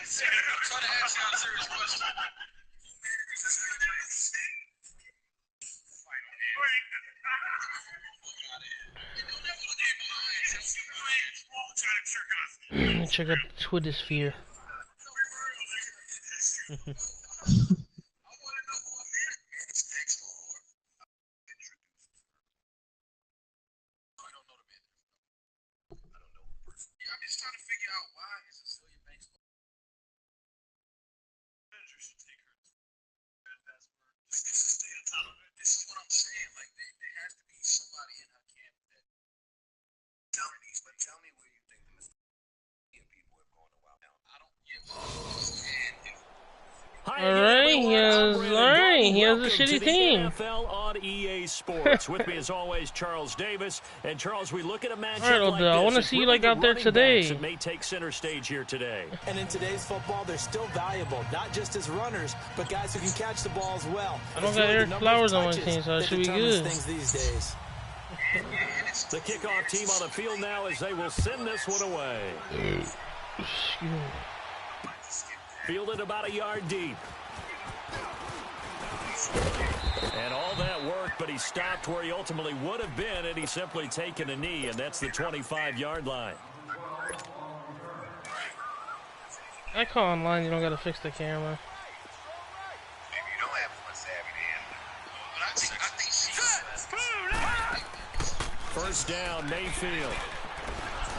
answer. I'm trying to ask you a serious question. Check out the Twitter sphere. He has a shitty team. NFL on EA Sports. With me as always, Charles Davis. And Charles, we look at a matchup like this. I want to see you like out there today. It may take center stage here today. And in today's football, they're still valuable, not just as runners, but guys who can catch the ball as well. I don't got Eric Flowers on my team, so it should be good. Things these days. The kickoff team on the field now as they will send this one away. Fielded about a yard deep. And all that work, but he stopped where he ultimately would have been had he simply taken a knee, and that's the 25-yard line. I call online, you don't got to fix the camera. Maybe you don't have as much savvy then. First down, Mayfield.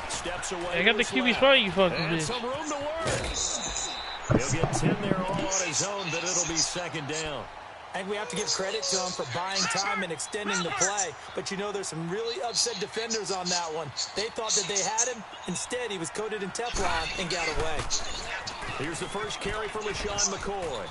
Steps away. I got the QB spot, you fucking bitch. Some room to work. He'll get 10 there all on his own, but it'll be second down. I think we have to give credit to him for buying time and extending the play. But you know, there's some really upset defenders on that one. They thought that they had him. Instead, he was coated in Teflon and got away. Here's the first carry for LaShawn McCoy.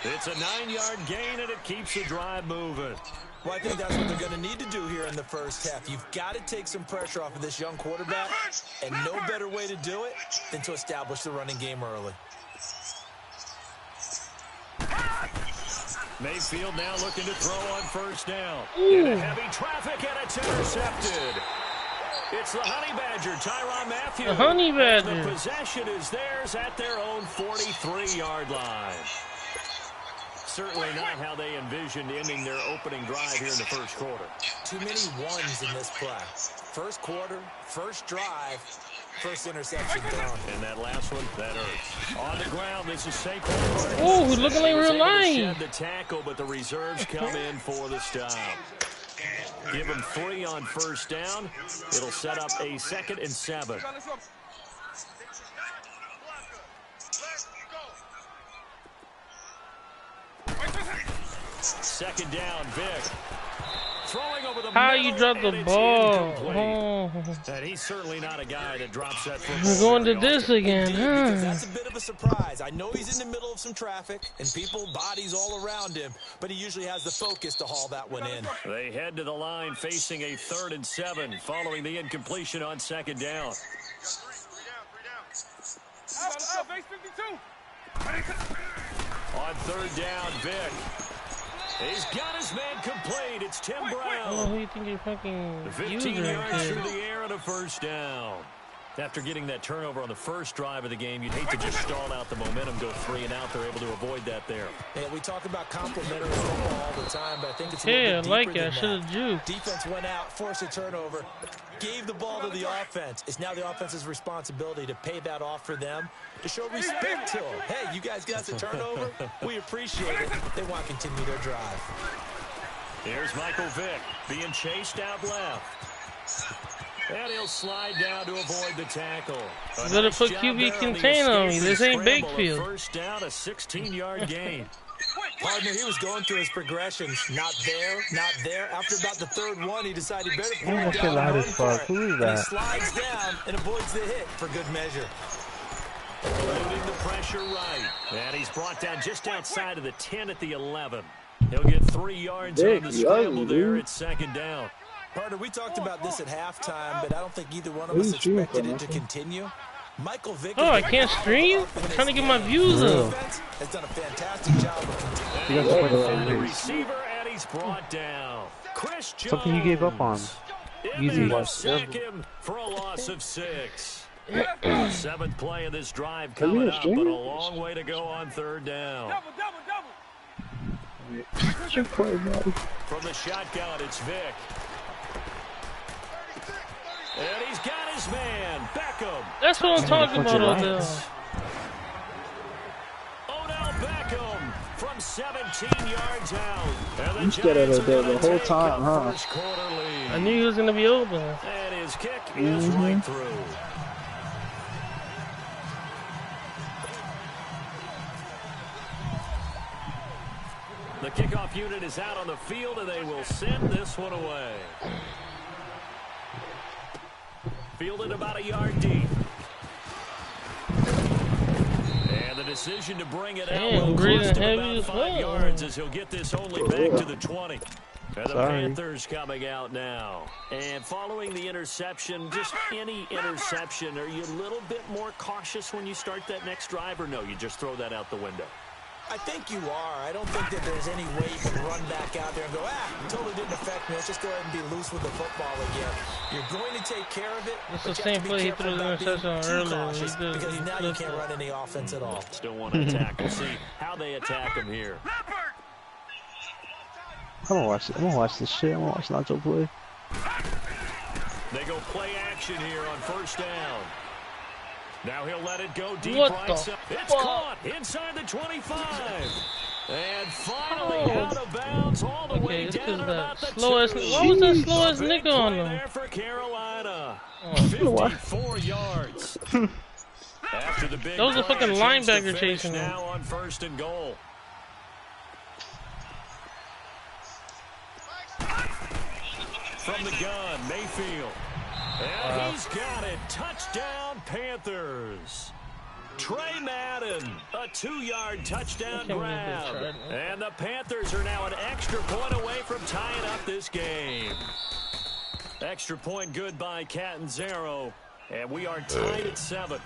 It's a 9-yard gain, and it keeps the drive moving. Well, I think that's what they're going to need to do here in the first half. You've got to take some pressure off of this young quarterback, and no better way to do it than to establish the running game early. Mayfield now looking to throw on first down. In heavy traffic, and it's intercepted. It's the Honey Badger, Tyrann Mathieu. The Honey Badger. The possession is theirs at their own 43-yard line. Certainly not how they envisioned ending their opening drive here in the first quarter. Too many ones in this play. First quarter, first drive, first interception thrown. And that last one, that hurts. On the ground, this is Saquon. Oh, who's looking like real live. The tackle, but the reserves come in for the stop. Give him 3 on first down. It'll set up a 2nd and 7. Second down, Vic. Throwing over the How you drop the ball? Oh. And he's certainly not a guy that drops that football. We're going to this again, huh? That's a bit of a surprise. I know he's in the middle of some traffic and people, bodies all around him, but he usually has the focus to haul that one in. They head to the line facing a 3rd and 7 following the incompletion on second down. On 3rd down, Vic. He's got his man complete. It's Tim Brown. Oh, who do you think you're fucking 15 yards through the air and a first down. After getting that turnover on the first drive of the game, you'd hate to just stall out the momentum, go 3 and out. They're able to avoid that there. Yeah, we talk about complimentary football all the time, but I think it's a little bit deeper like it. than I should have juked. Defense went out, forced a turnover, gave the ball to the offense. It's now the offense's responsibility to pay that off for them, to show respect to them. Hey, you guys got the turnover. We appreciate it. They want to continue their drive. Here's Michael Vick being chased out left. And he'll slide down to avoid the tackle. You better put QB contain on me. This ain't Bakefield. First down, a 16-yard gain. Partner, he was going through his progressions. Not there, not there. After about the 3rd one, he decided he better pull it down and run for it. Who is that? He slides down and avoids the hit for good measure. Loading the pressure right. And he's brought down just outside of the 10 at the 11. He'll get 3 yards on the scramble there. It's 2nd down. Partner, we talked about this at halftime, but I don't think either one of us expected it to continue. Michael Vick. Oh, I can't stream? I'm trying to get my views up. Has done a fantastic job of continuing. The receiver, and he's brought down. Chris Jones. Something you gave up on. Easy. Sack him for a loss of 6. Seventh play of this drive coming up, but a long way to go on third down. From the shotgun, it's Vic. And he's got his man, Beckham. That's what I'm talking about, Odell. Odell Beckham from 17 yards out. You stayed at Odell the whole time, huh? I knew he was going to be open. And his kick is right through. The kickoff unit is out on the field, and they will send this one away. Fielded about a yard deep. And the decision to bring it out will close to about 5 yards as he'll get this only back to the 20. And the Panthers coming out now. And following the interception, just any interception, are you a little bit more cautious when you start that next drive, or no, you just throw that out the window? I think you are. I don't think that there's any way you can run back out there and go, totally didn't affect me. Let's just go ahead and be loose with the football again. You're going to take care of it. It's the same play he threw the interception on earlier. Because now you can't run any offense at all. Still want to attack. We'll see how they attack him here. I'm gonna watch it. I'm gonna watch this shit. I'm gonna watch Nacho play. They go play action here on first down. Now he'll let it go deep right side. It's caught inside the 25. And finally out of bounds all the way down at about the 2. What was that slow-ass nigga on them? There for Carolina. 54 yards. After the big that was a fucking linebacker chasing him. Now on first and goal. From the gun, Mayfield. And he's got it. Touchdown, Panthers. Trey Madden, a 2-yard touchdown grab. And the Panthers are now an extra point away from tying up this game. Extra point good by Catanzaro. And we are tied at 7.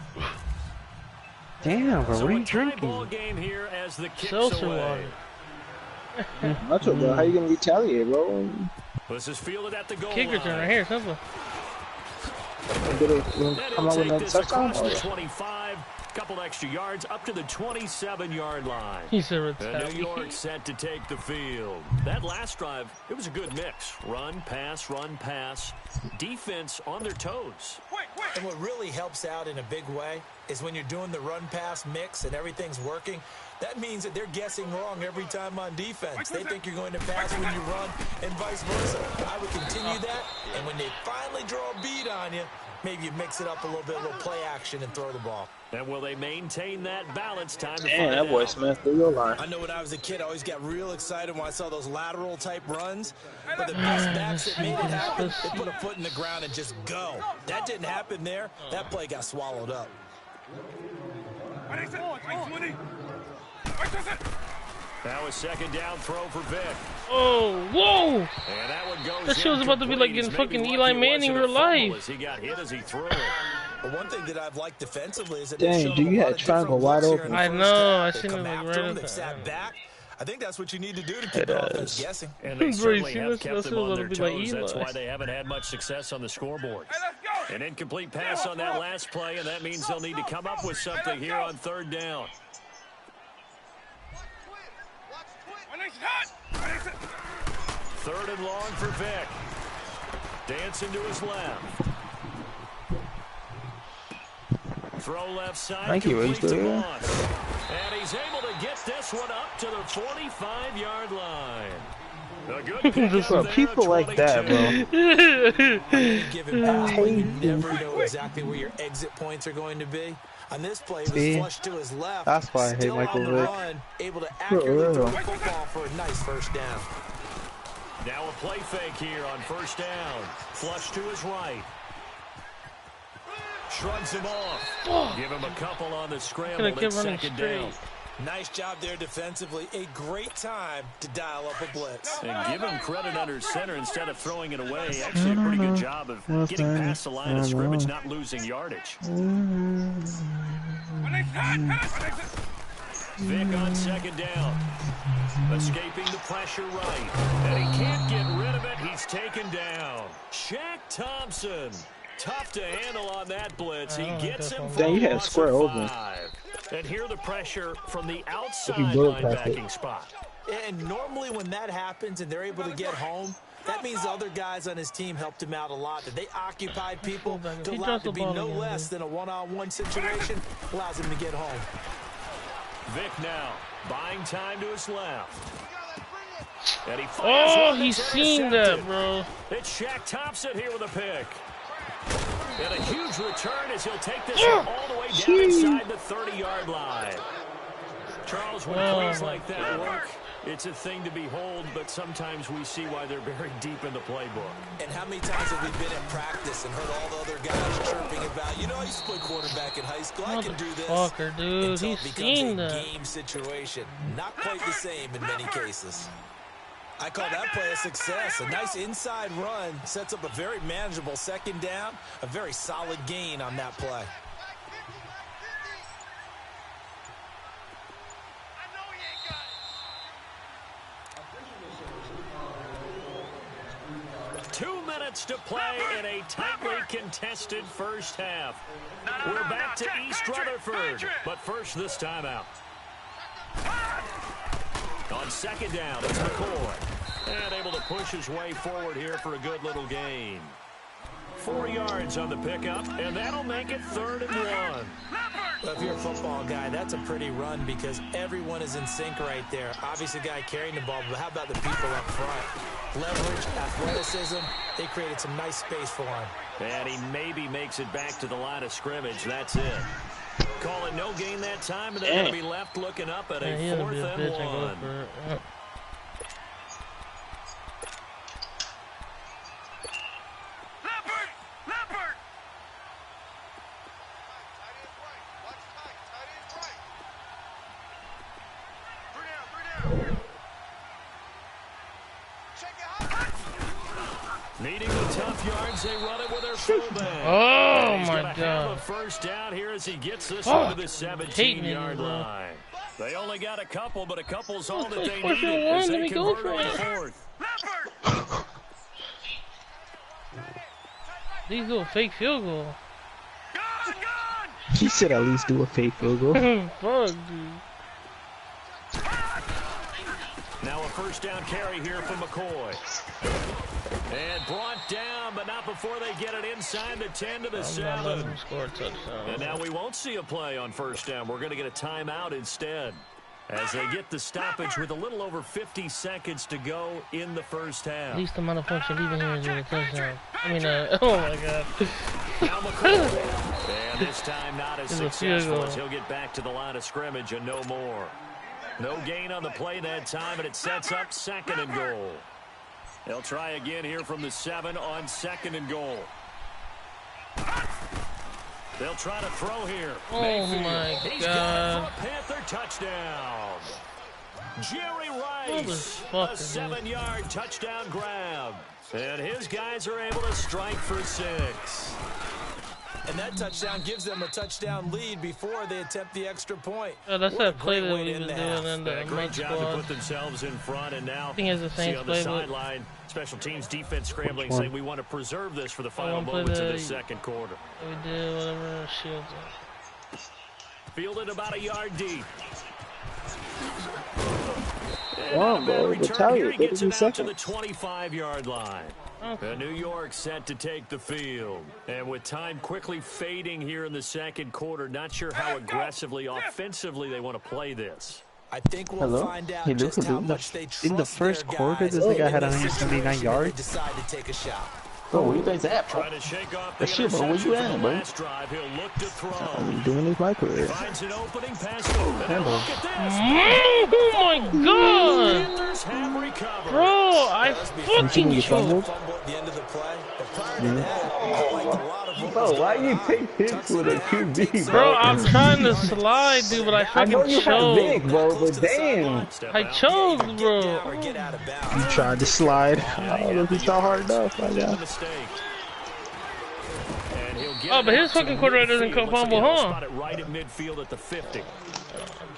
Damn, bro, so what are you a tie drinking? ball game here as the kicks Seltzer away. Nacho, bro, how you gonna retaliate, bro? This is fielded at the goal Kick return right here, simple. Come out with that touchdown? Across the 25, couple extra yards up to the 27-yard line. He's a New York set to take the field. That last drive, it was a good mix. Run, pass, defense on their toes. And what really helps out in a big way is when you're doing the run-pass mix and everything's working, that means that they're guessing wrong every time on defense. They think you're going to pass when you run and vice versa. I would continue that, and when they finally draw a beat on you, maybe you mix it up a little bit, a little play action, and throw the ball. And will they maintain that balance? Time to find that boy Smith through your line. I know when I was a kid, I always got real excited when I saw those lateral-type runs. But the best backs that made it happen, they put a foot in the ground and just go. That didn't happen there. That play got swallowed up. Now a second down throw for Vic. Oh, whoa! And that one goes that shit was about to be like getting fucking Eli Manning real life. He got hit as he threw it. But one thing that I've liked defensively is that dang, dude, you had triangle wide open. I know, I seen it like right up there. Sat back. I think that's what you need to do to keep the offense guessing. And they certainly have kept them on their toes. That's why they haven't had much success on the scoreboard. An incomplete pass on that last play, and that means they'll need to come up with something here on third down. Third and long for Vic. Dancing to his left. Throw left side. Thank you, And he's able to get this one up to the 45-yard line. Just people like that, bro. Given pass when you never know exactly where your exit points are going to be. On this play, he was flushed to his left. That's why I hate Michael Vick. Able to accurately throw the football for a nice first down. Now a play fake here on first down. Flush to his right. Shrugs him off. Give him a couple on the scramble at second down. Nice job there defensively. A great time to dial up a blitz. And give him credit under center instead of throwing it away. Actually a pretty good job of getting past the line of scrimmage, not losing yardage. Vic on second down. Escaping the pressure right. And he can't get rid of it. He's taken down. Shaq Thompson tough to handle on that blitz. He gets him for Dang, you had a loss square of open. 5. And here the pressure from the outside blew it past linebacking spot. And normally when that happens and they're able to get home, that means the other guys on his team helped him out a lot. That they occupied people to allow it to be no less than a one-on-one situation allows him to get home. Vic now buying time to his left. And he fires one he's that's seen intercepted. that, bro. It's Shaq Thompson here with a pick. And a huge return as he'll take this one all the way down inside the 30-yard line. Charles, when plays like that work, it's a thing to behold, but sometimes we see why they're buried deep in the playbook. And how many times have we been at practice and heard all the other guys chirping about, you know, I used to play quarterback in high school, I can do this. Motherfucker, dude, Until he's it seen becomes a that. game situation. Not quite the same in many cases. I call that play a success. A nice inside run sets up a very manageable second down, a very solid gain on that play. 2 minutes to play in a tightly contested first half. We're back to East Rutherford, but first this timeout. On second down, it's McCoy. And able to push his way forward here for a good little gain. 4 yards on the pickup, and that'll make it 3rd and 1. Well, if you're a football guy, that's a pretty run because everyone is in sync right there. Obviously, the guy carrying the ball, but how about the people up front? Leverage, athleticism, they created some nice space for him. And he maybe makes it back to the line of scrimmage. That's it. Calling no gain that time, and they're going to be left looking up at a 4th and 1. Needing the tough yards, they run it with their fullback. Oh He's my gonna God! have a first down here as he gets this one to the 17-yard bro. line. They only got a couple, but a couple's all that they Fourth and needed one, as let they me go convert on for it. 4th. These do a fake field goal. He said at least do a fake field goal. Fuck, dude. Now a first down carry here from McCoy. And brought down, but not before they get it inside the 10 to the 7. Score a touchdown. And now we won't see a play on first down. We're going to get a timeout instead as they get the stoppage with a little over 50 seconds to go in the first half. Least amount of points even here is a touchdown. I mean, oh my God. Now McCoy. And this time not as It's a field successful goal. as he'll get back to the line of scrimmage and no more. No gain on the play that time, and it sets up 2nd and goal. They'll try again here from the 7 on 2nd and goal. They'll try to throw here. Oh Mayfield. my He's God. got it for a Panther touchdown. Jerry Rice, a Motherfucker, 7-yard touchdown grab. And his guys are able to strike for 6. And that touchdown gives them a touchdown lead before they attempt the extra point. Oh, that's What a that play great that way to we've been end doing the half. in the Great mud job to squad. put themselves in front, and now think he has the same see on the playbook. sideline, special teams defense scrambling, Which one? saying we want to preserve this for the final wanna play moments of the the- second quarter. We did whatever shields. Fielded about a yard deep. Come on, bro. Return here, Retaliate. he They gets can it be out to second. the 25-yard line. Okay. New York set to take the field. And with time quickly fading here in the second quarter, not sure how aggressively, offensively they want to play this. I think we'll Hello? find out Hello, just how hello. much they trust In the first their quarter, guys this nigga in had this 179 situation yards. when they decide to take a shot. Bro, where you guys at, bro? Trying to shake off the That shit, bro, where interception you from at, the bro? last drive. He'll look to throw. I'm doing this my career. Finds an opening pass. And Hello. look at this. Oh my God! Panthers have recovered. Bro, I You fucking get fumbled? choked. Fumble at the end of the play. But prior to that, I liked a lot of what Bro, was why going you on. take hits Tucks with it a down, QB, takes Bro, it I'm over. trying to slide, dude, but I I know fucking you have choked. big, bro, but damn. Step I out. choked, Get bro. down or get out of bounds. You tried to slide. I don't know if you saw hard enough, my That was a God. mistake. And he'll get Oh, but it his out to fucking quarterback doesn't midfield. come Looks like fumble, he'll huh? spot it right at midfield at the 50.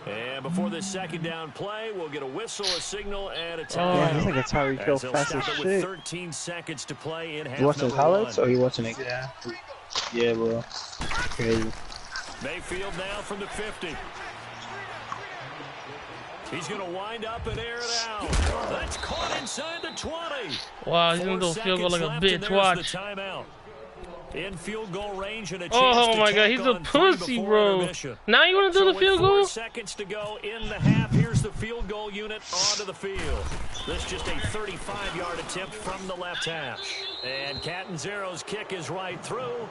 And before this second down play, we'll get a whistle, a signal, and a Oh. Yeah, this timeout. nigga Tyreek Hill As they'll fast stop as it with shit. 13 seconds to play in half You watching his number highlights one. or you watching it? Yeah. Yeah, bro. Crazy. Mayfield now from the 50. He's going to wind up and air it out. That's caught inside the 20. Wow, he's gonna 4 do a field goal seconds like a left, and bitch. there's Watch. the timeout. In field goal range and a chance Oh to my god, take he's a on 3 pussy, before bro. intermission. Now you wanna do So the with field 4 goal? seconds to go in the half, here's the field goal unit onto the field. This just a 35-yard attempt from the left hash. And Catanzaro's kick is right through.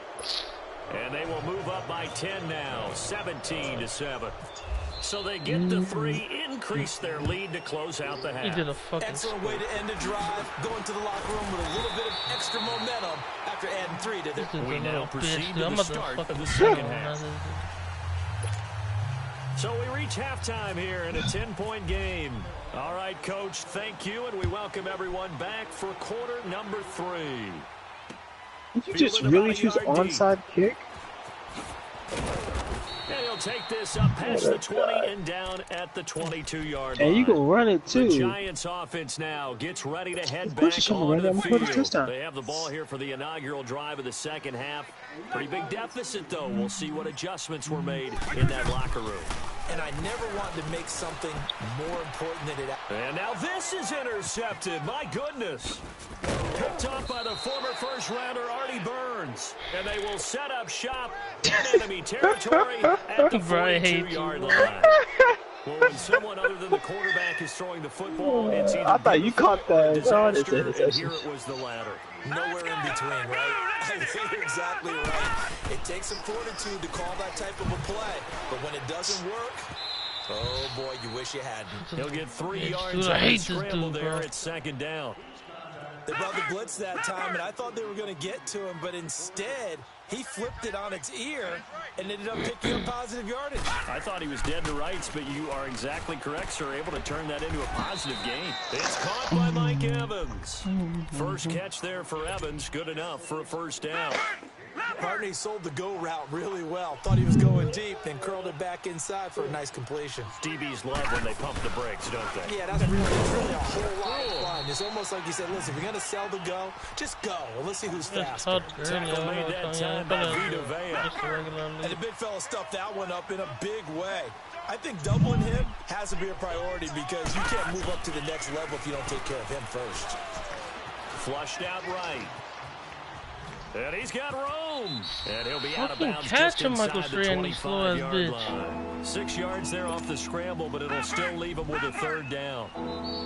And they will move up by 10 now, 17-7. So they get the 3, increase their lead to close out the half. He did a fucking. Excellent way to end a drive. Going to the locker room with a little bit of extra momentum after adding 3 to their. This is We a now little proceed bitch, to dude. I'm the about to start fucking of the kill second him. half. So we reach halftime here in a 10-point game. All right, Coach, thank you, and we welcome everyone back for quarter number 3. Did you just really choose onside kick? And he'll take this up past the 20 and down at the 22-yard line. And you can run it The too. Giants offense now gets ready to head Of course back you on run it. the I'm gonna put a field. touchdown. They have the ball here for the inaugural drive of the second half. Pretty big deficit, though. We'll see what adjustments were made in that locker room. And I never wanted to make something more important than it. And now this is intercepted. My goodness. Picked off by the former first-rounder Artie Burns. And they will set up shop in enemy territory at the Bro, I hate 42-yard line. Well, when someone other than the quarterback is throwing the football, it's either I thought you beautiful caught or that. disaster, Oh, it's and here it was the latter. Nowhere in between, right? I think you're exactly right. It takes some fortitude to call that type of a play. But when it doesn't work, oh boy, you wish you hadn't. He'll get 3 Dude, yards I on the hate this scramble dude, there bro. at second down. They brought the blitz that time, and I thought they were going to get to him, but instead, he flipped it on its ear and ended up picking up positive yardage. I thought he was dead to rights, but you are exactly correct, sir. Able to turn that into a positive gain. It's caught by Mike Evans. First catch there for Evans. Good enough for a first down. Barney sold the go route really well. Thought he was going deep, then curled it back inside for a nice completion. DBs love when they pump the brakes, don't they? Yeah, that's really a whole lot of fun. It's almost like you said, listen, if you're going to sell the go, just go. And let's see who's That's faster. tough, girl. Tackle made that time by Vita Vea. Just a regular And the league. big fella stuffed that one up in a big way. I think doubling him has to be a priority because you can't move up to the next level if you don't take care of him first. Flushed out right. And he's got room. And he'll be out of Fucking bounds catch just him, inside Michael the Strahan, you slow-ass 25-yard bitch. line. 6 yards there off the scramble, but it'll still leave him with a third down.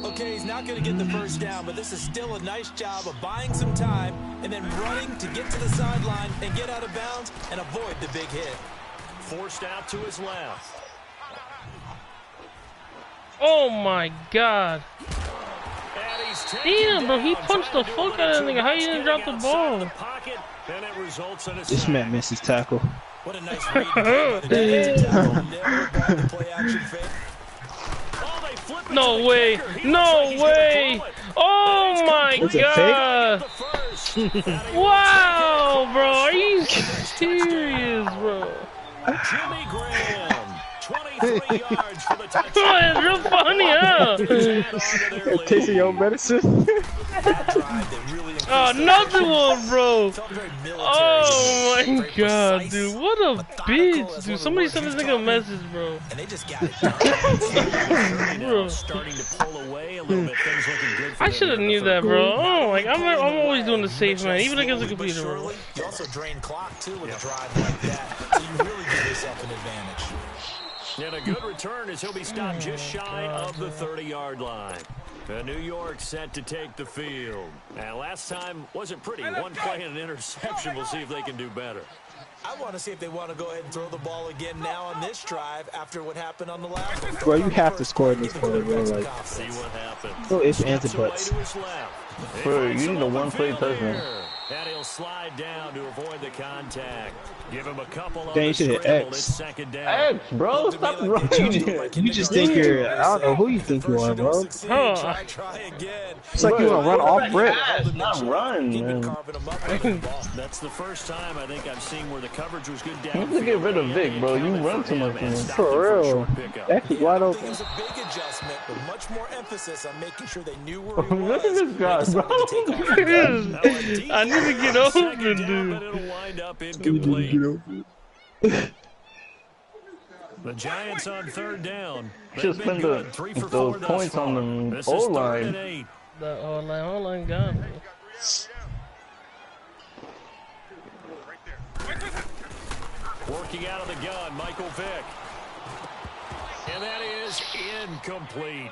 Okay, he's not going to get the first down, but this is still a nice job of buying some time and then running to get to the sideline and get out of bounds and avoid the big hit. Forced out to his left. Oh my god. And he's taken Damn, bro, he down, punched trying the to do fuck one out or of that two nigga. How you much, didn't drop the getting outside ball? the pocket, and it results in a This sack. man missed his tackle. What a nice read by the defensive tackle. Never bought the play action fake. Oh, they flip it to No the way. kicker. He No looks like he's gonna way. throw it. Oh my Was it fake? god. The first. And he will Wow, take it bro. Are you across. serious, bro? Jimmy Graham, 23 yards for the Oh, touchdown. it's real funny, huh? Add on to their lead. Tasting your medicine. That drive, they really increased Oh, their another action. one, bro. Felt very military. Oh my Very god, precise, dude. What a methodical, bitch, that's dude. one Somebody of the send this words nigga a you message, bro. and they just got it done. Now Bro. starting to pull away a little bit. Things looking good for I them should have here in knew the that, third bro. quarter. Oh, like I'm always doing the safe man, even against a Slowly but computer, bro. surely, you also drain clock too with a drive like that, so you really give yourself an advantage. And a good return as he'll be stopped just shy of the 30-yard line. New York set to take the field. And last time wasn't pretty. One play and an interception. We'll see if they can do better. I want to see if they want to go ahead and throw the ball again now on this drive after what happened on the last one. Bro, you have to score in this Give the quarter, bro. quarterback some Like, confidence. See what happens. no ifs, ands, and Steps away buts. to his left. Bro, you need a Open one-play field touchdown. here. And he'll slide down to avoid the contact. Give him a couple on Dang, the you should hit scramble. X. It's second down. X, bro, stop running. You just think you're, I don't know who you think you are, bro. Try again. It's like you wanna run off rip. Not run, man. That's the first time I think I've seen where the coverage was good You down. have to get rid of Vic, bro. You run too much, man. For real. X is wide It open. was a big adjustment, but much more emphasis on making sure they knew where he Look was. at this guy, bro. I need to get open, dude. But it'll wind up incomplete. The Giants on third down. Just spend those points on the O-line. The O-line gone. Working out of the gun, Michael Vick. And that is incomplete.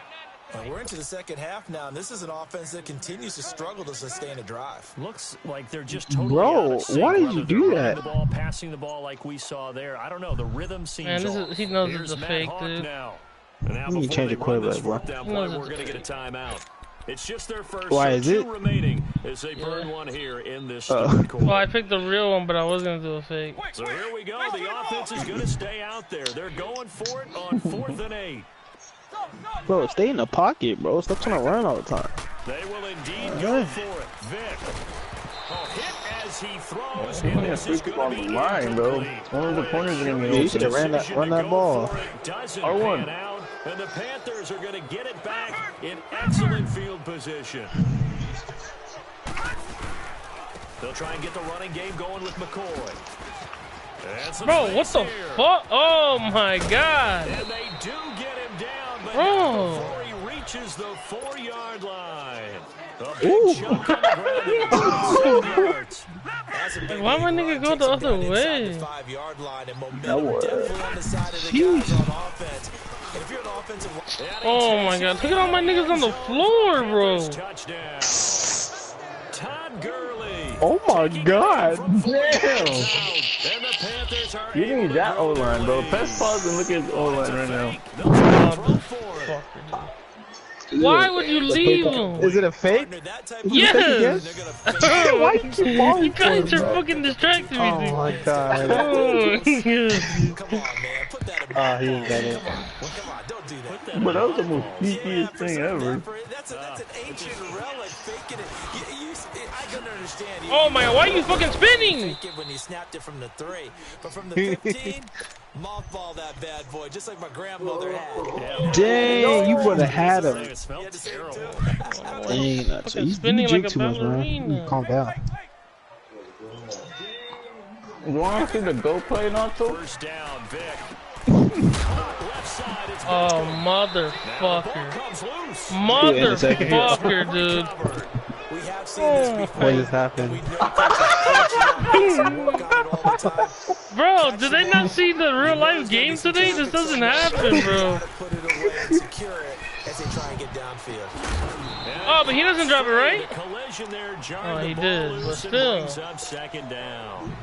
And we're into the second half now, and this is an offense that continues to struggle to sustain a drive. Looks like they're just totally Bro, out of sync, why did whether you they're do running that? The ball, passing the ball like we saw there. I don't know. The rhythm seems Man, this off. is, he knows Here's it's a Matt fake, Hawk dude. now. And now You need to before change they the run this quarterback, bro. fourth down He play, knows we're it's going to a get a timeout. It's just their first. Why so is two it? remaining as they burn one here in this third quarter. Well, I picked the real one, but I was gonna do a fake. So here we go. The offense is going to stay out there. They're going for it on 4th and 8. Bro, stay in the pocket, bro. Stop trying to run all the time. They will indeed go for it. Vic. Oh, hit as he throws. He And only has this three is people going on to the be line, bro. incomplete. One of the corners are going to Yeah, you be should have open. run that ball. Doesn't R1. pan out, and the Panthers are going to get it back in excellent field position. They'll try and get the running game going with McCoy. And some Bro, what space the here. fuck? Oh my god. And they do get him down, but Bro. not before he reaches the 4-yard line. A big chunk on the ground. 7 yards. That's a big Why my nigga go the other way? The 5-yard line, and That momentum was- definitely on the side of the guys on offense. And if you're an offensive line, Oh my god. Look at all my niggas on the floor, bro. Touchdown. Todd Gurley. Oh my god. Damn. And the Panthers are You able need to that go O-line, bro. lead. Press pause and look at the O-line right now. They'll throw for it. Why would you leave him? Is it a fake? partner, that type Yes! they're going to Why you keep falling You guys for it, are bro? fucking distracting me, Oh dude. my god. Oh, Come on, man. Put that in Ah, he ain't got it. Come on, don't do that. But that was the most Yeah, sneakiest for thing some ever. effort, that's an ancient relic, faking it. I can understand. Oh my god, why are you fucking spinning? Fake it when you snapped it from the 3, but from the 15, mothball that bad boy, just like my grandmother had. Dang, you would have had him. It smelled terrible. Dang, that's you spinning drink like a too much, man. ballerina. You calm down. You want to see the go play, Nacho? First down, Vic. Left side, it's Oh, Ball motherfucker. comes loose. in the second half. Motherfucker, dude. We have seen this before. What just happened? We know coaches work on it all the time. Bro, did they not see the real life game today? This doesn't happen, bro. Put it away and secure it as they try and get downfield. Oh, but he doesn't drop it, right? The collision there jarred Oh, the he ball did, but loose and still. brings up second down.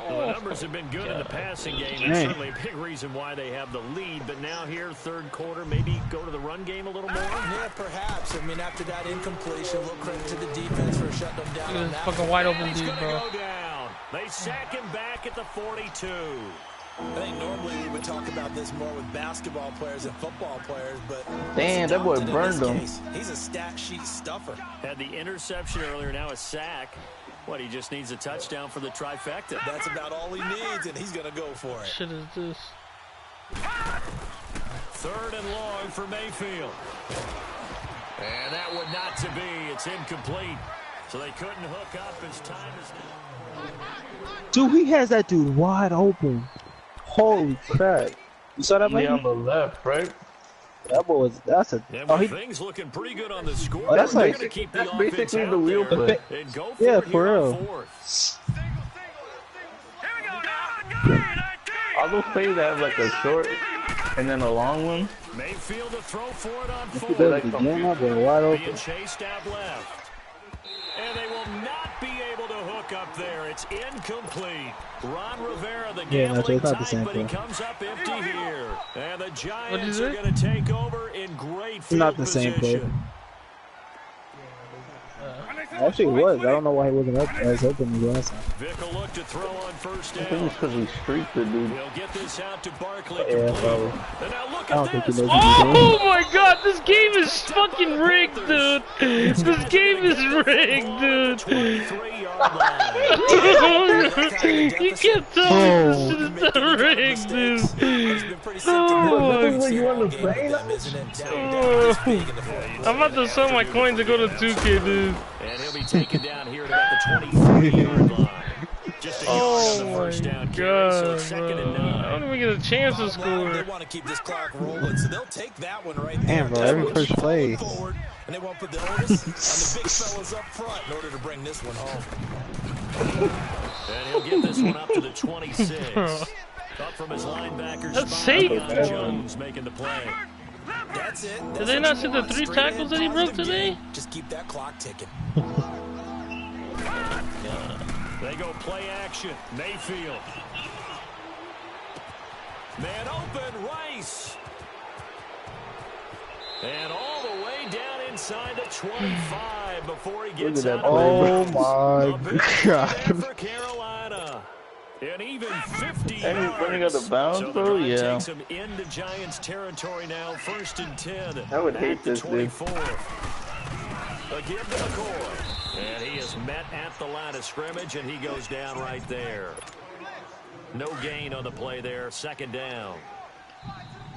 Well, the numbers have been good in the passing game. That's Dang. certainly a big reason why they have the lead. But now here, third quarter, maybe go to the run game a little more. Yeah, perhaps. I mean, after that incompletion, we'll credit to the defense for shutting them down. Look on at this that fucking one. wide open He's dude, going to bro. go down. They sack him back at the 42. I think normally we would talk about this more with basketball players and football players, but Damn, that boy in this burned him. case, he's a stat sheet stuffer. Had the interception earlier, now a sack. What, he just needs a touchdown for the trifecta. That's about all he needs, and he's going to go for it. Shit is this? Third and long for Mayfield. And that would not to be. It's incomplete. So they couldn't hook up as time is now. Dude, he has that dude wide open. Holy crap. You saw that, Yeah, on man? the left, right? That boy was, that's a, And oh, with he, things looking pretty good on the score, Oh, that's they're like- going to keep the that's offense basically out the wheel there play. and go for Yeah, it for here on real. fourth. All those plays that have like a short and then a long one. Mayfield to throw for it on he fourth. does it again, that boy wide Being open. chased out left. And they will not be able to hook up there. It's incomplete. Ron Rivera, the Yeah, Nacho, gambling it's not the type, same but he play. comes up empty here. And the What'd Giants you are say? going to take over in great field Not the same play. position. Actually, it was. I don't know why he wasn't as open as last time. Vic will look to throw on first I think down. it's because we streaked it, dude. He'll get this out to Barkley. Yeah, probably. And now look I don't at think he this. knows what he's doing. Oh my god, this game is fucking rigged, dude. This game is rigged, dude. 23-yard line. You can't tell me this shit is not rigged, dude. Oh This is my what you want to play now? I'm about to sell my coins to go to 2K, dude. And he'll be taken down here at about the 23-yard line. Just a yard on the first down carry, so God, it's second and bro. I 9. don't even get a chance to They score. want to keep this clock rolling, so they'll take that one right there. Damn, bro, every first play. Forward, and they won't put the onus on the big fellas up front in order to bring this one home. And he'll get this one up to the 26. Up from his linebacker That's spot, safe. John Jones making the play. That's it. Did they not see the 3 tackles that he broke today? Just keep that clock ticking. They go play action. Mayfield. Man open, Rice. And all the way down inside the 25 before he gets Look at out that of Oh bounds. my A big god. touchdown for Carolina. And even 50 And he's running out yards. of bounds, So the bro? drive Yeah. takes him into Giants territory now. 1st and 10. I would at hate the this, dude. 24. A give to McCoy. And he is met at the line of scrimmage, and he goes down right there. No gain on the play there. 2nd down.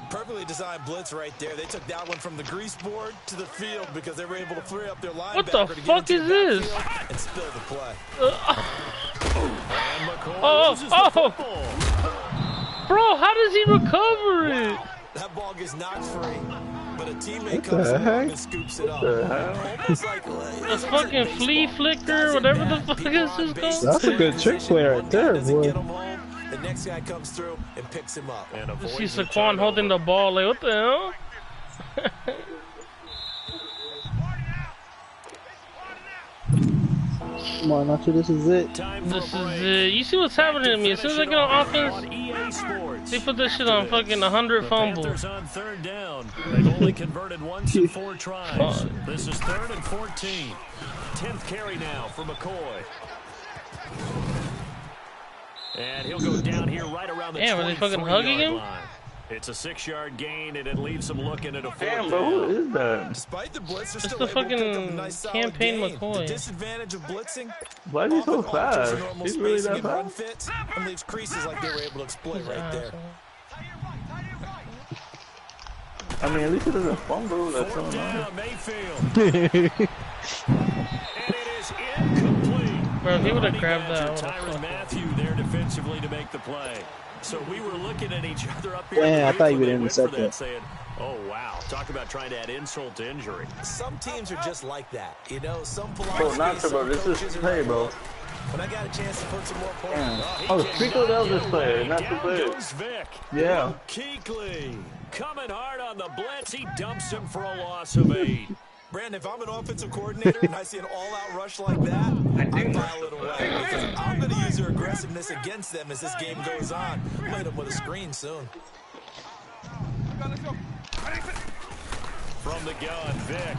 Perfectly designed blitz right there. They took that one from the grease board to the field because they were able to free up their linebacker. What the to get fuck into is the this? backfield and spill the play. And McCoy Oh, loses the oh. football. Bro, how does he recover it? That ball gets knocked free, but a teammate What the comes along heck? and scoops it up. The hell? Almost like The fucking flea flicker, whatever the fuck is this called? That's a good trick play right there, boy. The next guy comes through and picks him up. And I avoids see the Saquon holding the ball, like, what the hell? Come on, Nacho, this is it. Time for This a is break. it. You see what's happening to me? As soon as I get on offense, On EA Sports. they put this shit on fucking 100 The fumbles. Panthers on 3rd down. They've only converted once in 4 tries. This is 3rd and 14. 10th carry now for McCoy. And he'll go down here right around the Damn, are they fucking hugging 23-yard him? line. It's a 6-yard gain, and it leaves him looking at a 4th Damn, bro, who down. is that? Despite the blitz, they're It's still the able to pick up a fucking nice solid campaign gain. McCoy. The disadvantage of blitzing, Why is he so often alters fast? your normal He's really spacing that and run fast? fits and leaves creases like they were able to exploit right there. I mean, at least he doesn't fumble. That's so 4th nice. down, Mayfield. And it is incomplete. Bro, if he would have Honey grabbed that, I Badger would have Tyrann Matthew there defensively to make the play. So we were looking at each other up here. Yeah, I thought you would went for intercept that, it. saying, "Oh wow, talk about trying to add insult to injury." Some teams are just like that. You know, some Bro, philosophies, Nacho, bro, some this coaches is are play, like, bro. "Look, when I got a chance to put some more points, Damn. Oh, Spico, that was this player, not the Down player. goes Vic. Yeah. Kuechly coming hard on the blitz. He dumps him for a loss of 8. Brandon, if I'm an offensive coordinator and I see an all-out rush like that, I file it away because I'm going to use their aggressiveness against them as this game goes on. I'm hit them with a screen soon. From the gun, Vic.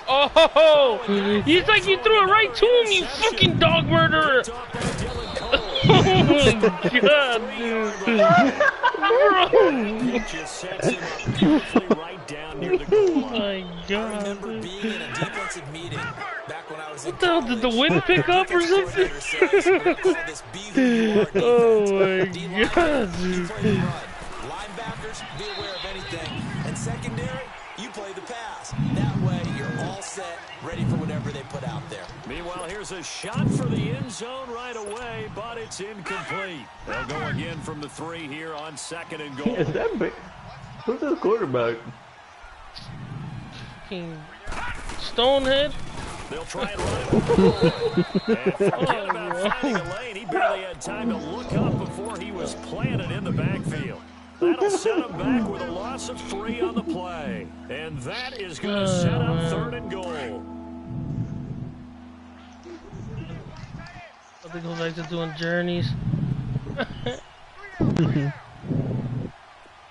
Oh, he's like you threw it right to him, you fucking dog murderer. Picked off by Dylan Cole. Oh my god, dude. Bro. Just sets him up beautifully right down near the goal Oh line. my I god, remember dude. being in a defensive meeting back when I was in What the hell, did the college. wind pick up or Defensive something? coordinator says, "We're gonna call this be who you are Oh defense." my D-line, god, you dude. play the run. Linebackers, be aware of anything. And secondary, you play the pass. That way, you're all set, ready for whatever they put out there. Meanwhile, here's a shot for the end zone right away, but it's incomplete. They'll go again from the 3 here on 2nd and goal. Is that big? Who's the quarterback? Fucking Stonehead. They'll try and run it with the ball. And forget about finding a lane. He barely had time to look up before he was planted in the backfield. That'll set him back with a loss of 3 on the play. And that is going to set up 3rd and goal. I think goes back to doing journeys.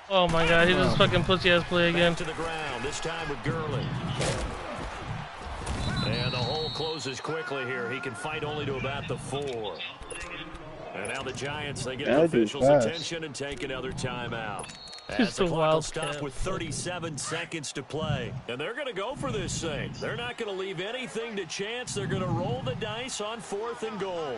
Oh my god, he just fucking pussy ass play again. Back to the ground, this time with Gurley. And the hold closes quickly here. He can fight only to about the 4. And now the Giants, they get the That dude's officials' fast. attention and take another timeout. As Just the a clock will wild stop cat. with 37 seconds to play. And they're going to go for this thing. They're not going to leave anything to chance. They're going to roll the dice on 4th and goal.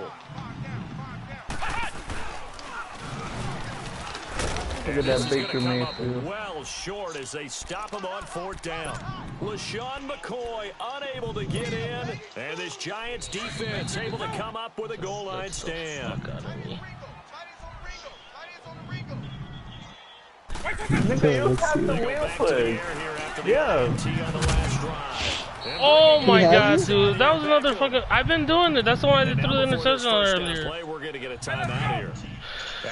Look at that Baker Mayfield. Well short as they stop him on 4th down. LaShawn McCoy unable to get in. And this Giants defense able to come up with a goal line stand. Nigga, you got the wheel footage. Yeah. Oh my He god, has dude. That was another fucking... I've been doing it. That's the one I threw the interception on earlier. We're going to get a timeout here.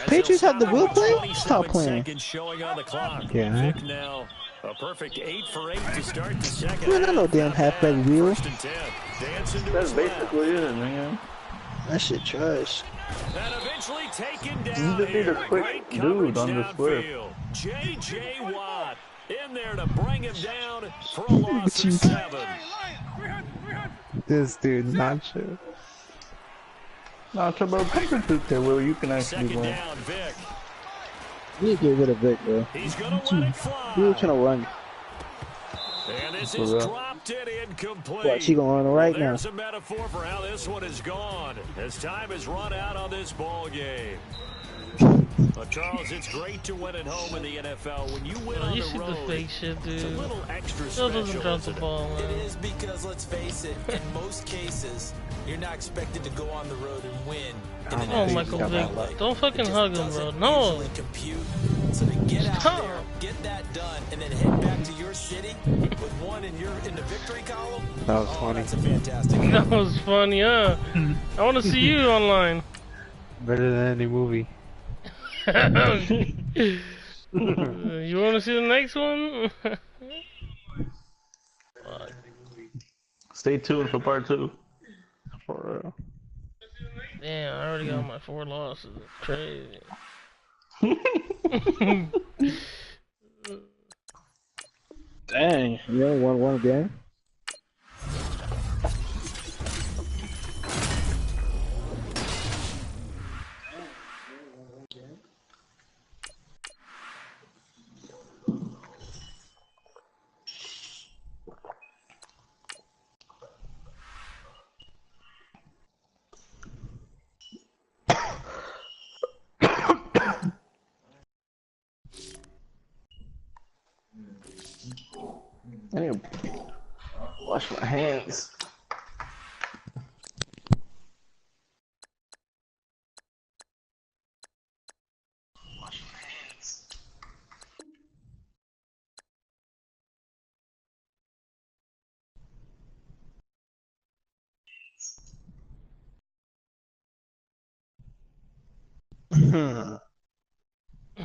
Patriots have the will play? Stop playing. Showing on the clock. Yeah. Vic now a perfect 8 for 8 to start the second. Man, I know damn halfback wheel. First and 10. Dancing to That's his left. basically it, man. That shit trash. And eventually taken You down just need here. a quick Great dude coverage on the square. downfield. J.J. Watt in there to bring him down for a loss of 7. This dude, Nacho. Nacho, bro, come to 2K where you can actually Second win. down, Vic. You need to get rid of Vic, bro. He's going to let it fly. You were trying to run. And this For is real. dropped and incomplete. Watch, he gonna run right now. There's a metaphor for how this one is gone as time has run out on this ball game. Well, Charles, it's great to win at home in the NFL. When you win on You the see the road, fake shit, it's a dude. little extra Still doesn't special, drop the isn't it? ball, It man. is because, let's face it, in most cases, you're not expected to go on the road and win. In an Oh, NFL Michael like, Vick. Don't fucking it just hug him, bro. doesn't No. usually compute. So to get out Stop. there, get that done, and then head back to your city with one in the victory column. That was Oh, funny. that's a fantastic. That was funny, huh? I want to see you online. Better than any movie. You want to see the next one? Stay tuned for part 2. For real. Damn, I already got my 4 losses. Crazy. Dang, you only won one game? I need to wash my hands. Wash my hands.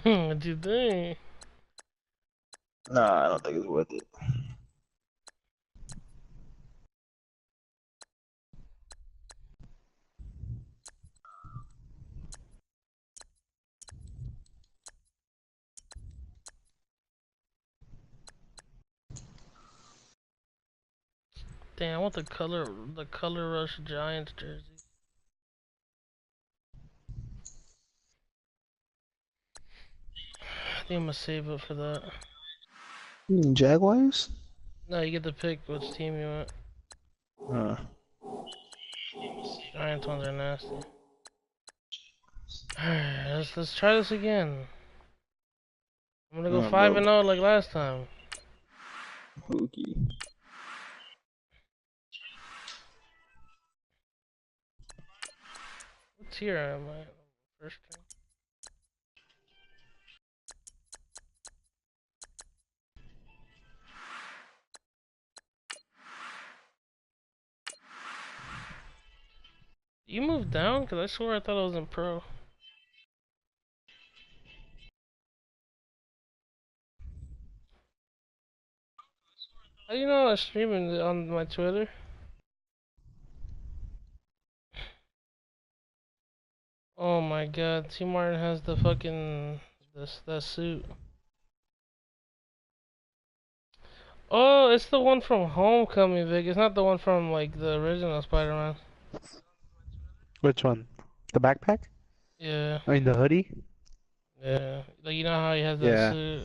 What you think? Nah, I don't think it's worth it. Damn, I want the color rush Giants jersey. I think I'm gonna save it for that. You mean Jaguars? No, you get to pick which team you want. Giants ones are nasty. Alright, let's try this again. I'm gonna go 5-0 like last time. Pookie. What tier am I? First team. You moved down? Cause I swear I thought I was in pro. How do you know I was streaming on my Twitter? Oh my god, T Martin has the fucking that suit. Oh, it's the one from Homecoming, Vic. It's not the one from like the original Spider-Man. Which one? The backpack? Yeah, I mean the hoodie? yeah. Like you know how he has that Yeah. suit.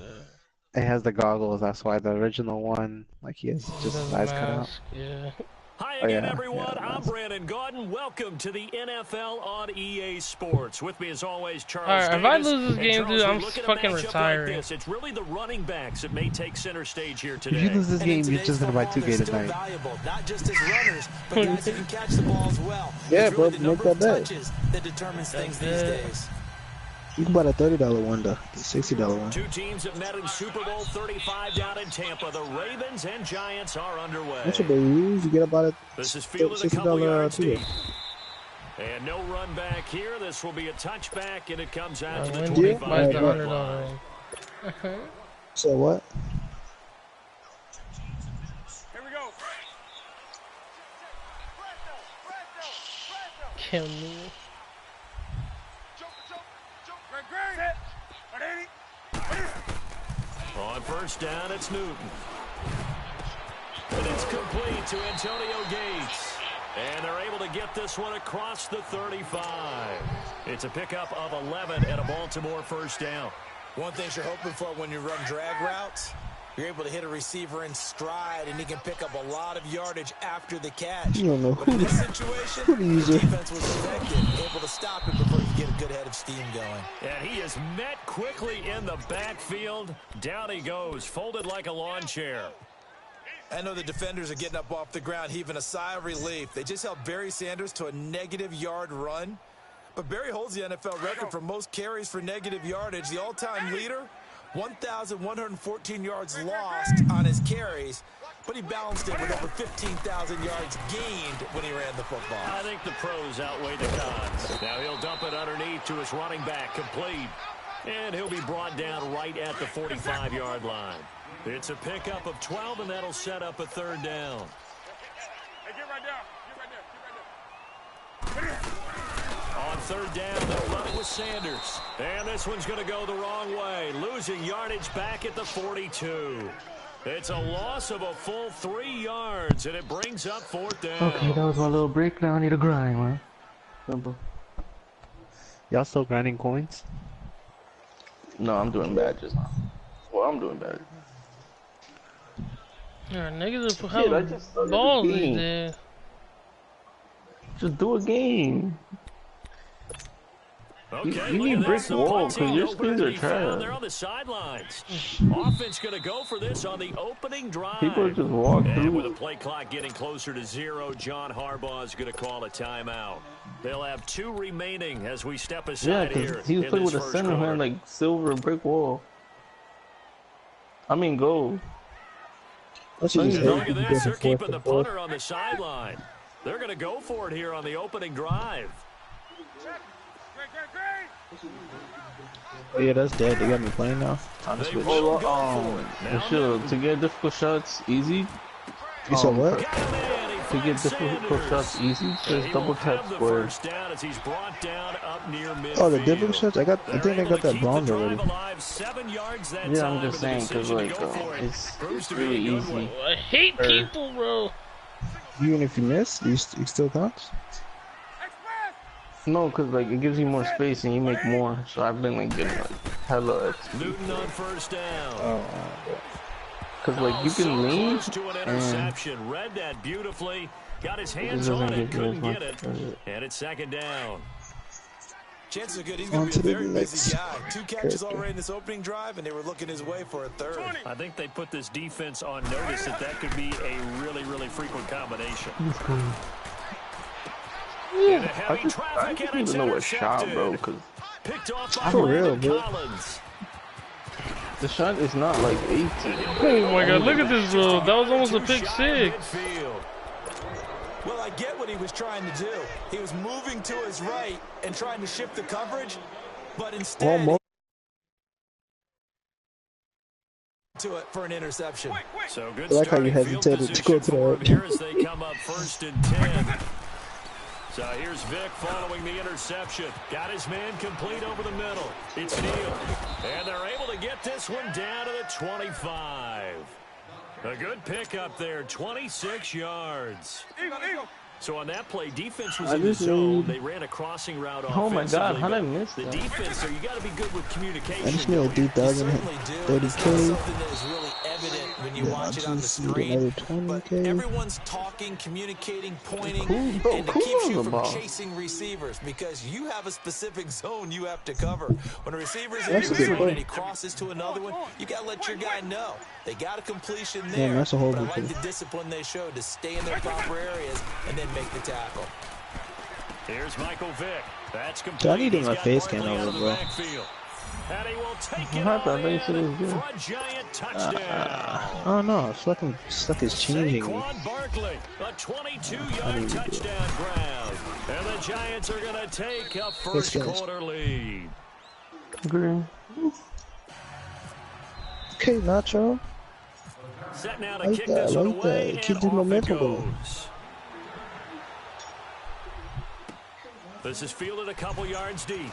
It has the goggles, that's why the original one, like he has He just does his a eyes cut out. mask. Yeah. Hi Oh again, yeah, everyone. yeah, I'm mask. Brandon Gaudin. Welcome to the NFL on EA Sports. With me, as always, Charles Alright, if I Davis. lose this And game, Charles, dude, we I'm look at a fucking matchup retiring. Like this. It's really the running backs that may take center stage here If you today. lose this And in game, you're today's just gonna buy football, 2K they're still tonight. valuable, not just as runners, but guys who can catch the ball as well. Yeah, It's really bro, the number make of that bet. touches that determines things That's these it. days. You can buy the $30 one, the $60 one. Two teams have met in Super Bowl 35 down in Tampa. The Ravens and Giants are underway. That's what they use. You get about a This is fielded a couple $60 yards ticket. deep. And no run back here. This will be a touchback, and it comes out to the Wendy 25 buys the yard $100 line. ring. So what? Here we go. Kill me. Set. On first down, it's Newton. And it's complete to Antonio Gates. And they're able to get this one across the 35. It's a pickup of 11 and a Baltimore first down. One thing you're hoping for when you run drag routes, you're able to hit a receiver in stride, and he can pick up a lot of yardage after the catch. You don't know But in who this the situation, the user. defense was effective, able to stop it before you get a good head of steam going. And he is met quickly in the backfield. Down he goes, folded like a lawn chair. I know the defenders are getting up off the ground, heaving a sigh of relief. They just held Barry Sanders to a -yard run. But Barry holds the NFL record for most carries for negative yardage. The all-time leader, 1,114 yards lost on his carries, but he balanced it with over 15,000 yards gained when he ran the football. I think the pros outweigh the cons. Now he'll dump it underneath to his running back, complete. And he'll be brought down right at the 45-yard line. It's a pickup of 12, and that'll set up a third down. Hey, get right down. Get right there. On third down, they'll run it with Sanders. And this one's going to go the wrong way, losing yardage back at the 42. It's a loss of a full 3 yards, and it brings up fourth down. Okay, that was my little breakdown. I need to grind, man. Simple. Y'all still grinding coins? No, I'm doing bad just now. Well, I'm doing bad. Yeah, niggas are Shit, I having just started balls the these game. days. Just do a game. Okay, You look need at brick this. The wall, punting 'cause your opener screens to are be found trash. there on the sidelines. Offense going to go for this on the opening drive. People just walk And through. with the play clock getting closer to 0, John Harbaugh is going to call a timeout. They'll have 2 remaining as we step Yeah, aside here. because he was in playing this with a first center quarter. man, like silver brick wall. I mean, gold. I should just And look hate at people this. They're going keeping forth the and forth. punter on the sideline. They're going to go for it here on the opening drive. Oh, yeah, that's dead. They got me playing now. On the They Switch. will go for it. Now Sure, to get difficult shots easy. You said what? got him in. He To finds get difficult Sanders. shots easy, And just he double will tap have the square. first down as he's brought down up near midfield. Oh, the different shots? I think They're I able got to that keep bronze the already. drive alive, 7 yards that Yeah, time, I'm just and the saying, because, decision to like, go for it it's proves to be really a good easy. one. I hate people, bro. Even if you miss, it still counts? No, because, like, it gives you more space and you make more. So I've been, like, getting, like, hella XP. Newton on first down. Oh, Because, like, you So can lean close to an and interception. Read that beautifully. Got his hands doesn't on it, give you as couldn't much get it. credit. And it's second down. Chances are good he's On going to to be a the very busy next guy. 2 catches already in this opening drive, and they were looking his way for a third. I think they put this defense on notice that could be a really, really frequent combination. In a heavy I traffic, just and need it's to know what shot, bro, intercepted. because Picked off by For real, Landon bro. Collins. the shot is not, like, 18. Oh my god, look at this, bro. That was almost a pick Shy of 6. midfield. Well, I get what he was trying to do. He was moving to his right and trying to shift the coverage, but instead Almost. to it for an interception. So good I like how you starting field hesitated to go position to the for right. him here as they come up 1st and 10. So here's Vic following the interception. Got his man complete over the middle. It's Neal. And they're able to get this one down to the 25. A good pickup there, 26 yards. Eagle, eagle. So on that play, defense was in the zone. They ran a crossing route offensively. Oh my God, how did I miss the that? defense, so you got to be good with communication. I just need a 3,000, 30K. Something that is really evident when you watch it on the screen. But 20K. everyone's talking, communicating, pointing, Bro, and it cool keeps on you the from ball. chasing receivers because you have a specific zone you have to cover. When a receiver's in That's your a good zone play. and he crosses to another one, you got to let your guy know. They got a completion Yeah, there, that's a but I horrible like play. the discipline they showed to stay in their proper areas and then make the tackle. Here's Michael Vick. That's I complete. need to He's get my got face Barkley cam out over, of the bro. backfield. And he will take it What all happened? I thought you said it was in good. for a giant touchdown. Oh no, it's like it's changing me. Saquon Barkley, a 22-yard touchdown grab. And the Giants are going to take a first quarter lead. Green. Okay, Nacho. Set now to Like kick that, this one like away, that. Keep and the off it momentum going. goes. This is fielded a couple yards deep.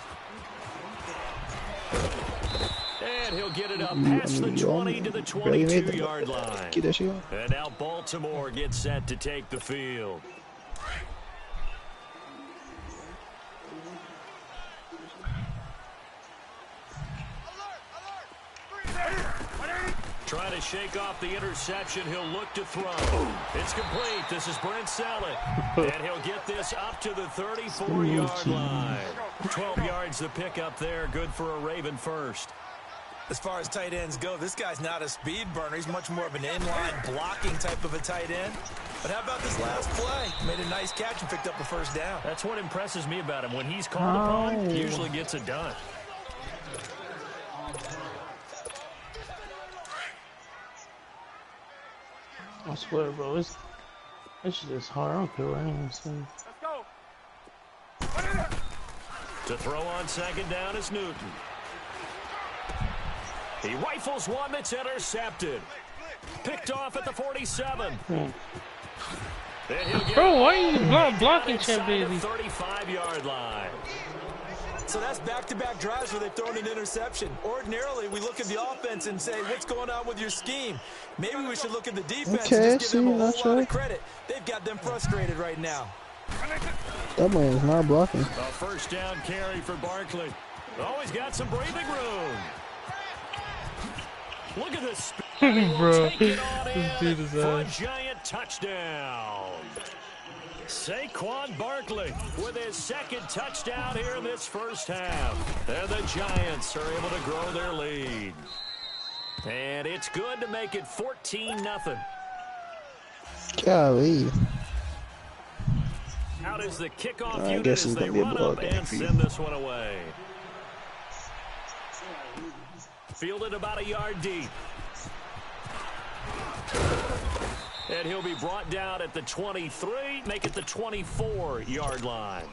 And he'll get it up past the 20 to the 22-yard line. Get that shit on. And now Baltimore gets set to take the field. Trying to shake off the interception. He'll look to throw. It's complete. This is Brent Saleh. And he'll get this up to the 34-yard line. 12 yards the pickup there. Good for a Raven first. As far as tight ends go, this guy's not a speed burner. He's much more of an inline blocking type of a tight end. But how about this last play? Made a nice catch and picked up a first down. That's what impresses me about him. When he's called upon, he usually gets it done. I swear, bro, it's just hard. I don't care what anyone says. Let's go. To throw on second down is Newton. He rifles one that's intercepted. Picked off at the 47. Bro, why are you blocking Champ Bailey? 35-yard line. So that's back-to-back drives where they've thrown an interception. Ordinarily, we look at the offense and say, what's going on with your scheme? Maybe we should look at the defense and just give them a whole lot of credit. They've got them frustrated right now. That man is not blocking. A first down carry for Barkley. Always got some breathing room. Look at this. Bro, Take it on this in dude is for a giant touchdown. Saquon Barkley with his second touchdown here in this first half. And the Giants are able to grow their lead. And it's good to make it 14-0. Golly. Out is the kickoff I unit guess as it's they gonna be a run blowout up game and for you. send this one away. Fielded about a yard deep. And he'll be brought down at the 23, make it the 24-yard line.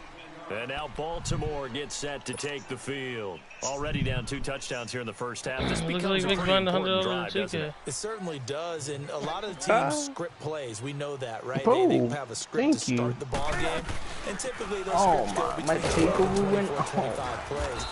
And now Baltimore gets set to take the field. Already down 2 touchdowns here in the first half. This Looks becomes like a Big pretty Blind important $100 drive, doesn't ticket. it? It certainly does, and a lot of the teams script plays. We know that, right? Bro, they have a script to thank start you. the ball game, and typically those Oh, scripts go my between takeover went 24 and off. 25 plays.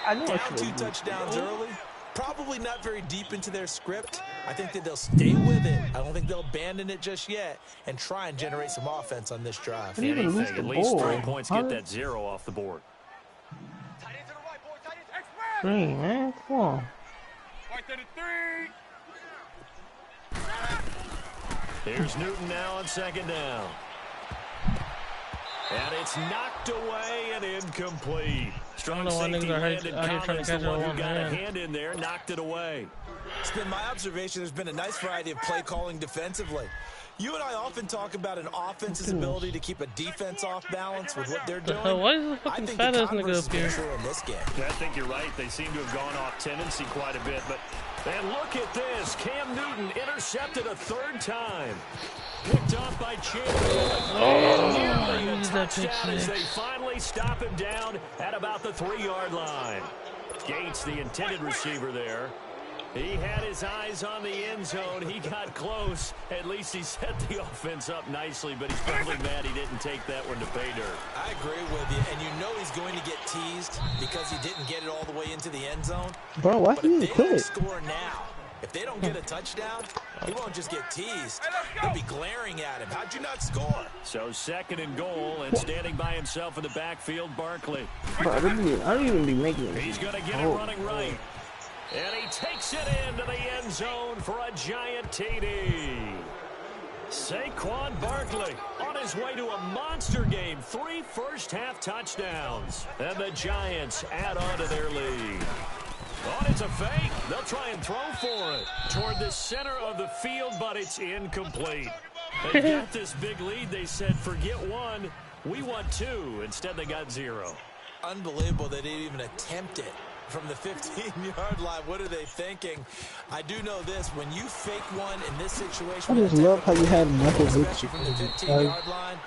I know I Down should 2 have touchdowns early, probably not very deep into their script. I think that they'll stay with it. I don't think they'll abandon it just yet and try and generate some offense on this drive. But even lose Anything, the at least ball. 3 points, How get did- that 0 off the board. Green, man. Come on. Right to the 3. Here's Newton now on second down. And it's knocked away and incomplete. Strong know why safety niggas are Landon out here trying to Collins, the catch it one with who one got a hand. hand in there, knocked it away. It's been my observation there's been a nice variety of play calling defensively. You and I often talk about an offense's ability to keep a defense off balance with what they're doing. Why is the I fucking think fat the ass nigga converse up has here? been true in this game. I think you're right. They seem to have gone off tendency quite a bit. But and look at this. Cam Newton intercepted a 3rd time. Picked off by Champion. And nearly a use that pick touchdown as six. they finally stop him down at about the 3-yard line. Gates, the intended receiver there. He had his eyes on the end zone. He got close. At least he set the offense up nicely, but he's probably mad he didn't take that one to pay dirt. I agree with you, and you know he's going to get teased because he didn't get it all the way into the end zone. Bro, why But he if didn't they don't quit? score now, If they don't get a touchdown, he won't just get teased. They'll be glaring at him. How'd you not score? So 2nd and goal, and standing by himself in the backfield, Barkley. Bro, I don't even be making it. He's going to get it running right. And he takes it into the end zone for a giant TD. Saquon Barkley on his way to a monster game. 3 first-half touchdowns. And the Giants add on to their lead. Oh, it's a fake. They'll try and throw for it toward the center of the field, but it's incomplete. They got this big lead. They said, forget 1. We want 2. Instead, they got 0. Unbelievable they didn't even attempt it from the 15-yard line. What are they thinking? I do know this. When you fake one in this situation, I just love how you had nothing with you. from the 15-yard line.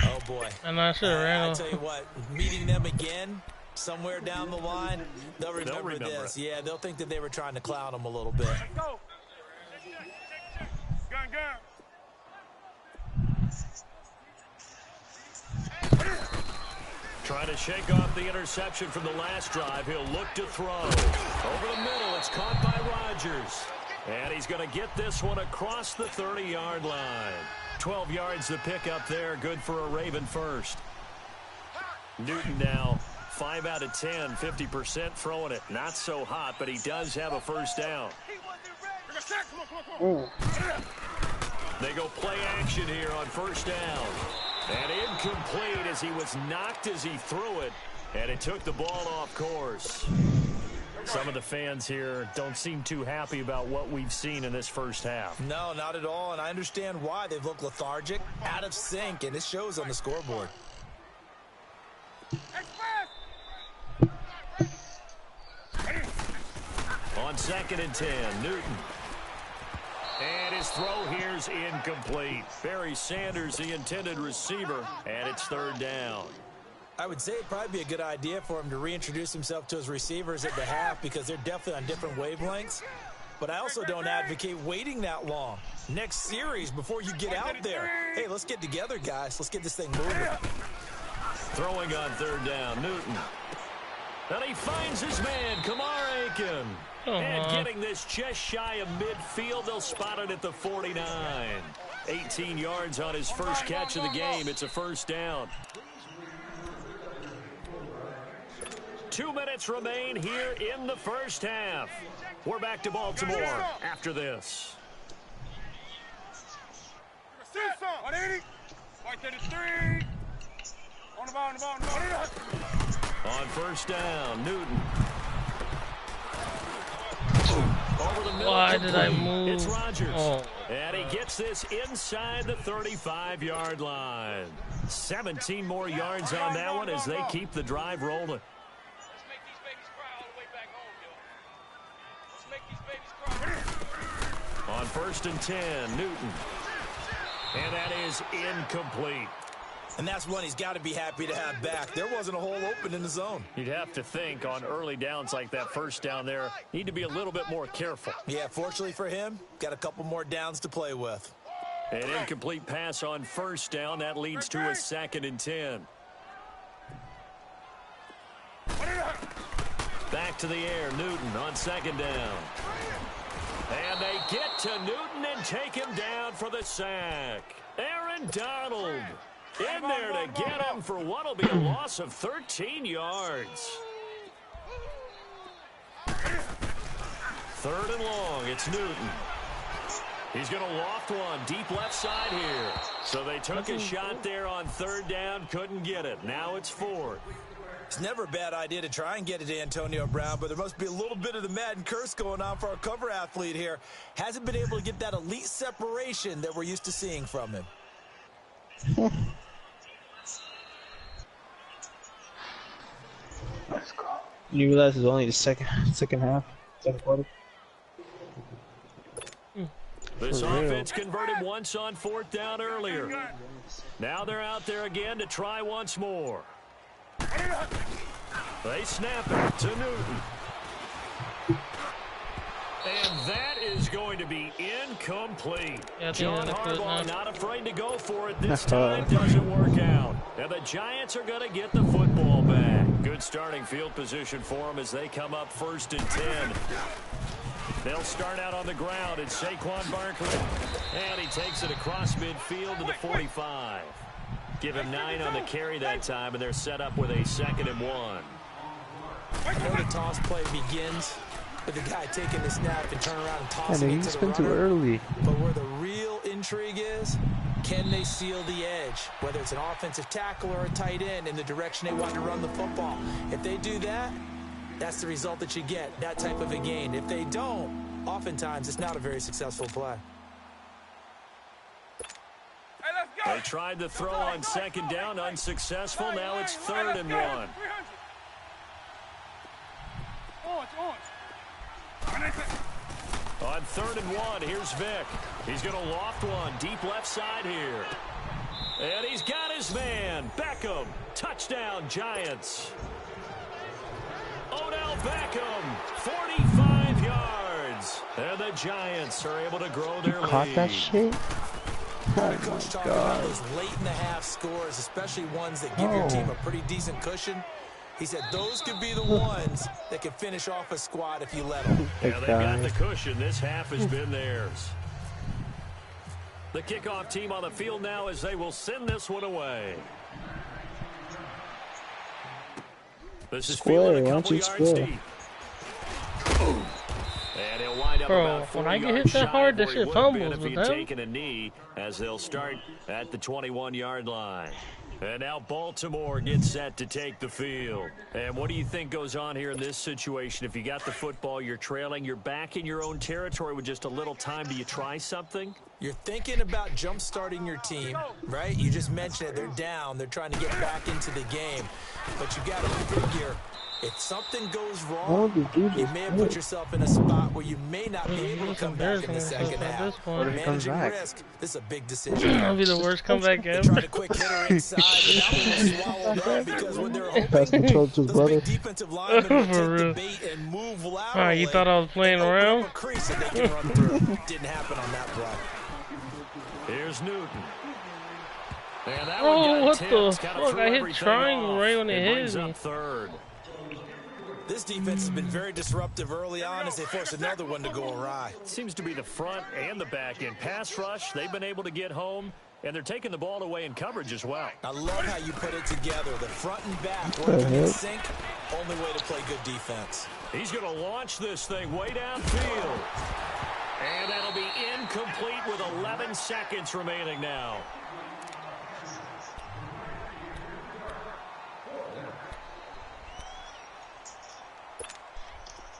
Oh, boy. I'm not sure, I tell you what, meeting them again somewhere down the line, they'll remember this. Yeah, they'll think that they were trying to clown them a little bit. Go. Gun. Trying to shake off the interception from the last drive. He'll look to throw. Over the middle, it's caught by Rodgers. And he's going to get this one across the 30-yard line. 12 yards to pick up there. Good for a Raven first. Newton now, 5 out of 10, 50% throwing it. Not so hot, but he does have a first down. They go play action here on first down. And incomplete as he was knocked as he threw it. And it took the ball off course. Some of the fans here don't seem too happy about what we've seen in this first half. No, not at all. And I understand why. They've looked lethargic, out of sync, and it shows on the scoreboard. On 2nd and 10, Newton. And his throw here's incomplete. Barry Sanders, the intended receiver, and it's 3rd down. I would say it'd probably be a good idea for him to reintroduce himself to his receivers at the half because they're definitely on different wavelengths. But I also don't advocate waiting that long. Next series before you get out there. Hey, let's get together, guys. Let's get this thing moving. Throwing on 3rd down, Newton. And he finds his man, Kamar Aiken. And getting this just shy of midfield, they'll spot it at the 49. 18 yards on his first catch of the game. It's a first down. 2 minutes remain here in the first half. We're back to Baltimore after this. 180. 133. On the ball. On first down, Newton. Over the middle. Why did I move? It's Rodgers. Oh. And he gets this inside the 35-yard line. 17 more yards on that one as they keep the drive rolling. Let's make these babies cry all the way back home, yo. Let's make these babies cry. On 1st and 10, Newton. And that is incomplete. And that's one he's got to be happy to have back. There wasn't a hole open in the zone. You'd have to think on early downs like that first down there, need to be a little bit more careful. Yeah, fortunately for him, got a couple more downs to play with. An incomplete pass on first down. That leads to a 2nd and 10. Back to the air, Newton on 2nd down. And they get to Newton and take him down for the sack. Aaron Donald in there to get him for what will be a loss of 13 yards. 3rd and long, it's Newton. He's going to loft one deep left side here. So they took a shot there on 3rd down, couldn't get it. Now it's 4th. It's never a bad idea to try and get it to Antonio Brown, but there must be a little bit of the Madden curse going on for our cover athlete here. Hasn't been able to get that elite separation that we're used to seeing from him. Let's go. You realize it's only the second half, second quarter. This offense converted once on 4th down earlier. Now they're out there again to try once more. They snap it to Newton. And that is going to be incomplete. John Harbaugh not afraid to go for it this time. Doesn't work out. And the Giants are going to get the football back. Good Good starting field position for them as they come up 1st and 10. They'll start out on the ground. It's Saquon Barkley. And he takes it across midfield to the 45. Give him 9 on the carry that time, and they're set up with a 2nd and 1. I know the toss play begins with the guy taking the snap and turn around and tossing it to the runner. Too early. But where the real intrigue is, can they seal the edge? Whether it's an offensive tackle or a tight end in the direction they want to run the football. If they do that, that's the result that you get, that type of a gain. If they don't, oftentimes it's not a very successful play. They tried to throw on 2nd down, unsuccessful. Now it's 3rd and 1. On 3rd and 1, here's Vic. He's going to loft one deep left side here. And he's got his man, Beckham. Touchdown, Giants. Odell Beckham, 45 yards. And the Giants are able to grow their lead. Caught that shit? Oh Coach my talking about God. those late in the half scores, especially ones that give your team a pretty decent cushion. He said those could be the ones that can finish off a squad if you let them. Yeah, they've got the cushion. This half has been theirs. The kickoff team on the field now as they will send this one away. This is fielded a couple yards deep. And he'll wind up about 4 when I get hit yards that shy hard, of that where shit he would have been fumbles if with he'd them. taken a knee as they'll start at the 21-yard line. And now Baltimore gets set to take the field. And what do you think goes on here in this situation? If you got the football, you're trailing, you're back in your own territory with just a little time. Do you try something? You're thinking about jump-starting your team, right? You just mentioned it. They're down. They're trying to get back into the game. But you got to figure, if something goes wrong, you may have put yourself in a spot where you may not be able to come back in the second half. Managing risk, this is a big decision. That'll be the worst comeback They ever. tried a quick hitter inside, and that one was swallowed up because when they're hoping those big defensive linemen will take the bait and move laterally. You thought I was playing they open around? up a crease and they can run through. Didn't happen on that play. Here's Newton. And that Oh, one got what tipped. the Kinda fuck? threw I hit everything triangle off. right when it hit brings me. up 3rd. This defense has been very disruptive early on as they force another one to go awry. Seems to be the front and the back end. Pass rush, they've been able to get home, and they're taking the ball away in coverage as well. I love how you put it together. The front and back working in sync. Only way to play good defense. He's going to launch this thing way downfield. And that'll be incomplete with 11 seconds remaining now.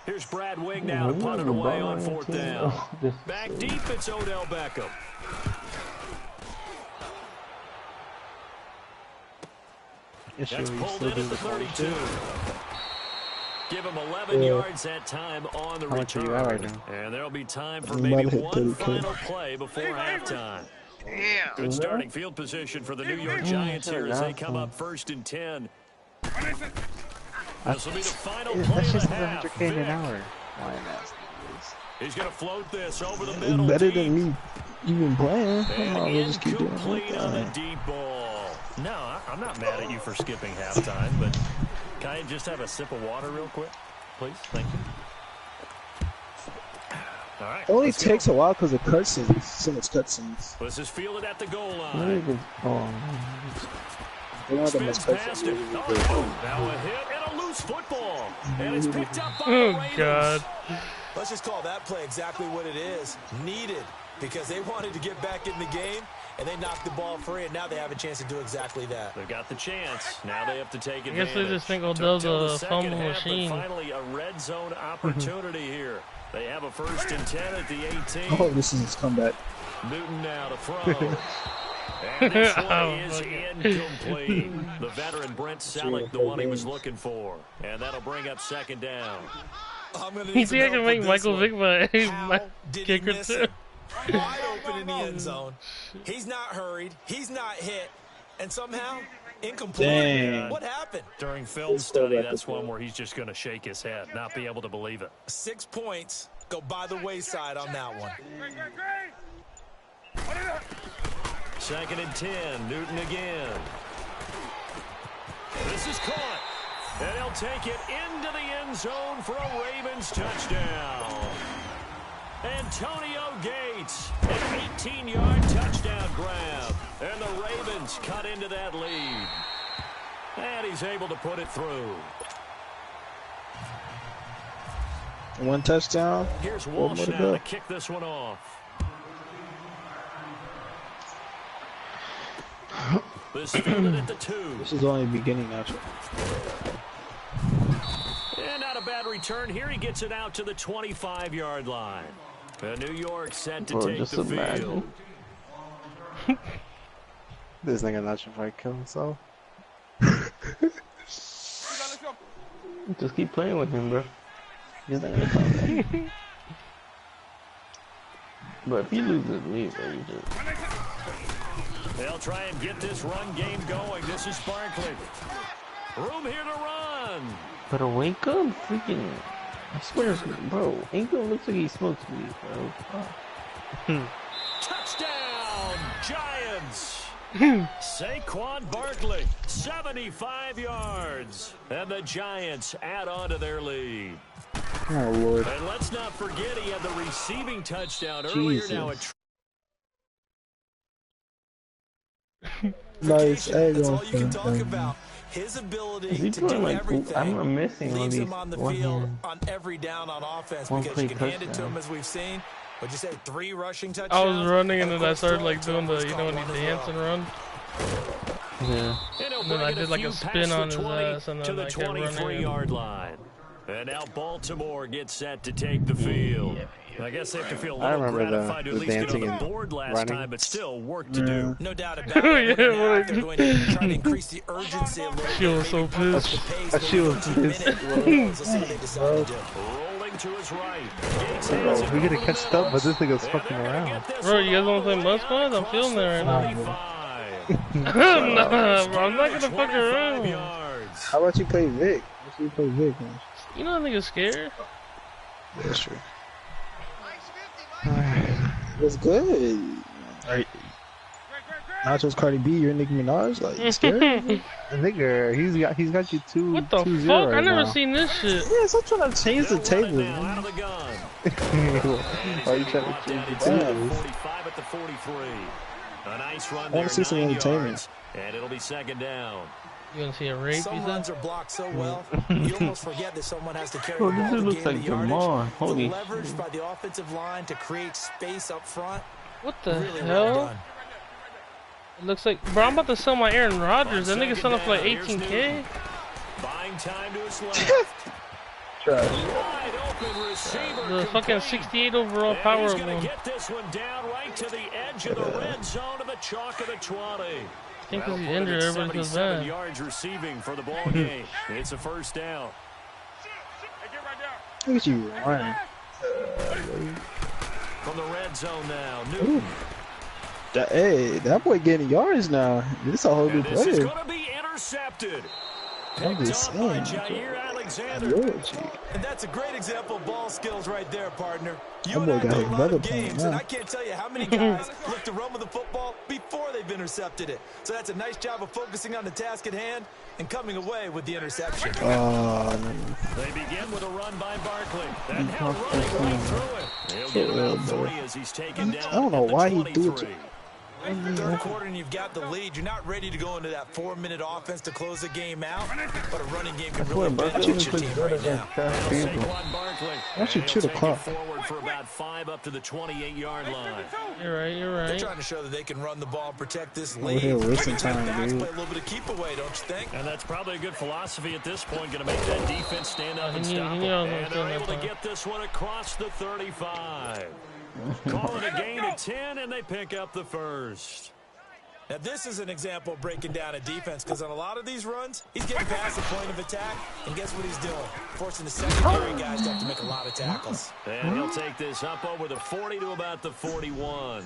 Here's Brad Wing now to punt it away on 4th down. Back deep, it's Odell Beckham. That's pulled in at the 32. Give him 11 yards that time on the return. Right now? And there'll be time for maybe one final play before halftime. Good starting field position for the New York Giants here as they come up 1st and 10. This will be the final play That's of just the half. $100K an Vic. hour. He's going to float this over the middle. Better deep. than me even playing. And I'll just keep doing incomplete on a it. deep ball. No, I'm not mad at you for skipping halftime, but can I just have a sip of water real quick, please? Thank you. All right. It only let's go. takes a while because of cutscenes. So much cutscenes. This is fielded at the goal Not line. even- Oh, They don't have that much Spins past it. cutscenes. Oh, now a hit and a loose football. And it's picked up by the Oh, Raiders. God. Let's just call that play exactly what it is. Needed. Because they wanted to get back in the game, and they knocked the ball free, and now they have a chance to do exactly that. They've got the chance. Now they have to take I advantage. guess they just think Took Odell's till the a second fumble half, but machine. finally a red zone opportunity here. They have a 1st and 10 at the 18. Oh, this is his comeback. Newton now to throw. And this one Oh, is fuck it. incomplete. The veteran Brent Selleck, the one he was looking for. And that'll bring up 2nd down. I'm gonna You need some think I help can make with Michael this Vick one. my How did he kicker miss too? it? Wide open in the end zone. He's not hurried. He's not hit. And somehow, incomplete. Dang. What happened? During film study, that's one where he's just going to shake his head, not be able to believe it. 6 points go by the wayside on that one. 2nd and 10, Newton again. This is caught. And he'll take it into the end zone for a Ravens touchdown. Antonio Gates, an 18-yard touchdown grab. And the Ravens cut into that lead. And he's able to put it through. One touchdown. Here's Walsh now to kick this one off. This fielded at the 2. This is only the beginning, Nacho. And not a bad return here. He gets it out to the 25-yard line. New York set to take the field. This nigga Nacho might kill himself. Just keep playing with him, bro. He's not gonna come back. But if you lose this lead, bro, you just... They'll try and get this run game going. This is Barkley. Room here to run. But wake up, freaking... I swear, bro, Ingram looks like he smokes weed, bro. Touchdown, Giants. Saquon Barkley, 75 yards. And the Giants add on to their lead. Oh, Lord. And let's not forget he had the receiving touchdown earlier. Now Nice. That's all you can talk about. His ability to do everything, I'm missing leaves him on the field on every down on offense because you can hand it to him as we've seen. What'd you say, 3 rushing touchdowns? I was running and then I started like doing the, you know, when you dance and run. Yeah. And then I did like a spin on his ass and then I kept running. 23-yard line. And now Baltimore gets set to take the field. I guess they have to feel a little gratified to at least get on the board last time, but still work to do. No doubt about it. They're going to try to increase the urgency a little bit. She was so pissed. She was pissed. Rolling to his right. Bro, we gotta catch up, but this nigga's fucking around. Bro, you guys want to play Mud Squad? I'm feeling that right now. Nah, bro, I'm not gonna fuck around. How about you play Vic? How about you play Vic, man? You know that nigga's scared. That's true. What's good? Right. Nacho's Cardi B, you're Nicki Minaj. Like, you scared? Nigga, he's got you 2-0. What the fuck? Right I never now. seen this shit. Yes, I'm trying to change the tables, man. Out of the gun. Why you trying to change the tables? 45 at the 43. A nice run I there, want to see some 9 entertainment. yards, and it'll be second down. You wanna see a rape? Some runs are blocked so well, you almost forget that someone has to carry the Oh, ball this to looks gain like the yardage. Jamal. Holy The leverage by the offensive line to create space up front. What the Really hell? well done. It looks like, bro, I'm about to sell my Aaron Rodgers. That nigga selling for like 18K. Buying time to his left. Wide open receiver. The fucking 68 overall power He's of gonna him. get this one down right to the edge of the red zone of the chalk of the 20. I think because he's injured, everybody feels 77 bad. yards receiving for the ball game. It's a first down. Look at you running. From the red zone now, Newton. Hey, that boy getting yards now. This is a whole new And this is player. going to be intercepted. I'm Picked just up by saying. Jair Alexander. Loyalty. And that's a great example of ball skills right there, partner. You That and boy I got do a his lot brother of playing games, now. and I can't tell you how many guys look to run with the football before they've intercepted it. So that's a nice job of focusing on the task at hand and coming away with the interception. Oh, They begin with a run by Barkley. And now running right through it. He'll get about 3 as he's taken down. I don't know at the why he 23. threw it to Third quarter and you've got the lead. You're not ready to go into that 4-minute offense to close the game out, but a running game can really benefit your team right now. Saquon Barkley. Why don't you And chew the he'll take clock? it forward for about 5 up to the 28-yard line. You're right, you're They're right. trying to show that they can run the ball and protect this Over lead. here wasting Maybe the time, backs dude. play a little bit of keep away, don't you think? And that's probably a good philosophy at this point. Going to make that defense stand up and he stop knew them. I was And gonna they're able stand to that get this one across the 35. Call it a gain of 10, and they pick up the first. Now, this is an example of breaking down a defense because on a lot of these runs, he's getting past the point of attack, and guess what he's doing? Forcing the secondary guys to have to make a lot of tackles. And he'll take this up over the 40 to about the 41.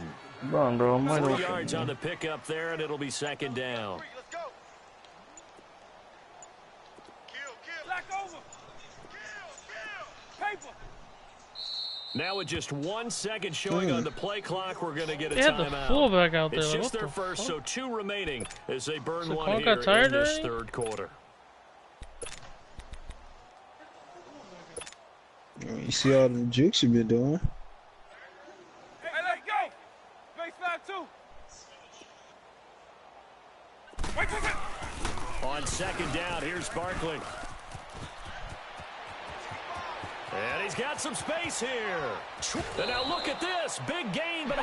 Run, bro. I'm 4 yards on the pickup there, and it'll be second down. Now with just 1 second showing on the play clock, we're going to get a They had the timeout. fullback out there. It's Like, just what their the first, fuck? so 2 remaining as they burn So one Cole here got tired in this already? third quarter. You see all the jukes you been doing. Hey, let's go. Base 5-2. Wait, On second down, here's Barkley. And he's got some space here. And now look at this. Big gain, but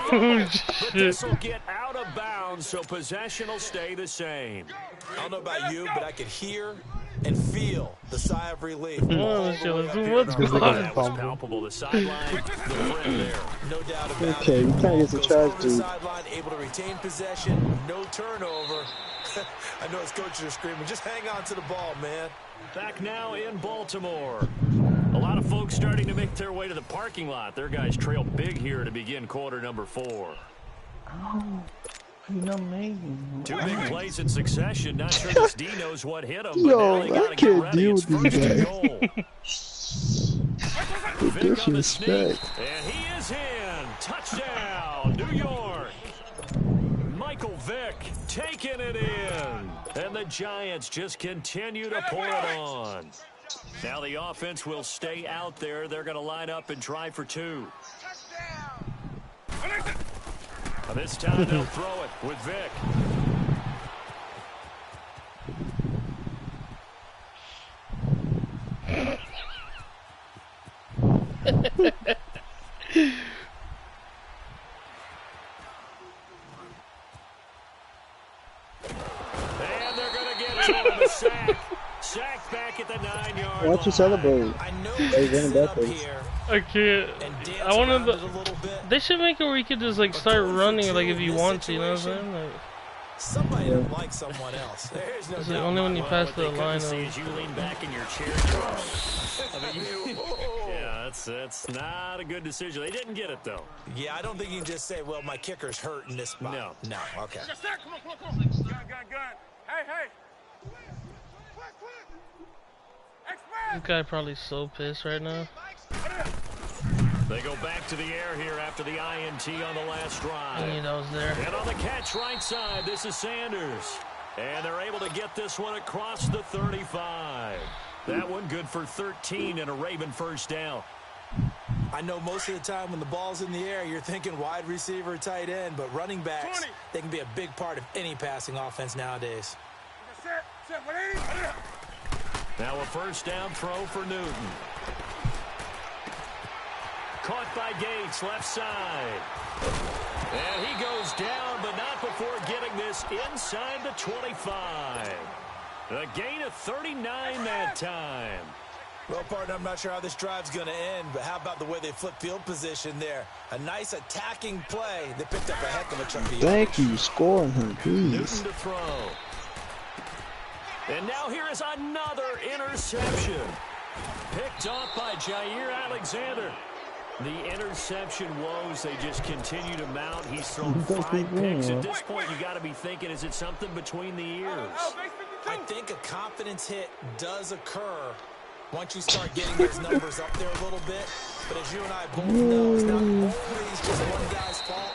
this will get out of bounds, so possession will stay the same. I don't know about you, but I could hear and feel the sigh of relief. What's going on? That was palpable. The sideline, the friend there. No doubt about it. Okay, we can't get some Goes trash, over the dude. sideline, able to retain possession, no turnover. I know his coaches are screaming, just hang on to the ball, man. Back now in Baltimore. A lot of folks starting to make their way to the parking lot. Their guys trail big here to begin quarter number 4. Oh, you know me. 2 big plays in succession. Not sure this D knows what hit him, but Yo, now they I got to get can't ready. deal It's with first these and guys. goal. Vic on the sneak, Disrespect. and he is in. Touchdown, New York. Michael Vick taking it in. And the Giants just continue to pour it on. Now the offense will stay out there. They're going to line up and try for 2. This time they'll throw it with Vick. And they're going to get to him a sack. Sack back at the 9-yard line. Why don't you celebrate? I know Hey, they running sit back up there. here I can't. and dance I wanted around the. it a little bit. They should make it where you could just like start running like if you want to, you know what I'm saying? Like, Somebody don't like someone else. There's no it's doubt like only when you Well, pass what the they couldn't line see of. is you lean back in your chair. I mean, yeah, that's not a good decision. They didn't get it, though. Yeah, I don't think you can just say, well, my kicker's hurt in this spot. No. Okay. Come on. Gun. Hey. This guy probably so pissed right now. They go back to the air here after the INT on the last drive. I knew that was there. And on the catch right side, this is Sanders. And they're able to get this one across the 35. That one good for 13 and a Raven first down. I know most of the time when the ball's in the air, you're thinking wide receiver, tight end, but running backs, 20. they can be a big part of any passing offense nowadays. Set. 180. Now a first down throw for Newton. Caught by Gates, left side. And he goes down, but not before getting this inside the 25. A gain of 39 that time. Well, partner, I'm not sure how this drive's going to end, but how about the way they flip field position there? A nice attacking play. They picked up a heck of a chunk of Thank you, scoring him, please. Newton to throw. And now here is another interception. Picked off by Jair Alexander. The interception woes, they just continue to mount. He's thrown 5 picks. At this point, you got to be thinking, is it something between the ears? I think a confidence hit does occur once you start getting those numbers up there a little bit. But as you and I both know, it's not always just one guy's fault.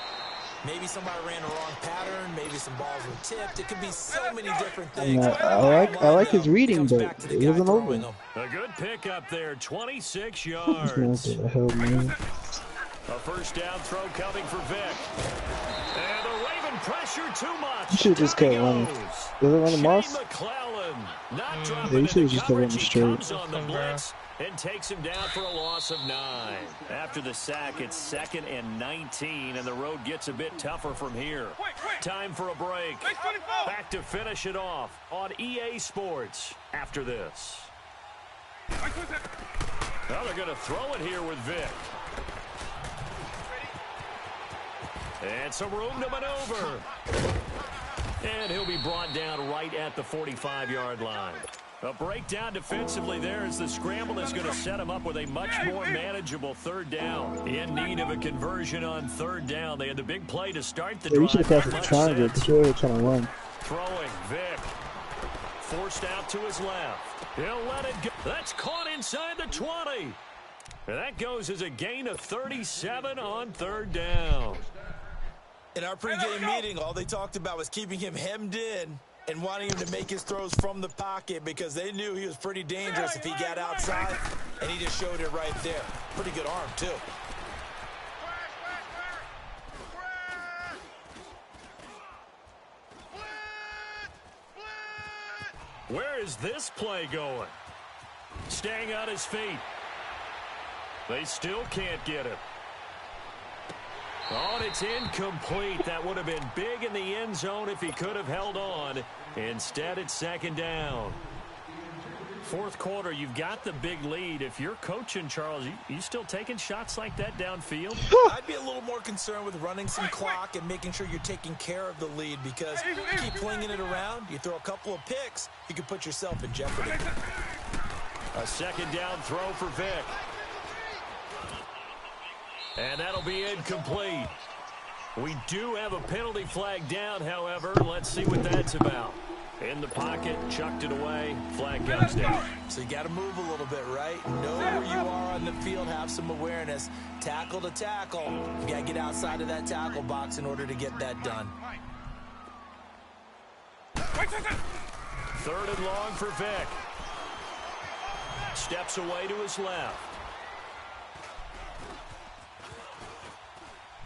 Maybe somebody ran the wrong pattern. Maybe some balls were tipped. It could be so many different things. I like his reading, but it wasn't open. A good pick up there, 26 Man, yards. what the hell, man? A first down throw coming for Vic. And the Raven pressure too much. You should've just kept running. Goes. Was it running Moss? Shane McClellan not dropping Yeah, you should've into just kept running coverage. He straight. comes on the blitz and takes him down for a loss of 9. After the sack, it's 2nd and 19, and the road gets a bit tougher from here. Time for a break. Back to finish it off on EA Sports after this. Well, they're going to throw it here with Vic. And some room to maneuver. And he'll be brought down right at the 45-yard line. A breakdown defensively there as the scramble is going to set him up with a much more manageable 3rd down. In need of a conversion on 3rd down. They had the big play to start the Yeah, you drive. should have passed Not the much triangle, sense. but you're trying to run. Throwing, Vic. Forced out to his left. He'll let it go. That's caught inside the 20. And that goes as a gain of 37 on 3rd down. In our pregame meeting, all they talked about was keeping him hemmed in and wanting him to make his throws from the pocket because they knew he was pretty dangerous if he got outside, and he just showed it right there. Pretty good arm, too. Where is this play going? Staying on his feet. They still can't get him. Oh, and it's incomplete. That would have been big in the end zone if he could have held on. Instead, it's second down. Fourth quarter, you've got the big lead. If you're coaching, Charles, you still taking shots like that downfield? I'd be a little more concerned with running some clock and making sure you're taking care of the lead, because you keep flinging it around, you throw a couple of picks, you can put yourself in jeopardy. A second down throw for Vic. And that'll be incomplete. We do have a penalty flag down, however. Let's see what that's about. In the pocket, chucked it away, flag comes down. So you got to move a little bit, right? Know where you are on the field, have some awareness. Tackle to tackle. You got to get outside of that tackle box in order to get that done. Third and long for Vic. Steps away to his left.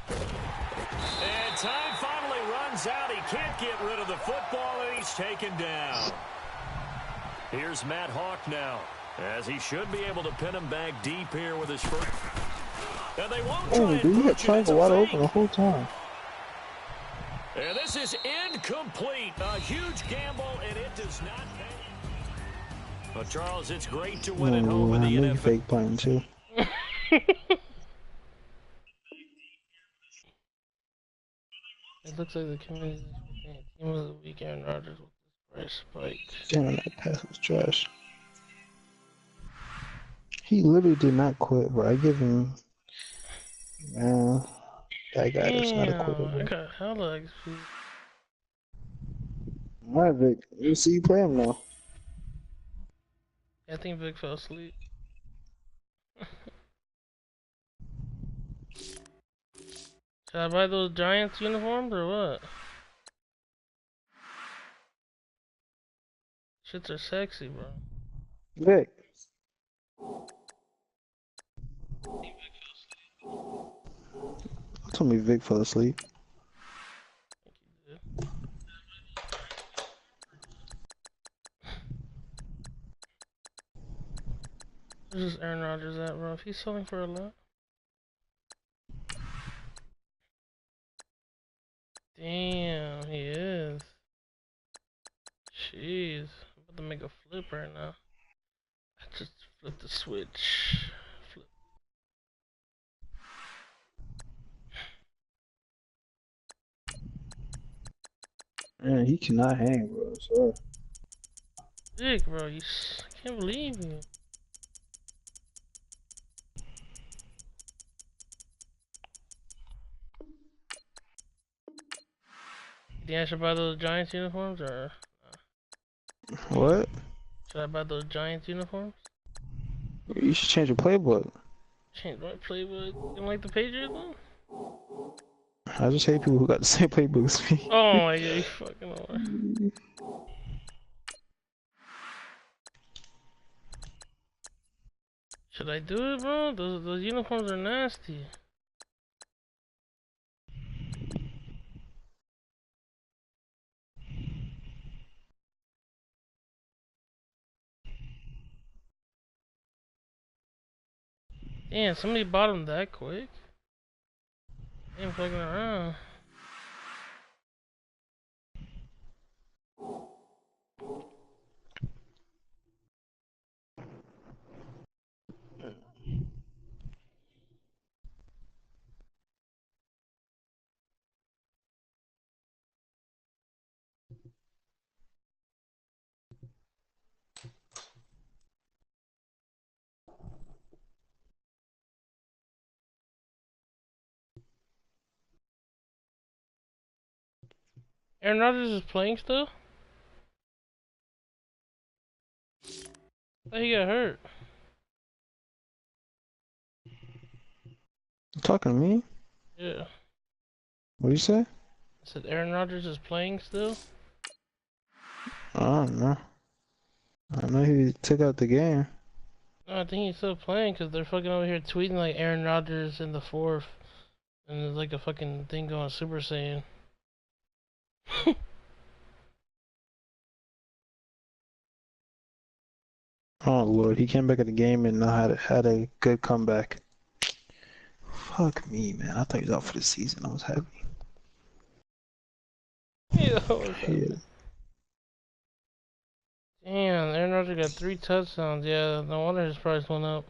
And time finally runs out. He can't get rid of the football, and he's taken down. Here's Matt Hawk now, as he should be able to pin him back deep here with his first. And they won't try dude, you had triangle wide open the whole time. And this is incomplete. A huge gamble, and it does not pay. Well, Charles, it's great to win at home in the NFL. Fake playing too. It looks like the committee team of the week, Aaron Rodgers with this price spike. Damn, that pass was trash. He literally did not quit, bro. I give him, man, that guy is not a quitter. I got hella XP. Alright, Vic. You see you play him now. I think Vic fell asleep. Should I buy those Giants uniforms or what? Shits are sexy, bro. Vic. Told me Vic fell asleep. Where's this Aaron Rodgers at, bro? If he's selling for a lot. Damn, he is. Jeez. I'm about to make a flip right now. I just flipped the switch. Flip. Man, he cannot hang, bro. Sorry. Dick, bro, I can't believe you. Do I should buy those Giants uniforms or? What? Should I buy those Giants uniforms? You should change your playbook. Change my playbook. You don't like the Patriots though? I just hate people who got the same playbook as me. Oh my god, you fucking are. Should I do it, bro? Those uniforms are nasty. Damn, somebody bought them that quick. They ain't fucking around. Aaron Rodgers is playing still? I thought he got hurt. You talking to me? Yeah. What do you say? I said Aaron Rodgers is playing still? I don't know. I know he took out the game. I think he's still playing because they're fucking over here tweeting like Aaron Rodgers in the fourth, and there's like a fucking thing going Super Saiyan. Oh Lord, he came back at the game and had a good comeback. Fuck me, man. I thought he was out for the season. I was happy. Yeah, what's Yeah. happening? Damn, Aaron Rodgers got 3 touchdowns. Yeah, no wonder his price went up.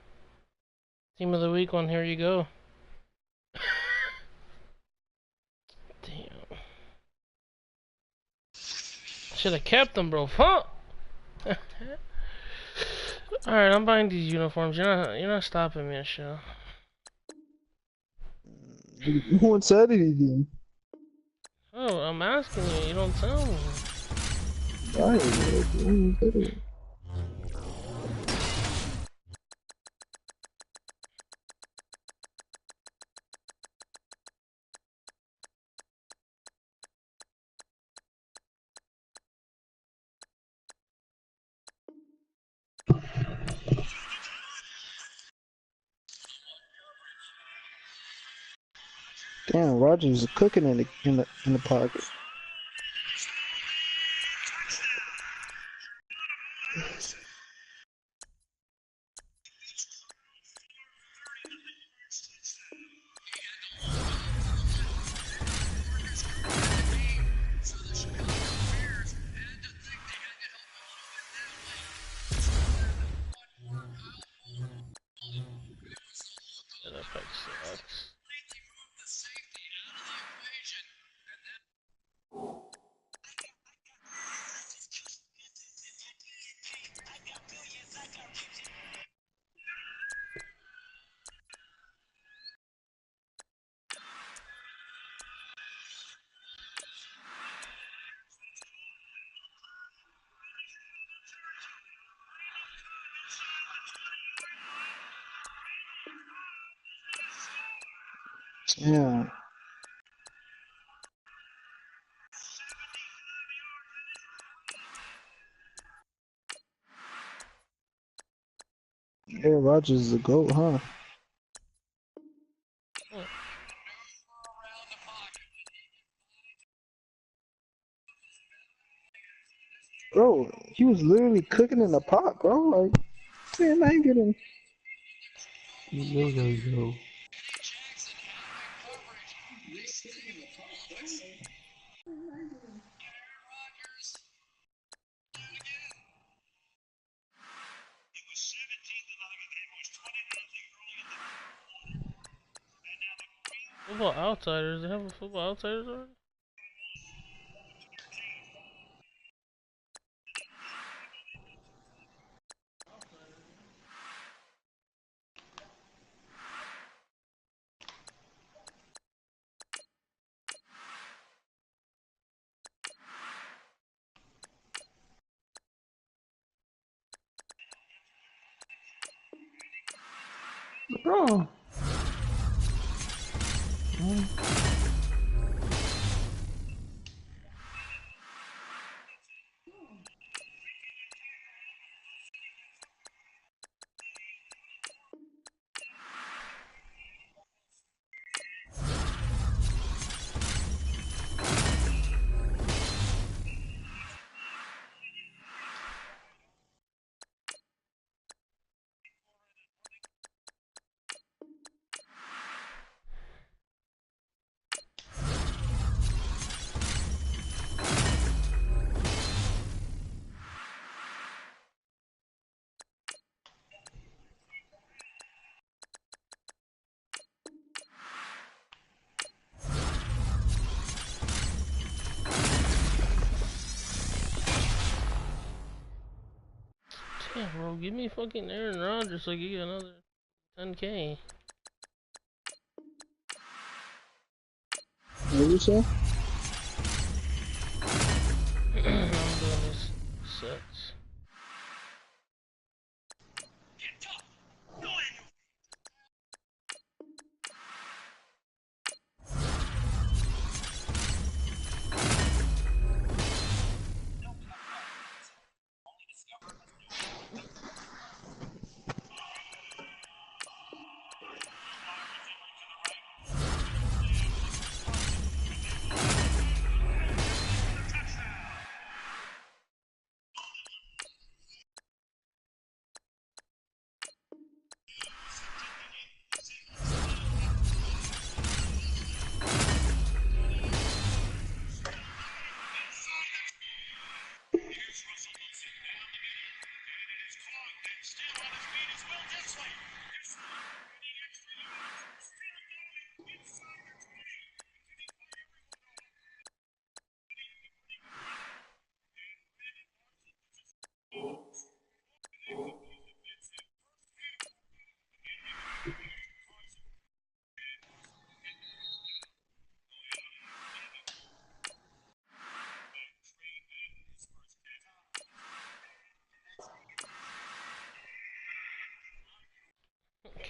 Team of the week one, here you go. Damn. Should have kept them, bro. Fuck. Alright, I'm buying these uniforms. You're not stopping me, show. No one said anything. Oh, I'm asking you. You don't tell me. Right. Damn, Rogers is cooking in the pocket. That pick sucks. Yeah. Aaron Rodgers is a GOAT, huh? Bro, he was literally cooking in the pot, bro. Like, man, I ain't getting. Yo. Football Outsiders. They have a Football Outsiders already? Bro. Yeah, bro, give me fucking Aaron Rodgers so I get another 10K. What you say? I'm doing this sets.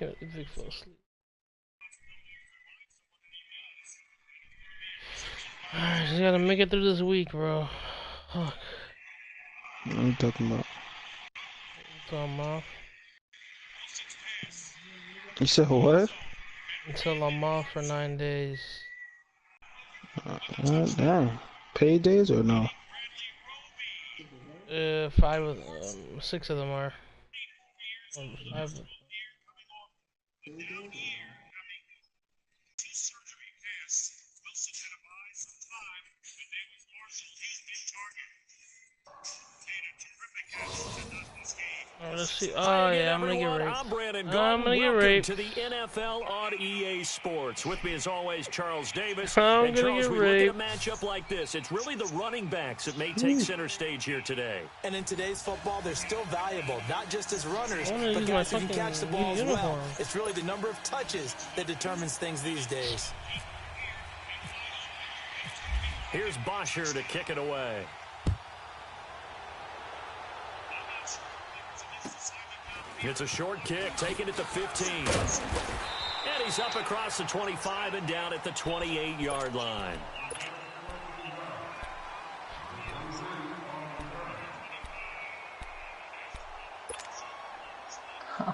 can't let Vic fall asleep. Alright, just gotta make it through this week, bro. Fuck. What are you talking about? Until I'm off. You said what? Until I'm off for 9 days. Damn. Paid days or no? 6 of them are. 5. Let's see. Oh yeah, I'm gonna get raped. I'm gonna get raped. To the NFL on EA Sports. With me as always, Charles Davis. I'm and gonna Charles, get we raped. look at a matchup like this. It's really the running backs that may take center stage here today. And in today's football, they're still valuable, not just as runners, I wanna but use guys my who can catch the fucking ball as well. uniform. It's really the number of touches that determines things these days. Here's Bosher to kick it away. It's a short kick, taking it to 15. And he's up across the 25 and down at the 28-yard line.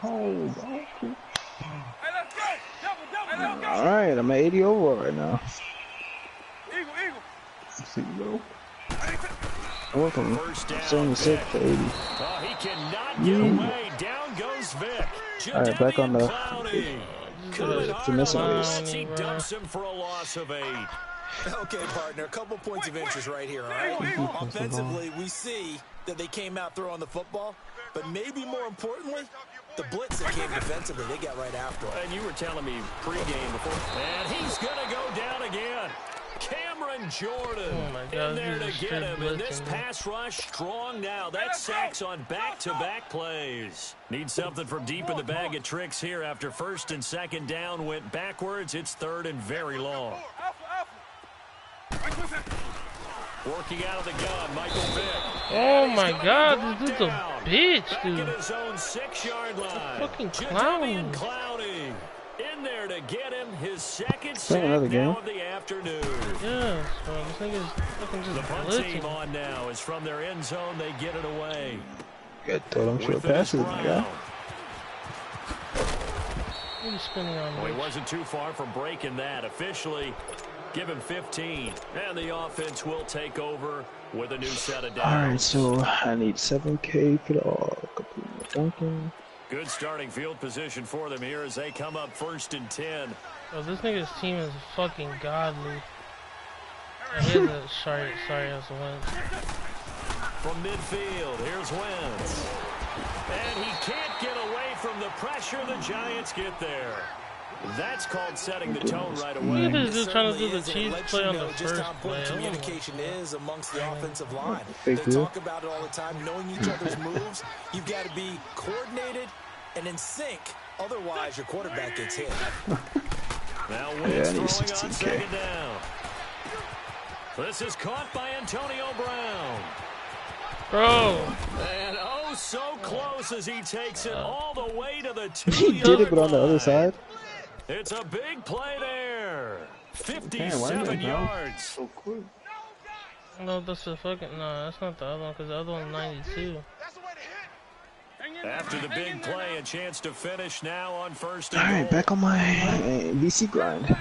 Oh, Hey, let's go. Double. Alright, I'm at 80 overall right now. Eagle. see, bro. I went from First down, 76 to 80. Oh, he cannot get away. Down goes Vic. Alright, back on the missing list. He dumps him for a loss of 8. Okay, partner, a couple points of interest right here, all right? Offensively, we see that they came out throwing the football, but maybe more importantly, the blitz that came defensively, they got right after it. And you were telling me pregame before. And he's going to go down again. Cameron Jordan in there to get him. And this pass rush strong now. That's sacks on back-to-back plays. Need something from deep in the bag of tricks here after first and second down went backwards. It's third and very long. Working out of the gun, Michael Vick. Oh my God, this dude's a bitch, dude. Back at his own 6-yard line. Fucking clown. Clowney in there to get him his second Playing sack another game. now of the afternoon. Yeah, so this thing is fucking The just punt team blitzing. on now is from their end zone. They get it away. Good throw them short With it is passes, my guy. Brown. He's spinning on Well, he me. wasn't too far from breaking that. Officially, give him 15. And the offense will take over with a new set of downs. Alright, so I need 7K for the complete dunking. Good starting field position for them here as they come up first and 10. Oh, this nigga's team is fucking godly. Here's a sorry, that's a win. From midfield, here's Wentz. And he can't get away from the pressure. The Giants get there. That's called setting the tone right away. Look at this dude trying to do the Certainly is, and it cheese lets play you on know the just first how play. important Oh my communication is amongst the offensive line. Fake They deal. talk about it all the time, knowing each other's moves. You've got to be coordinated and in sync. Otherwise, your quarterback gets hit. Now Yeah, Wentz I need throwing on 16K. second down. This is caught by Antonio Brown. Bro, And oh, so close as he takes it all the way to the 2-yard He did it, but on the other line. side. It's a big play there. Damn, why did 57 that bounce yards. so quick? no, that's the fucking no, that's not the other one because the other one's 92. After the big play, a chance to finish now on first and Alright, goal. back on my BC grind.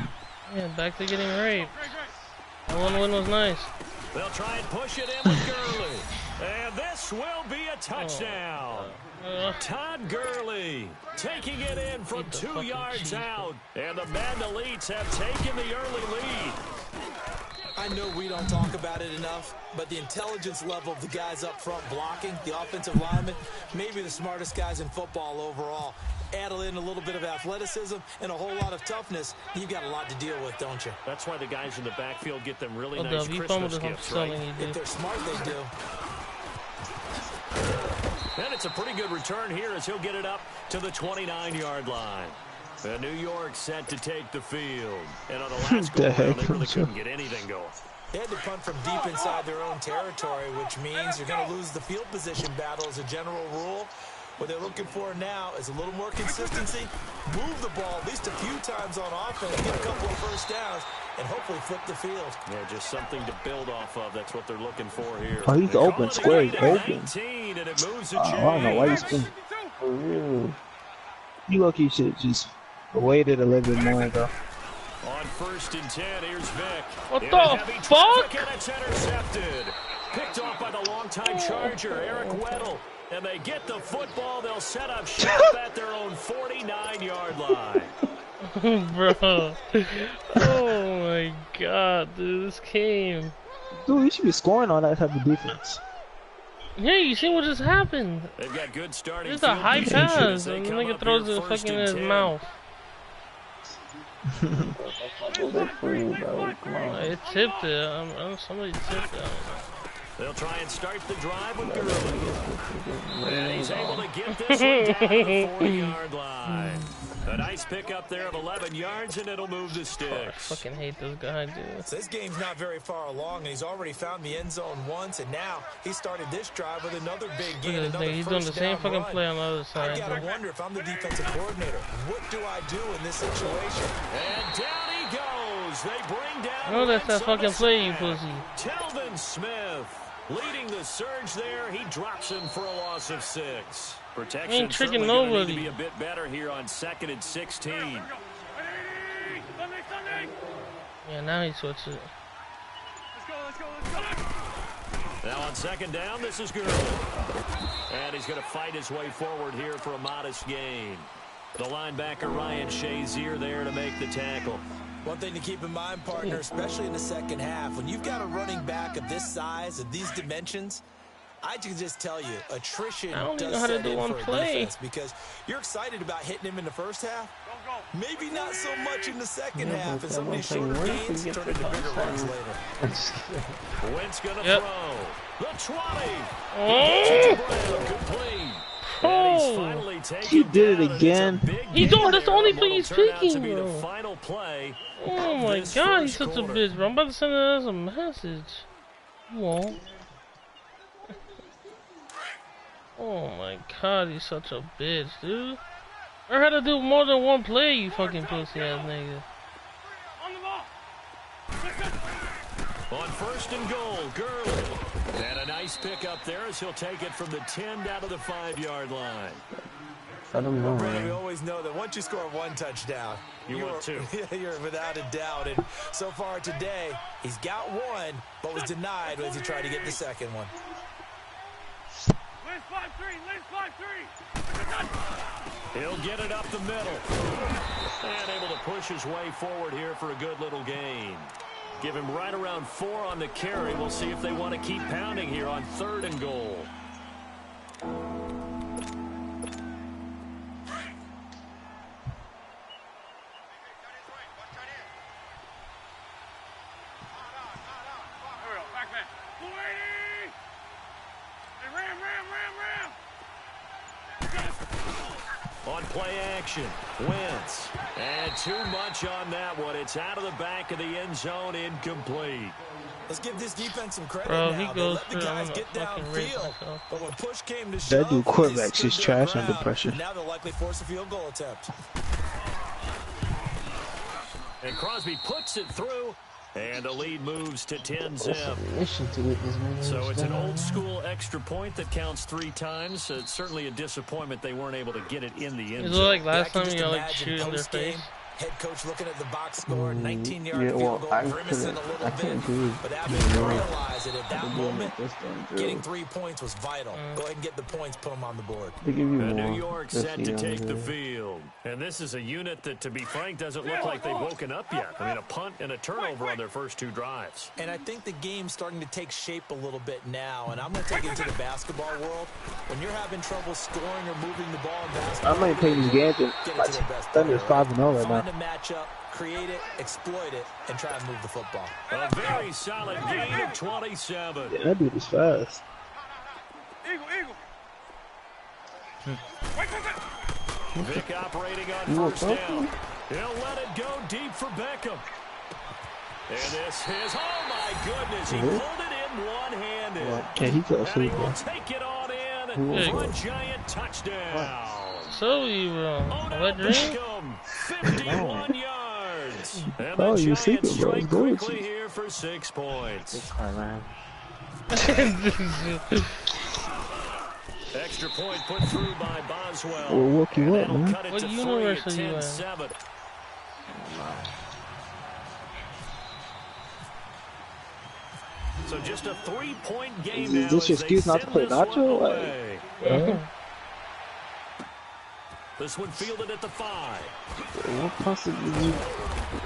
Yeah, back to getting raped. That one win was nice. They'll try and push it in with Gurley. And this will be a touchdown. Todd Gurley taking it in from Eat the 2 fucking yards cheese, out. And the Mandalites have taken the early lead. I know we don't talk about it enough, but the intelligence level of the guys up front blocking, the offensive linemen, maybe the smartest guys in football overall. Add in a little bit of athleticism and a whole lot of toughness, you've got a lot to deal with, don't you? That's why the guys in the backfield get them really Oh, nice Dub, you fumbled Christmas this, I'm gifts, right? selling you, If dude. they're smart, they do. And it's a pretty good return here as he'll get it up to the 29-yard line. The New York set to take the field. And on the last The go heck? around, they really couldn't get anything going. They had to punt from deep inside their own territory, which means you're going to lose the field position battle as a general rule. What they're looking for now is a little more consistency, move the ball at least a few times on offense, get a couple of first downs, and hopefully flip the field. Yeah, just something to build off of. That's what they're looking for here. Oh, he's open. Square is open. 19, and it moves the I don't know why he's playing. For real. You lucky should have just waited a little bit more ago. On 1st and 10, here's Vic. What the fuck? And it's intercepted. Picked off by the longtime Charger, Eric Weddle. And they get the football. They'll set up shop at their own 49-yard line. Bro. Oh my god, dude. This game. Dude, you should be scoring on that type of defense. Yeah, you see what just happened? They've got good starting. It's a high pass, and the nigga throws it fucking in his mouth. It tipped it. Somebody tipped it. They'll try and start the drive with Gurley. And he's able to get this one down to the 40-yard line. A nice pickup there of 11 yards, and it'll move the sticks. Oh, I fucking hate this guy, dude. So this game's not very far along, and he's already found the end zone once, and now he started this drive with another big gain. He's doing the same fucking play on the other side. I gotta wonder if I'm the defensive coordinator. What do I do in this situation? And down he goes. They bring down. No, that's that fucking play, you pussy. Telvin Smith leading the surge there. He drops him for a loss of 6. Protection ain't tricking certainly nobody. Need to be a bit better here on 2nd and 16. Yeah, now he switches it. Let's go. Now on 2nd down, this is Gurley. And he's going to fight his way forward here for a modest gain. The linebacker Ryan Shazier there to make the tackle. One thing to keep in mind, partner, especially in the second half, when you've got a running back of this size, of these dimensions, I can just tell you, attrition does set in for a defense because you're excited about hitting him in the first half. Maybe not so much in the second half, and some of these shorter gains turn into bigger runs later. Wentz gonna throw. The 20. Oh! Complete. Oh! He did it again. He's doing that's the only play he's picking, bro. The final play. Oh my god, he's such a bitch, bro. I'm about to send it as a message. You won't. Oh my god, he's such a bitch, dude. I had to do more than one play, you fucking pussy ass nigga. On 1st and goal, Gurley. And a nice pick up there as he'll take it from the 10 down to the 5-yard line. I don't know, Brandon, we man. always know that once you score one touchdown, you're without a doubt. And so far today, he's got one, but was denied as he tried to get the second one. He'll get it up the middle. And able to push his way forward here for a good little gain. Give him right around 4 on the carry. We'll see if they want to keep pounding here on 3rd and goal. On play action, Wentz. And too much on that one. It's out of the back of the end zone, incomplete. Let's give this defense some credit Bro, now. he goes Let the guys get downfield. But when push came to shove, That dude quarterback's just trash under pressure. Now they'll likely force a field goal attempt. And Crosby puts it through. And the lead moves to 10-zip. So it's an old-school extra point that counts 3 times. It's certainly a disappointment they weren't able to get it in the end Is it zone. like last time you like shoot in their face? Head coach looking at the box score, 19-yard Yeah, well, field goal, I grimacing a little can't bit. agree. But Abbott realized that at that moment, getting 3 points was vital. Go ahead and get the points, put them on the board. They give you And more. New York That's set to take the other- field. And this is a unit that, to be frank, doesn't look like they've woken up yet. I mean, a punt and a turnover on their first 2 drives. And I think the game's starting to take shape a little bit now. And I'm going to take it to the basketball world. When you're having trouble scoring or moving the ball in basketball, I might play these games and get it to their best Thunder's player. 5-0 right Find now. a matchup, create it, exploit it, and try and move the football. A very solid gain of 27. Yeah, that dude is fast. Eagle. Vic operating on 1st down. He'll let it go deep for Beckham. And this is, oh my goodness, he pulled it in one-handed. Yeah, he fell And he asleep, will bro. take it on in. for a giant touchdown. So you what dream? 51 yards. And Bro, the you Giants sleeping, bro. strike Go with quickly you. here for 6 points. It's hard, man. Extra point put through by Boswell. We'll woke you up, That'll man. cut it What to 3 universe at are you in? 10-7. So just a 3-point game now. Is this your as they excuse not to send play this one Nacho? away. Like, This one fielded at the 5. What possibly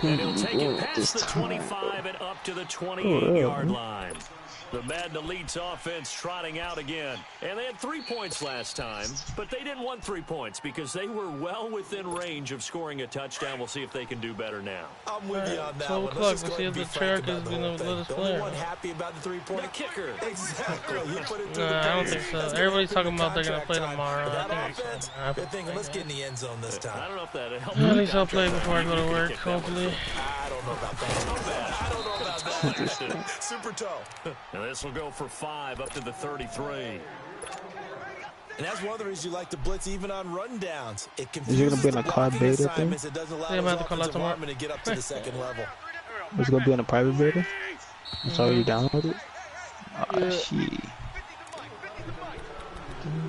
And he'll take it this past the time? 25 and up to the 28-yard line. The Madden Elite's offense trotting out again. And they had 3 points last time, but they didn't want 3 points because they were well within range of scoring a touchdown. We'll see if they can do better now. I'm with you on that 12 one. o'clock, Let's we'll just see go if ahead and the be frank Cherokee is about the gonna whole let thing. us The play. only one happy about the three-point The kicker. Exactly. You put it through Nah, the I don't pace. think so. That's gonna Everybody's happen talking in about they're gonna contract play time. tomorrow. But I that think offense, so. they're thinking, let's get in the end zone this I time. don't know if that helps. At least I'll play before I go to work, hopefully. I don't know about that. I don't know about that. Super toe. And this will go for 5 up to the 33. And that's one of the reasons you like to blitz even on rundowns. It Is it confuses gonna be in the a cloud blocking beta thing? assignments. It doesn't allow Yeah, I'm his about to call out offensive tomorrow. linemen to get up to the second level. it's gonna be in a private beta? It's already downloaded? Oh, shit.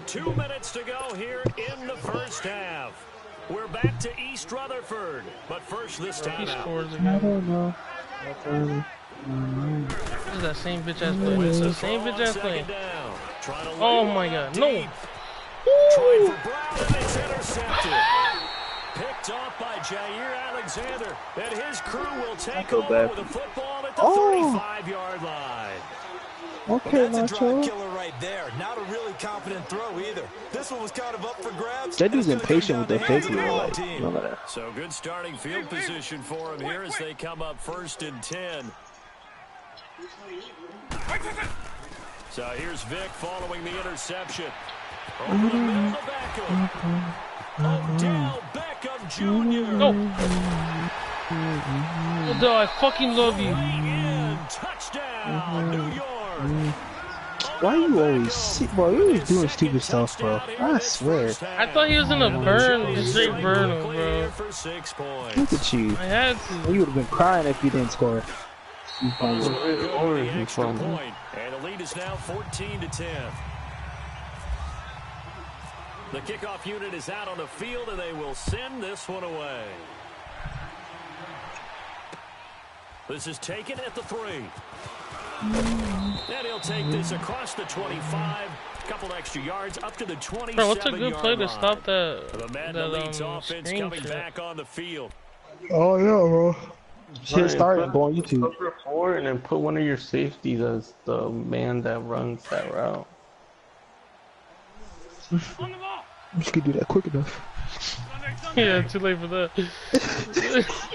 2 minutes to go here in the first half. We're back to East Rutherford, but first this He time out. scores I again. don't know. This is that same bitch ass play. It's the same bitch ass play. Second down. Trying to Oh lay my one god, deep. no! Trying for Brown, and it's intercepted. Picked off by Jair Alexander. And his crew will take over bad. with a football at the Oh. 35-yard line. Okay, That's a drive Nacho. killer right there. Not a really confident throw either. This one was kind of up for grabs. That dude's and it's gonna impatient come with the down to hands of figure. the Like, team. none of that. So good starting field position for him here as they come up 1st and 10. So here's Vic following the interception. Over the middle to Beckham. Odell Beckham Jr. No! Odell, I fucking love you. In. Touchdown, New York. Why you always see, bro? You always doing stupid stuff, bro. I swear. I thought he was gonna burn, just straight burn him, bro. For 6 points. Look at you. I had to. You would have been crying if you didn't score. You Boswell probably- go or to the he extra fumbled. point, and the lead is now 14-10. The kickoff unit is out on the field, and they will send this one away. This is taken at the 3. And he'll take this across the 25. A couple extra yards up to the 27-yard Bro, what's a good play to line. stop The that, Madden Elite's that offense screen coming shit? back on the field. Oh yeah, bro. Shit Ryan, started. put Go on YouTube. Cover 4 and then put one of your safeties as the man that runs that route. On the ball. You could do that quick enough. Yeah, too late for that. Let's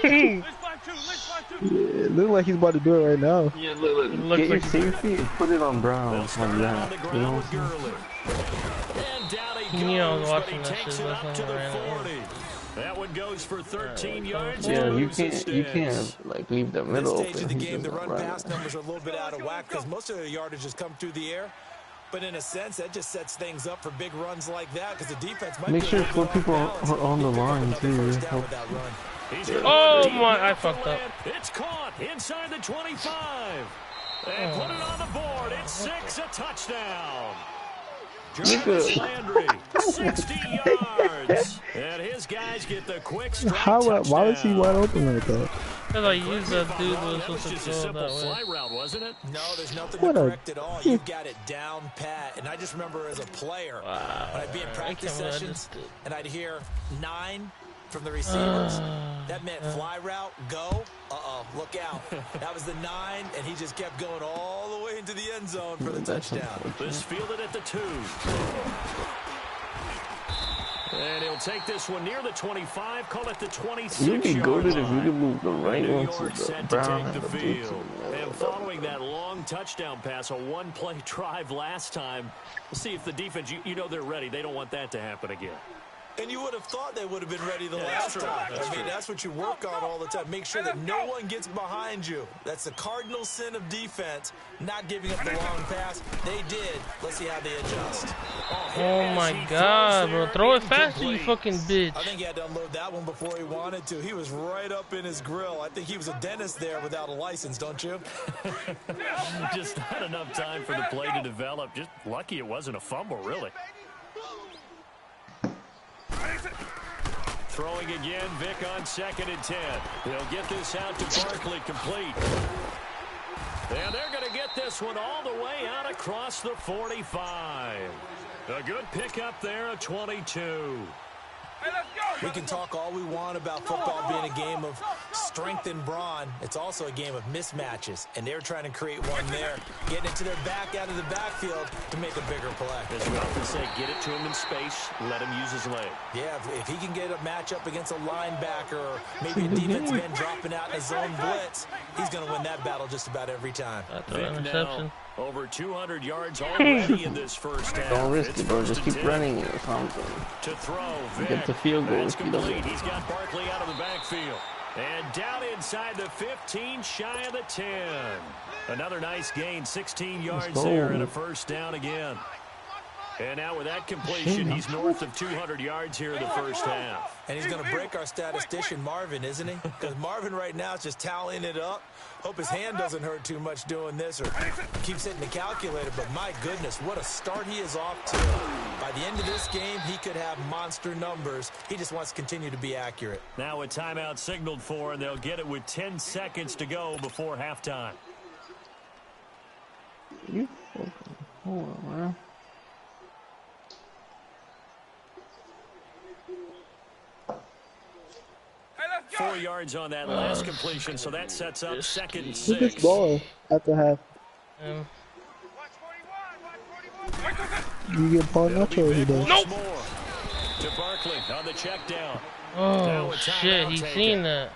5-2. Let's 5-2. Yeah, it look like he's about to do it right now. Yeah, look, looks get your like- safety and put it on Brown They'll like start on the that. You ground know with what I'm saying? Gurley. And down he Yeah, I was goes, but he watching that takes shit. it That's up to not the right. 40. That one goes for 13 yards. Yeah, and you loses can't sticks. like leave the At this middle stage open. of the He's game, the just run running. pass numbers are a little bit out of whack because most of their yardage has come through the air. But in a sense, that just sets things up for big runs like that because the defense might Make be sure a little 4 bit people off balance. are on the Pick up line another too. first down Help. with that run. He's gonna Oh deep my, I down for fucked up. land. It's caught inside the 25. And put it on the board. It's 6, a touchdown. Jarvis Landry, 60 yards. And his guys get the quick strike How? Why was he touchdown. wide open like that? Cause I used that dude that was That was supposed just to a throw simple that way. fly route, wasn't it? No, there's nothing What to a- correct at all. You've got it down pat. And I just remember as a player, when I'd be in practice can't believe I sessions just did. and I'd hear 9 from the receivers. That meant fly route, go. Look out. That was the 9, and he just kept going all the way into the end zone for the That's touchdown. unfortunate. This fielded at the 2. And he'll take this one near the 25, call it the 26 You'd be good if you line. could move the right New one York to the set to Brown take and the the blue field. And following that long touchdown pass, a one-play drive last time, we'll see if the defense, you know they're ready. They don't want that to happen again. And you would have thought they would have been ready the last time. That's what you work on all the time. Make sure that no one gets behind you. That's the cardinal sin of defense, not giving up the long pass. They did. Let's see how they adjust. Oh my God, bro. Throw it faster, you fucking bitch. I think he had to unload that one before he wanted to. He was right up in his grill. I think he was a dentist there without a license, don't you? Just not enough time for the play to develop. Just lucky it wasn't a fumble, really. Throwing again, Vic on 2nd and 10. He'll get this out to Barkley, complete. And they're going to get this one all the way out across the 45. A good pickup there of 22. We can talk all we want about football being a game of strength and brawn. It's also a game of mismatches, and they're trying to create one there, getting it to their back out of the backfield to make a bigger play. As we often say, get it to him in space, let him use his leg. Yeah, if he can get a matchup against a linebacker or maybe a defensive end dropping out in a zone blitz, he's going to win that battle just about every time. Vic now over 200 yards already in this first half. Don't risk it, bro. Just keep running or something. To throw, Vic. Get the field goal. That's complete. He's got Barkley out of the backfield. And down inside the 15, shy of the 10. Another nice gain, 16 yards there and a first down again. And now with that completion, he's north of 200 yards here in the first half. And he's going to break our statistician, Marvin, isn't he? Because Marvin right now is just tallying it up. Hope his hand doesn't hurt too much doing this or keeps hitting the calculator. But my goodness, what a start he is off to. By the end of this game, he could have monster numbers. He just wants to continue to be accurate. Now a timeout signaled for, and they'll get it with 10 seconds to go before halftime. You fucking hold on, man. 4 yards on that last completion, so that sets up 2nd and 6. Look at this ball at the half. You get Paul Nacho, he does. Nope. To Barkley on the check down. Oh shit, he's seen that.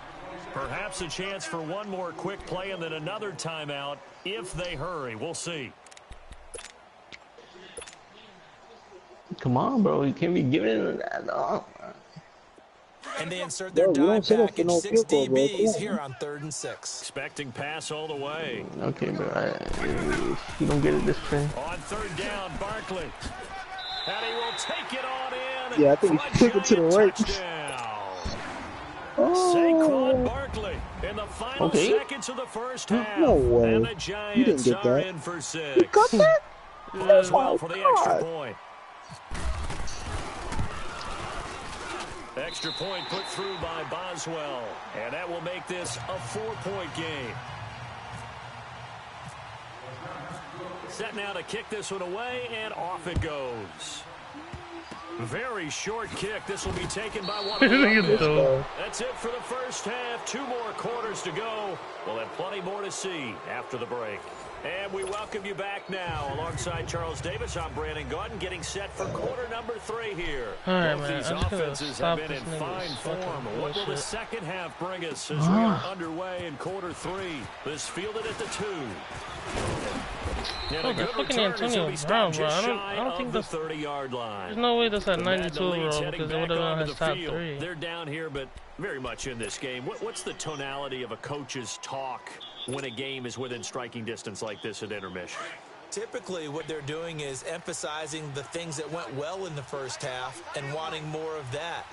Perhaps a chance for one more quick play and then another timeout if they hurry. We'll see. Come on, bro. You can't be giving that up. And they insert their dime package, 6 DBs here on 3rd and 6. Expecting pass all the way. Okay, bro. If you don't get it this time. On 3rd down, Barkley. And he will take it on in. Yeah, I think he took it to the right. Oh. Saquon Barkley in the final seconds of the first half. No way. And the Giants are in for 6. You got that? As well for the extra point. Extra point put through by Boswell. And that will make this a 4-point game. Set now to kick this one away, and off it goes. Very short kick. This will be taken by one of the That's it for the first half. 2 more quarters to go. We'll have plenty more to see after the break. And we welcome you back now. Alongside Charles Davis, I'm Brandon Gordon, getting set for quarter number 3 here. Both these offenses have been in fine form. What will the second half bring us as we are underway in quarter 3? This fielded at the 2. Oh, that's fucking Antonio Brown, bro. I don't think that's 30-yard line. There's no way that's at 92 overall because it would have been on his top 3. They're down here, but very much in this game. What's the tonality of a coach's talk when a game is within striking distance like this at intermission? Typically, what they're doing is emphasizing the things that went well in the first half and wanting more of that.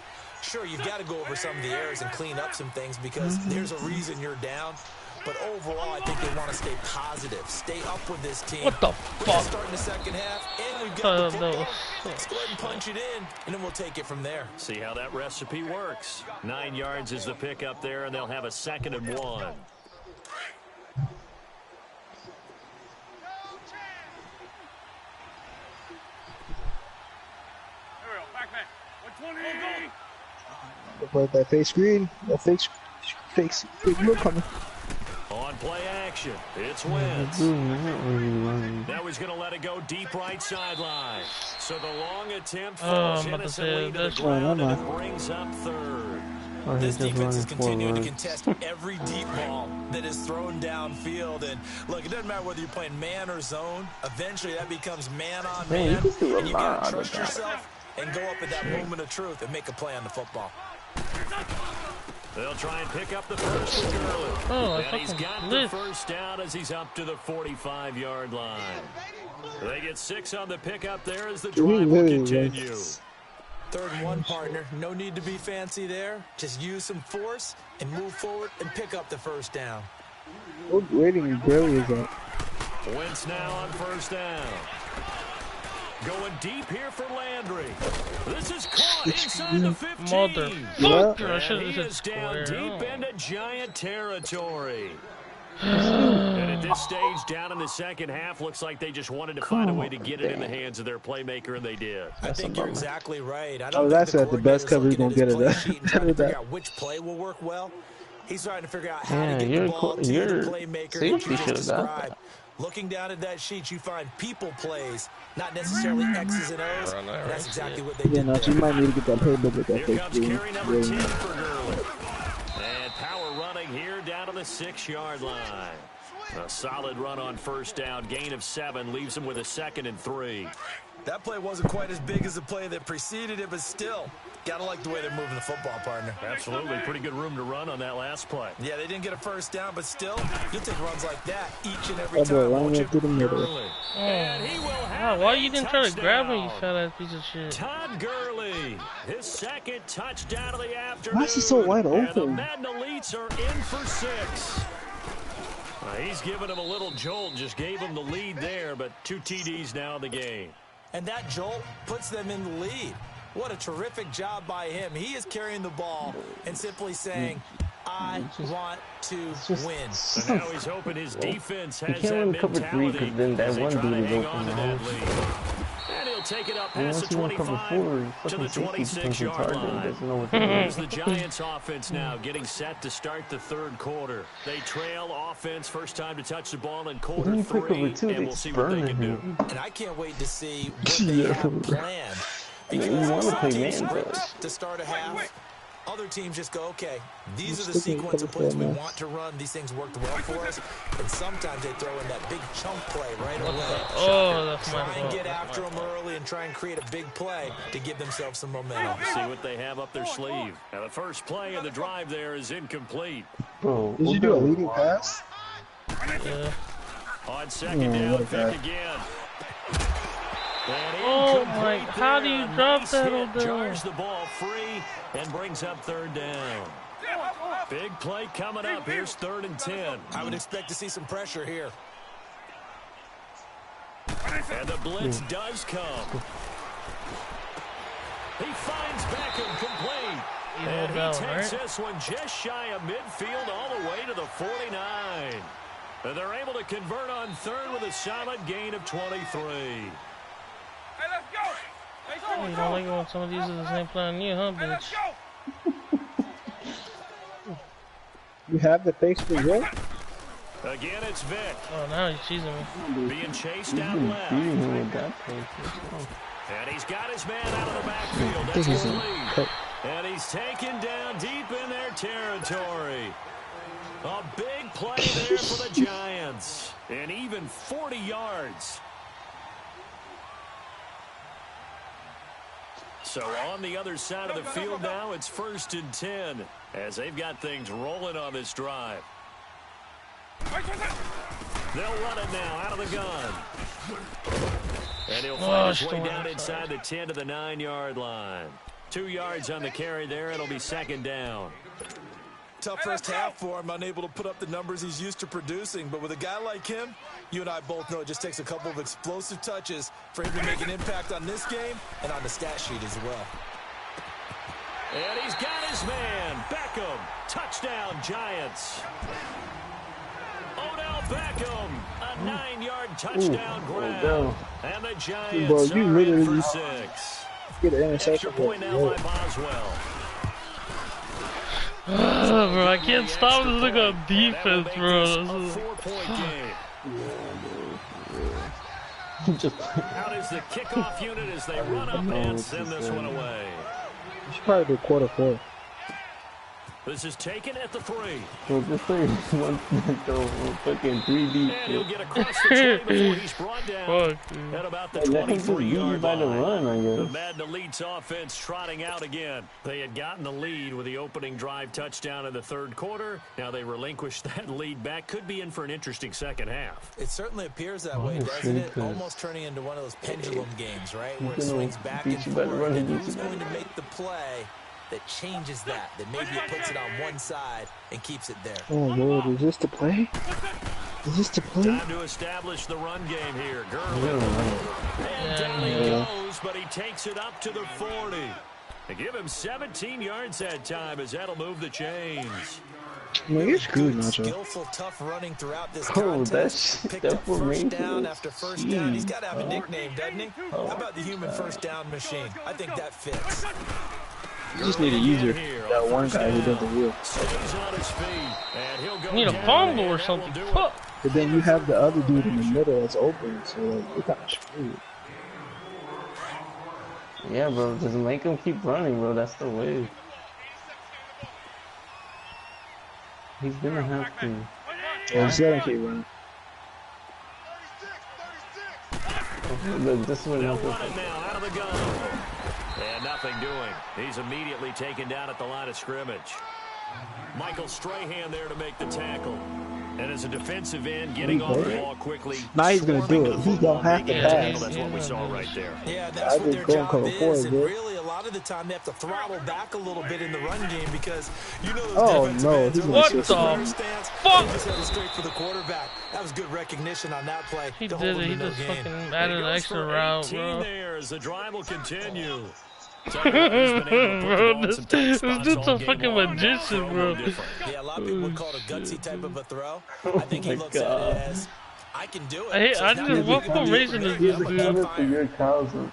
Sure, you've got to go over some of the errors and clean up some things because there's a reason you're down. But overall, I think they want to stay positive, stay up with this team. What the fuck? Starting the second half, and we've got the football. Let's go ahead and punch it in, and then we'll take it from there. See how that recipe works. 9 yards is the pick up there, and they'll have a 2nd and 1. But that fake screen, that fake look coming. On play action, it's Wentz. Now he's going to let it go deep right sideline. So the long attempt falls innocently to the ground and it brings up 3rd. This defense is continuing to contest every deep ball that is thrown downfield. And look, it doesn't matter whether you're playing man or zone. Eventually that becomes man on man. And you got to trust yourself and go up at that moment of truth and make a play on the football. They'll try and pick up the first with Gurley. Oh, and he's got the first down as he's up to the 45-yard line. They get 6 on the pickup there as the drive will continue. 3rd and 1, partner. No need to be fancy there. Just use some force and move forward and pick up the first down. What rating Gurley is at? Wentz now on first down. Going deep here for Landry. This is caught inside the 15. Motherfucker. And he is down deep into Giant territory. And at this stage, down in the second half, looks like they just wanted to find a way to get it in the hands of their playmaker, and they did. I think you're exactly right. I was actually at the best cover you're going to get it at. Trying to figure out which play will work well. He's trying to figure out how to get the ball to the playmaker that you just described. Looking down at that sheet, you find people plays, not necessarily X's and O's. And that's exactly what they did there. You might need to get that playbook with that. Here comes carry number 10 for Gurley. And power running here down to the 6-yard line. A solid run on first down. Gain of 7 leaves him with a 2nd and 3. That play wasn't quite as big as the play that preceded it, but still, gotta like the way they're moving the football, partner. Absolutely. Pretty good room to run on that last play. Yeah, they didn't get a first down, but still, you'll take runs like that each and every time, won't you? And he will have why you didn't try to grab him, you fat ass piece of shit? Todd Gurley, his 2nd touchdown of the afternoon. Why is he so wide open? And the Madden Elites are in for 6. He's giving him a little jolt, just gave him the lead there, but 2 TDs now in the game. And that jolt puts them in the lead. What a terrific job by him. He is carrying the ball and simply saying, I want to win. So now he's hoping his defense has that really cover 3 mentality because then that as they one try to dude is hang open on to that lead. And he'll take it up past the 25 to the 26-yard line. Here's the Giants offense now getting set to start the 3rd quarter. They trail offense, first time to touch the ball in quarter 3, and we'll see what they can do. And I can't wait to see what they have planned. Because some teams script to start a half. Other teams just go, okay, these are the sequence of plays we want to run. These things worked well for us. And sometimes they throw in that big chunk play right away. That's my fault. Try and get after them early and try and create a big play to give themselves some momentum. See what they have up their sleeve. Now the first play of the drive there is incomplete. Bro, did you do a leading pass? Yeah. On 2nd down, pick again. Oh my, how do you drop that on the... Jars the ball free and brings up 3rd down. Big play coming up. Here's 3rd and 10. I would expect to see some pressure here. And the blitz does come. He finds Beckham complete. And he takes this one just shy of midfield all the way to the 49. And they're able to convert on 3rd with a solid gain of 23. Hey, let's go. You don't like it when some of these are the same plan on you, huh, bitch? You have the face for Vic? Again, it's Vic. Oh, now he's cheesing me. Being chased down left. And he's got his man out of the backfield. That's his lead. And he's taken down deep in their territory. A big play there for the Giants. And even 40 yards. So on the other side of the field now, it's 1st and 10 as they've got things rolling on this drive. They'll run it now out of the gun. And he'll find his way down inside the 10 to the 9-yard line. 2 yards on the carry there. It'll be 2nd down. Tough first half for him, unable to put up the numbers he's used to producing. But with a guy like him, you and I both know it just takes a couple of explosive touches for him to make an impact on this game and on the stat sheet as well. And he's got his man, Beckham. Touchdown, Giants. Odell Beckham, a 9-yard touchdown grab. And the Giants are in for 6. Get an interception. Extra point now by Boswell. Bro, I can't stop this nigga on defense, bro. This is a 4-point game. Out is the kickoff unit as they run up and send this one away. You should probably do quarter 4. This is taken at the 3. Bro, this player wants to go fucking 3D. And he'll get across the 20 before he's brought down at about the 23-yard line. The Madden Elite's offense trotting out again. They had gotten the lead with the opening drive touchdown in the third quarter. Now they relinquished that lead back. Could be in for an interesting second half. It certainly appears that way, doesn't it? Almost turning into one of those pendulum games, right? Where it swings back and forth. And who's going to make the play that changes that maybe it puts it on one side and keeps it there. Oh Lord, is this the play? Is this the play? Time to establish the run game here. Gurley. And down he goes, but he takes it up to the 40. They give him 17 yards that time as that'll move the chains. Man, you're screwed, Nacho. Skillful, tough running throughout this contest. Picked up first down after first down. He's got to have a nickname, doesn't he? How about the human first down machine? I think that fits. You just need a user. That one guy who does the wheel. You need a fumble or something. Fuck. But then you have the other dude in the middle that's open, so like, you're kind of screwed. Yeah, bro, just make him keep running, bro. That's the way. He's gonna have to. Yeah, he's gonna keep running. Look, this one. They'll run it now out of the gun. And nothing doing. He's immediately taken down at the line of scrimmage. Michael Strahan there to make the tackle. And as a defensive end, getting off the ball quickly. Now he's going to do it. He don't have to pass. That's what we saw right there. Yeah, that's what their job is. And really, a lot of the time, they have to throttle back a little bit in the run game because you know those defensive ends are what the fuck? Just headed straight for the quarterback. That was good recognition on that play. He did it. He just fucking added an extra route, bro. There as the drive will continue. Bro, this dude's a fucking magician, bro. Yeah, a lot of people would call it a gutsy type of a throw. I think he looks at it as, I can do it. I just, what formation is this dude? For your cows, bro.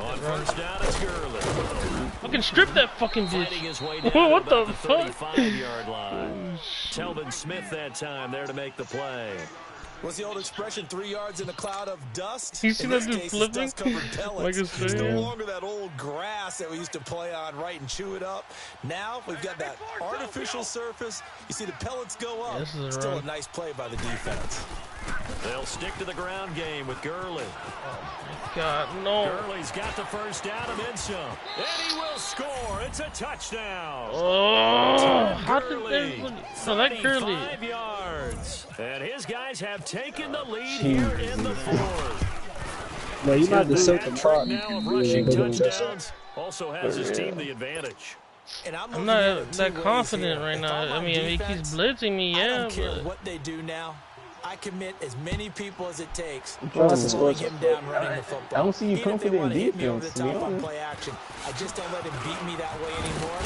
On first down, it's Gurley. Fucking strip that fucking bitch. What the fuck? 35-yard line. Telvin Smith that time there to make the play. What's the old expression, 3 yards in a cloud of dust? You see that dude flipping? Like it's no longer that old grass that we used to play on, right, and chew it up. Now we've got that artificial surface. You see the pellets go up. Still a nice play by the defense. They'll stick to the ground game with Gurley. God, no. Gurley's got the first down and then some. And he will score. It's a touchdown. Oh, how did they select Gurley? 5 yards. And his guys have taken the lead here in the fourth. No, you're not the second part. Now of rushing touchdowns. Also has his team the advantage. And I'm not that confident right now. I mean, if he's blitzing me, yeah. I don't care what they do now. I commit as many people as it takes to slowing him down running the football. I don't see you confident in defense, to be play action. I just don't let him beat me that way anymore.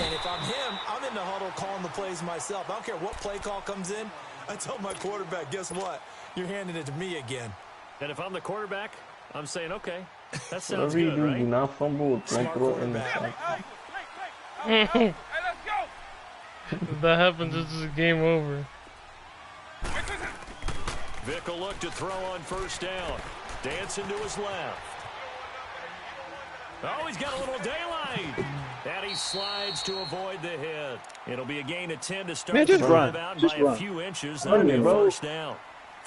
And if I'm him, I'm in the huddle calling the plays myself. I don't care what play call comes in. I tell my quarterback, guess what? You're handing it to me again. And if I'm the quarterback, I'm saying, okay, that sounds Whatever you good, do, right? do not fumble. Don't throw it in the Hey, let's go. If that happens, this is game over. Vick will look to throw on first down. Dancing to his left. Oh, he's got a little daylight. And he slides to avoid the hit. It'll be a gain of 10 to start the drive out by a few inches. That'll be a first down.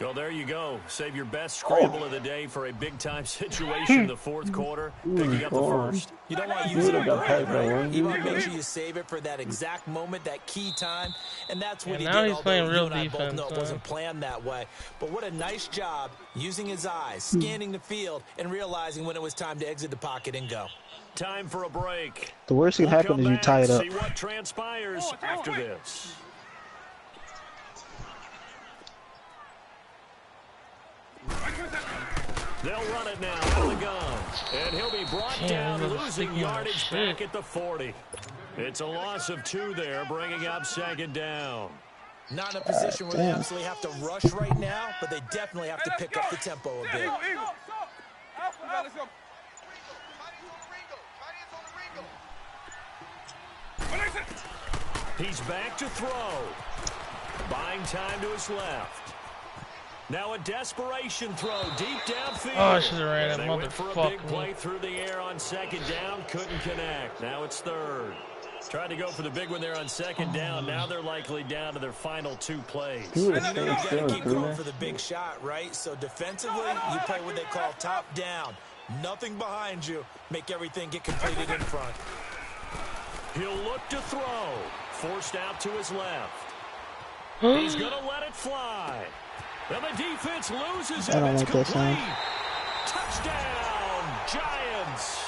Well, there you go. Save your best scramble of the day for a big-time situation in the fourth quarter. Picking up the first. You don't want to use it right? You want to make sure you save it for that exact moment, that key time. And that's what he did. Now he's playing real defense. It wasn't planned that way. But what a nice job using his eyes, scanning the field, and realizing when it was time to exit the pocket and go. Time for a break. The worst that can happen is you tie it up. See what transpires after this. They'll run it now out of the gun. And he'll be brought down, losing yardage back at the 40. It's a loss of 2 there, bringing up second down. Not in a position where they absolutely have to rush right now, but they definitely have to pick up the tempo a bit. He's back to throw. Buying time to his left. Now a desperation throw deep downfield. Oh, I should have ran that They went for a big play motherfucker. through the air on second down. Couldn't connect. Now it's third. Tried to go for the big one there on second down. Now they're likely down to their final 2 plays. And you know you got to keep going for the big shot, right? So defensively, you play what they call top down. Nothing behind you. Make everything get completed in front. He'll look to throw. Forced out to his left. He's going to let it fly. And the defense loses it. I don't It's like that complete. sound. Touchdown, Giants.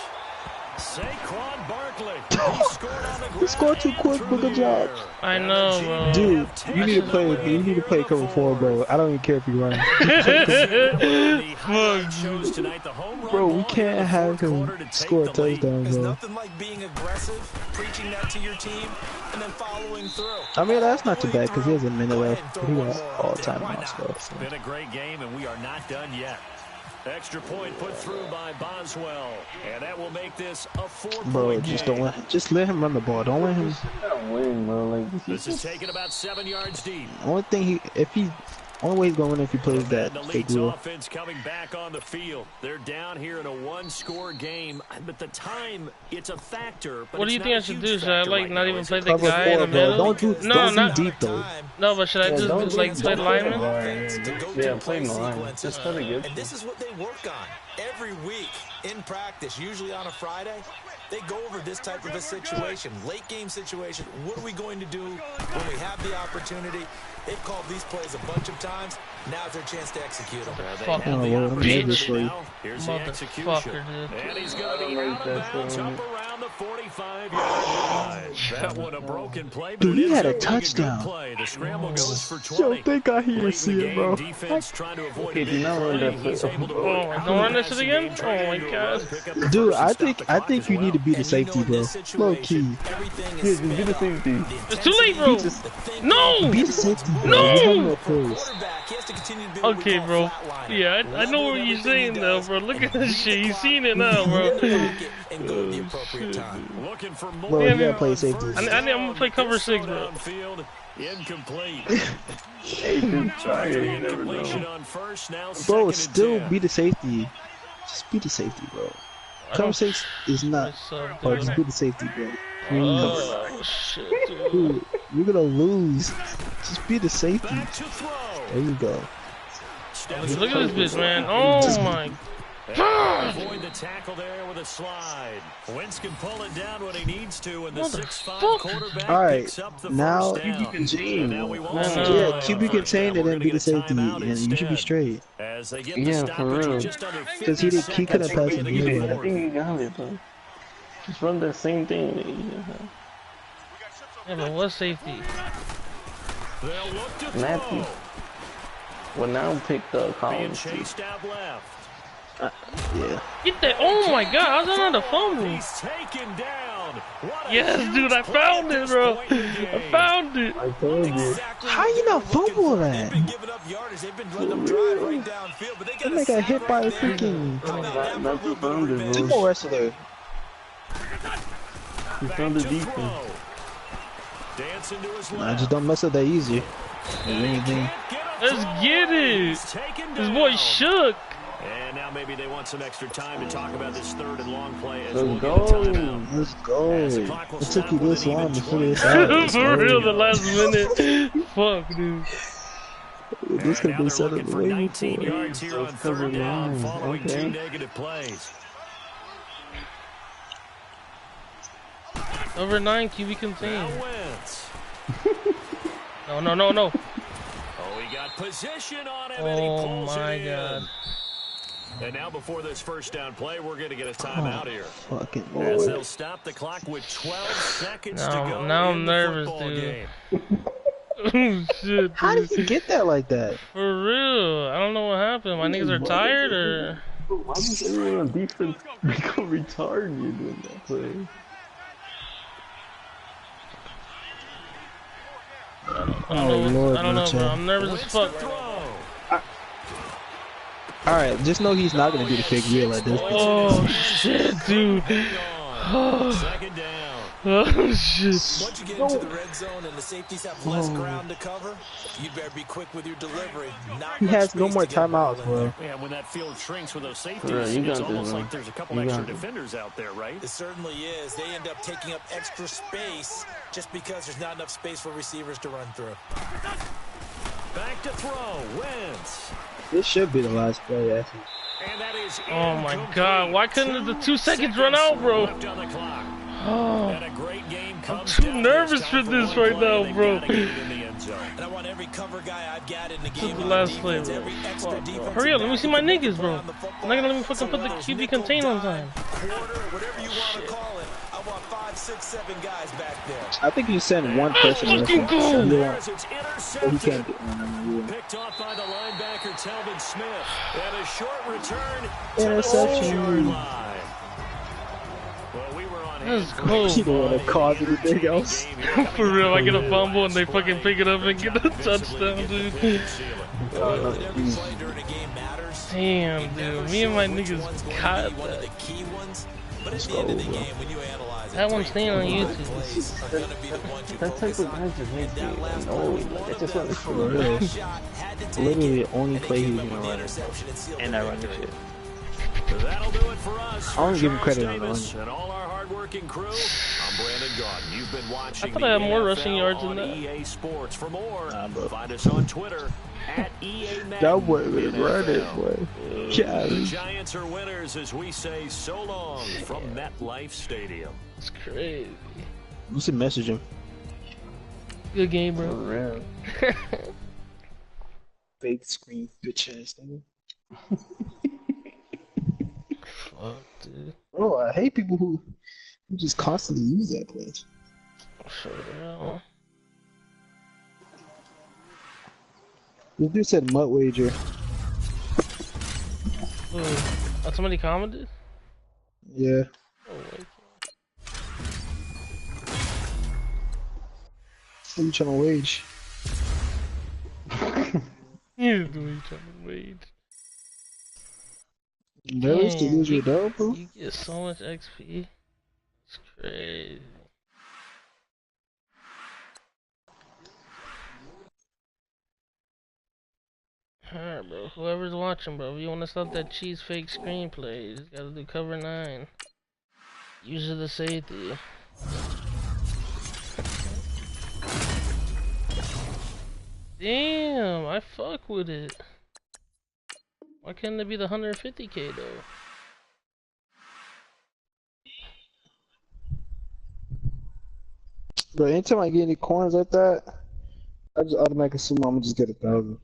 Saquon Barkley. He scored on the ground. He scored too quick, but good job. I know, bro. Dude, you need to play. You need to play cover 4, bro. I don't even care if you run. Bro, we can't have him score a touchdown, There's bro. nothing like being aggressive, preaching that to your team, and then following through. I mean, that's not too bad because he has a minute left. He got all time on stuff. So. Been a great game, and we are not done yet. Extra point put through by Boswell, and that will make this a 4-point Bro, just let him run the ball. Don't let him win, bro. Like, This is taken about 7 yards deep. only way he's going to win if he plays that And the fake Leeds wheel. offense coming back on the field. They're down here in a 1-score game, but the time, it's a factor. But What do you it's think not I a should huge do? Should I factor like right not now, even is play it? the Cover guy in 4, the bro. middle? Don't not do deep though. no, but should I just like play lineman? yeah, play the line. Just try to get. And this is what they work on every week in practice, usually on a Friday. They go over this type of a situation, late game situation. What are we going to do when we have the opportunity? They've called these plays a bunch of times. Now's their chance to execute them. Fucking Oh, Lord, I'm bitch. now. Here's the execution. Motherfucker, dude. And he's going to be out of bounds up around the 45-yard line. That one a broken play, but Dude, he it had a ends up being touchdown. good play. The scramble goes for Yo, 20. thank God he Late in didn't the see it, game, bro. defense trying to avoid Okay, a do big not run play. that He's play. able to Oh, work don't run the this shit passing again? game, turn Oh it my into a God. run, pick up the Dude, first I and think stop the clock as you need to well. be the And you know safety, in bro. this Low key. situation, everything is Yeah, just be the sped up. safety. It's too late, bro. No! Be the safety, bro. No! You have no For a choice. quarterback, he has to continue to be what we Okay, call bro. flatliner. Yeah, I know what you're saying now, bro. Look at this shit. You seen it now, bro. And go at the appropriate time. Looking for Bro, more. you gotta play safety. I'm gonna play cover 6, bro. Downfield, incomplete. Hey, just try it. You never Incompletion know. on first, now Bro, second and still 10. be the safety. Just be the safety, bro. Cover 6 is not. Myself, Or dude. just be the safety, bro. Oh, shit, dude. Dude, you're gonna lose. Just be the safety. Back to throw. There you go. Steps Look at this bitch, man. Just- Oh, my. Avoid the tackle there with a slide. Wentz can pull it down when he needs to, and the 6'5" Motherfucker. quarterback All right, picks up the now first down. And now we won't Yeah, see Yeah, a keep you first contained down. and We're then be gonna the get a safety, timeout and you should be instead. straight. As they get the Yeah, for stoppage real. just under 50 Because he couldn't seconds pass away him to either. get I forward. think you got it, bro. Just run that same thing. Yeah, but what safety? They'll look to Matthew. throw. Well, now pick the Being Collins. chased out left. Yeah. Get that. Oh, my God. How's that not a fumble? He's taken down. What a Yes, huge dude. I play found at it, this bro. point in the I game. found it. I told you. Exactly How what you they not were looking fumble for. that? They've been giving up yardage. They've been letting them drive right downfield, but they got That man got hit by a freaking. That's what found it, Two bro. more wrestler. He found the to defense. throw. Dancing to his Nah, left. just don't mess up that easy. If anything. Let's get it. He's taken This down. boy shook. And now maybe they want some extra time to talk about this third and long play as Let's we'll go. get a timeout. Let's go. As the clock will It took stop you with this an even long to figure this 20 out. Let's For go. real, the last minute. Fuck, dude. This could have now been they're set up looking for way 19 before. yards here on Let's third cover down line. following Okay. 2 negative plays. Over 9, QB Now contain. Wentz. No, no, no, no. Oh, he got position on him and he Oh, pulls my it in. God. And now before this first down play, we're going to get a timeout here. Fucking As boy. they'll stop the clock with 12 seconds to Now- go now in I'm the nervous, football dude. game. Shit, How dude. did he get that like that? For real. I don't know what happened. My niggas are tired or... Why does everyone on defense become retarded doing that play? I don't know, Lord, I don't know, bro. Nacho. I'm nervous as Wentz fuck. to throw. Alright, just know he's not gonna do the fake wheel at this point. Oh, shit, dude. Hang on. Second down. Oh shit. Once you get into the red zone and the safeties have less ground to cover, you better be quick with your delivery. Not He much has no space more to get a ball timeouts, in there. bro. Yeah, when that field shrinks with those For real, safeties, you it's got this, almost bro. like there's a couple You extra got this. defenders out there, right? It certainly is. They end up taking up extra space just because there's not enough space for receivers to run through. Back to throw, Wentz. This should be the last play, actually. And that is Oh my incomplete. god, why couldn't the 2 seconds run out, bro? Left on the clock. Oh, And a great game I'm comes too down nervous time for this one right play, now, they've bro. gotta get it in the end zone. And I want every cover guy I've got in the This game is the on last defense, play, every bro. extra Fuck, bro. defensive Hurry up, let me back see who my can make a niggas, play bro. on the football. They're not gonna let me fucking So put the whether it's QB nickel, contain on dime, time. quarter, whatever you want to call it, I want 5, 6, 7 guys back there. I think you send one person in fucking this go! one. There as it's But he intercepted. can't get one. Picked off by the linebacker, Telvin Smith. And a short return Interception. to the 6-yard line. Well, we were on That's hand for cool. You don't want to cause anything else. For real, I get a fumble and they fucking pick it up and get a touchdown, dude. Every play during a game matters. Damn, dude. Me and my niggas caught One of the that. key ones. But at the end of the game, when you analyze it, That one's staying on plays YouTube. are gonna be the ones you That focus type of on. guy just makes me That last annoyed. play, Like, it's just one like of for them real. shot, had to take Literally it, the only and they play came he's up gonna with the run. interception and sealed And the I run the victory. shit. That'll do it for us. I wanna For give him Charles credit on the Davis run. and all our hardworking crew, I'm Brandon Gordon. You've been watching I thought I had the more NFL rushing yards than on that. EA Sports. For more, Nah, bro. find us on Twitter at EA Madden That boy was NFL. running, boy. Yeah. The Giants are winners as we say so long from MetLife Stadium. It's crazy. You should message him. Good game, For bro. real. Fake screen bitch ass nigga. Fuck, dude. Bro, I hate people who just constantly use that place. For real. This dude said Mutt Wager. Ooh. Oh, somebody commented? Yeah. Oh, wait. What are you trying to wage? You do each other wage. Never used to Damn, lose your dog, bro. You get so much XP. It's crazy. Alright, bro. Whoever's watching, bro. If you want to stop that cheese fake screenplay, you just gotta do cover 9. Use the safety. Damn, I fuck with it. Why couldn't it be the 150k though? But anytime I get any coins like that, I just automatically assume I'm gonna just get 1,000.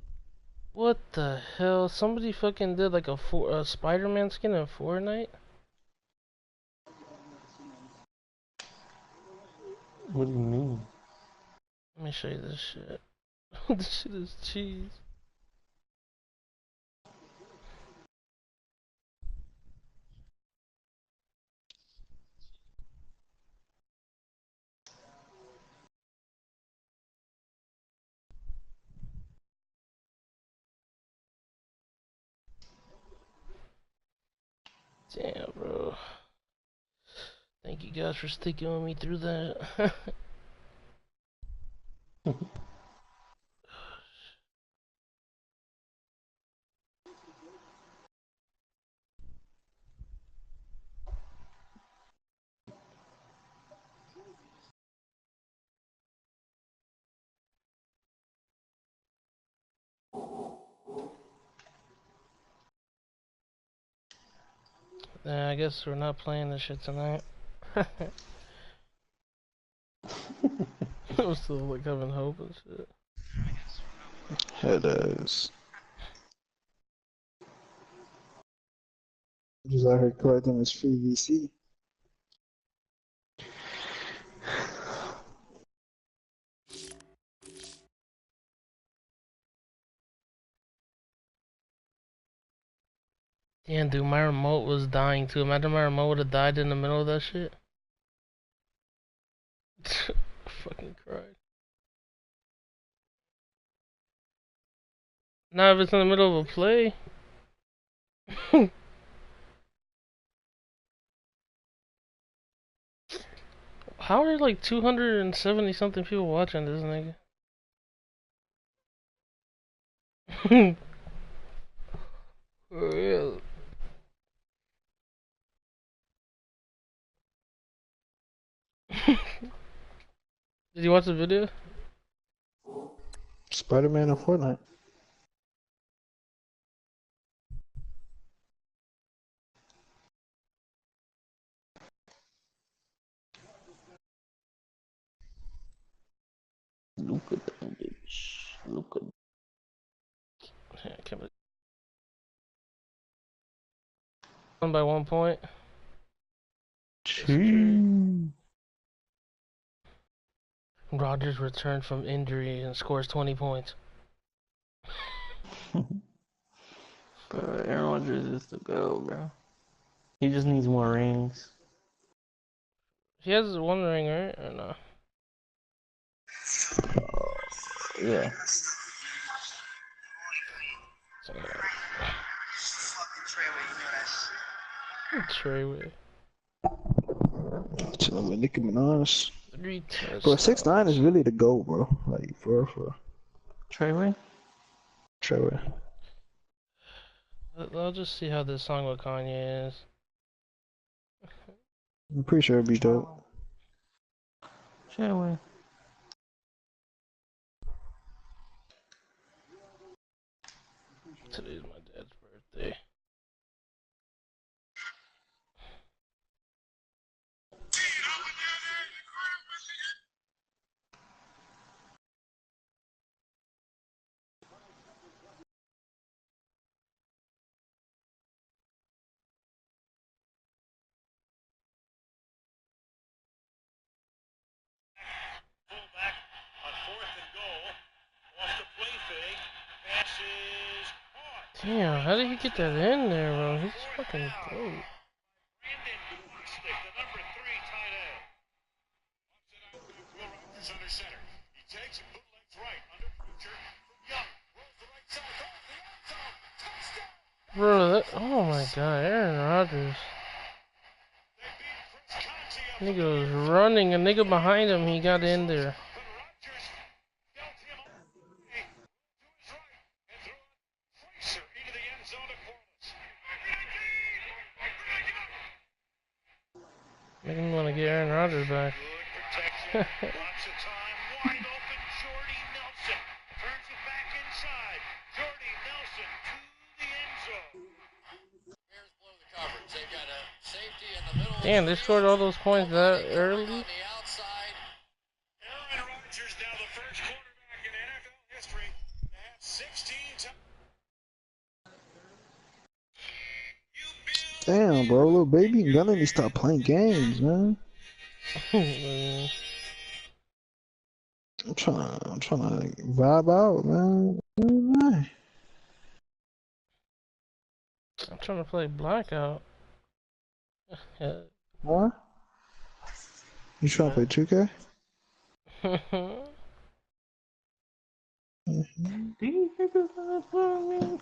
What the hell? Somebody fucking did like a Spider-Man skin in Fortnite? What do you mean? Let me show you this shit. This shit is cheese. Damn, bro. Thank you guys for sticking with me through that. I guess we're not playing this shit tonight. I'm still like having hope and shit. It is. Just out here collecting this free VC. Damn, dude, my remote was dying too. Imagine my remote would have died in the middle of that shit. Fucking cried. Nah, if it's in the middle of a play. How are like 270 something people watching this nigga? For real. Did you watch the video? Spider-Man and Fortnite. Look at that bitch. Look at Yeah, I can't believe. Won by 1 point. that. Rodgers returned from injury and scores 20 points. Bro, Aaron Rodgers is the go, bro. He just needs more rings. He has one ring, right? Or no? Yeah. Treyway. Chilling with Nicki Minaj. 3 Bro, touchdowns. 6ix9ine is really the GOAT, bro. Like, for real. Treyway? Trevor. I'll just see how this song with Kanye is. I'm pretty sure it'd be dope. Treyway. Today's my dad's birthday. Fullback on 4th and goal. Off the play fake. Passes hard. Damn, how did he get that in there, bro? He's fucking dope. Brandon Stick, the number 3 tight end. Will Rogers under center. He takes it, bootlegs right, under pressure from Young. Rolls the right side, goes the end zone. Touchdown! Bro, that, oh my god, Aaron Rodgers. They beat Chris Conti up. Nigga was running, a nigga behind him, he got in there. But Rogers dealt him all the way to his right and threw a tracer into the end zone to Corliss. Make him want to get Aaron Rodgers back. Good protection, lots of time, wide open, Jordy Nelson turns it back inside. Jordy Nelson to the end zone. Bears blow the coverage. They've got a safety in the middle. Damn, they scored all those points that On early? the outside. Aaron Rodgers now the first quarterback in NFL history to have 16 times. Damn, bro. Little baby and Gunna need to stop playing games, man. I'm trying to vibe out, man. I'm trying to play Blackout. Yeah. What? You trying to play 2K? Do you think it's not for me?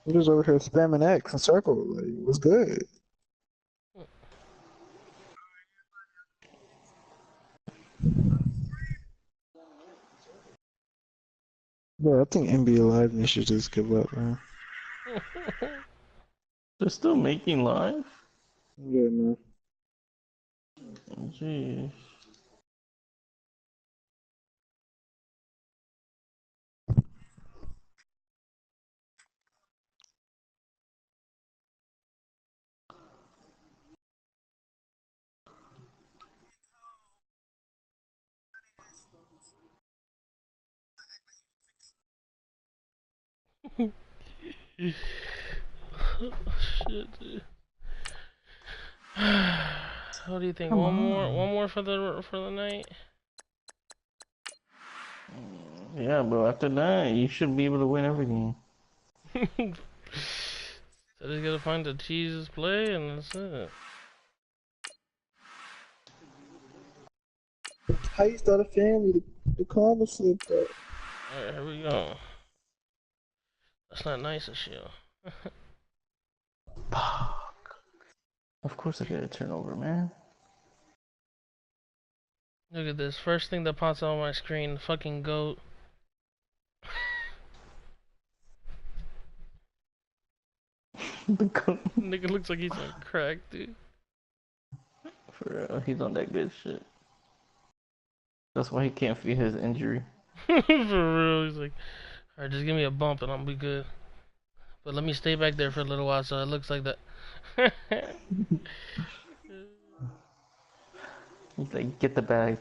I'm just over here spamming X and circle. Like, what's good? Bro, I think NBA Live they should just give up, man. They're still making live? Yeah, man. Jeez. Shit, dude. What do you think? Come One on. more for the night. Yeah, bro. After that, you should be able to win every game. So just gotta find the cheeses play and that's it. How you start a family? The karma slip, bro. Alright, here we go. That's not nice of you. Of course I get a turnover, man. Look at this. First thing that pops on my screen, fucking goat. Nigga looks like he's on crack, dude. For real, he's on that good shit. That's why he can't feel his injury. For real, he's like, alright, just give me a bump and I'll be good. But let me stay back there for a little while so it looks like that. He's like, get the bag.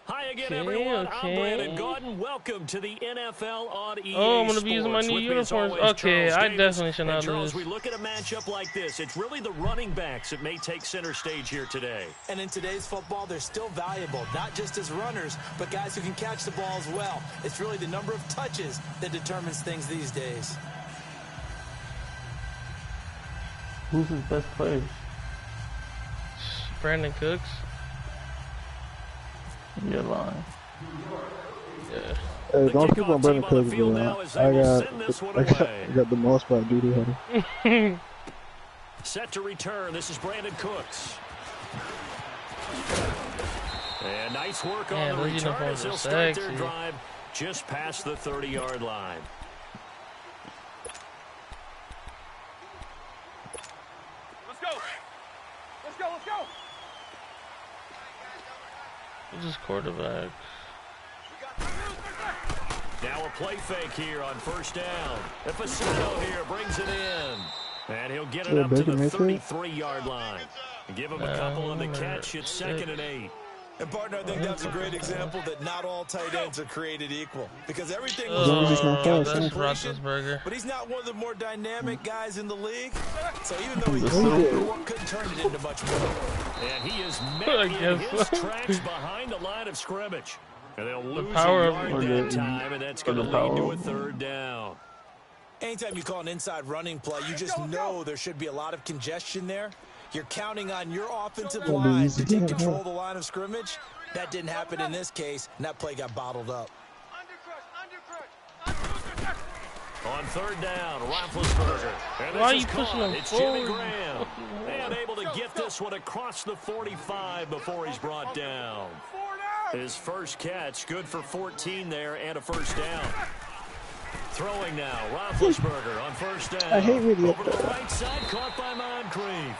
Hi again, Okay, everyone. okay. I'm Brandon Gordon. Welcome to the NFL on EA Oh, I'm gonna Sports. be using my new With me as uniforms. always, Okay, Charles I Davis. definitely should And not Charles, lose. we look at a matchup like this. It's really the running backs that may take center stage here today. And in today's football, they're still valuable, not just as runners, but guys who can catch the ball as well. It's really the number of touches that determines things these days. Who's his best players? Brandon Cooks. You're lying. Yeah. Hey, The don't keep kickoff on Brandon team on the Cooks, field bro. now as they will send this one away. I got the most by Duty Hunter. Set to return. This is Brandon Cooks. And nice work Man, on the those return uniforms as are they'll start their sexy. drive just past the 30-yard line. Let's go. Let's go. Let's go. Who's this quarterback? Now a play fake here on first down. Ifasano here brings it in. And he'll get it Yeah, up to the Baker Mayfield. 33-yard line. Give him a couple on the catch. It's 2nd and 8. And partner, I think that's a great example that not all tight ends are created equal. Because everything was Oh, just not counts fast, completion, Roethlisberger. but he's not one of the more dynamic guys in the league. So even though he's couldn't turn it into much more. And he is I met in guess his so. tracks behind the line of scrimmage. And they'll lose power a of- yard that time, and that's going to the lead power to a of- 3rd down. Anytime you call an inside running play, you just know there should be a lot of congestion there. You're counting on your offensive line to take control of the line of scrimmage. That didn't happen in this case, and that play got bottled up. On 3rd down, Roethlisberger. And Why are this you is pushing caught. him It's Jimmy forward? Graham. And able to get this one across the 45 before he's brought down. His first catch, good for 14 there and a first down. Throwing now, Roethlisberger on first down. I hate really Over to the right side, caught by Moncrief.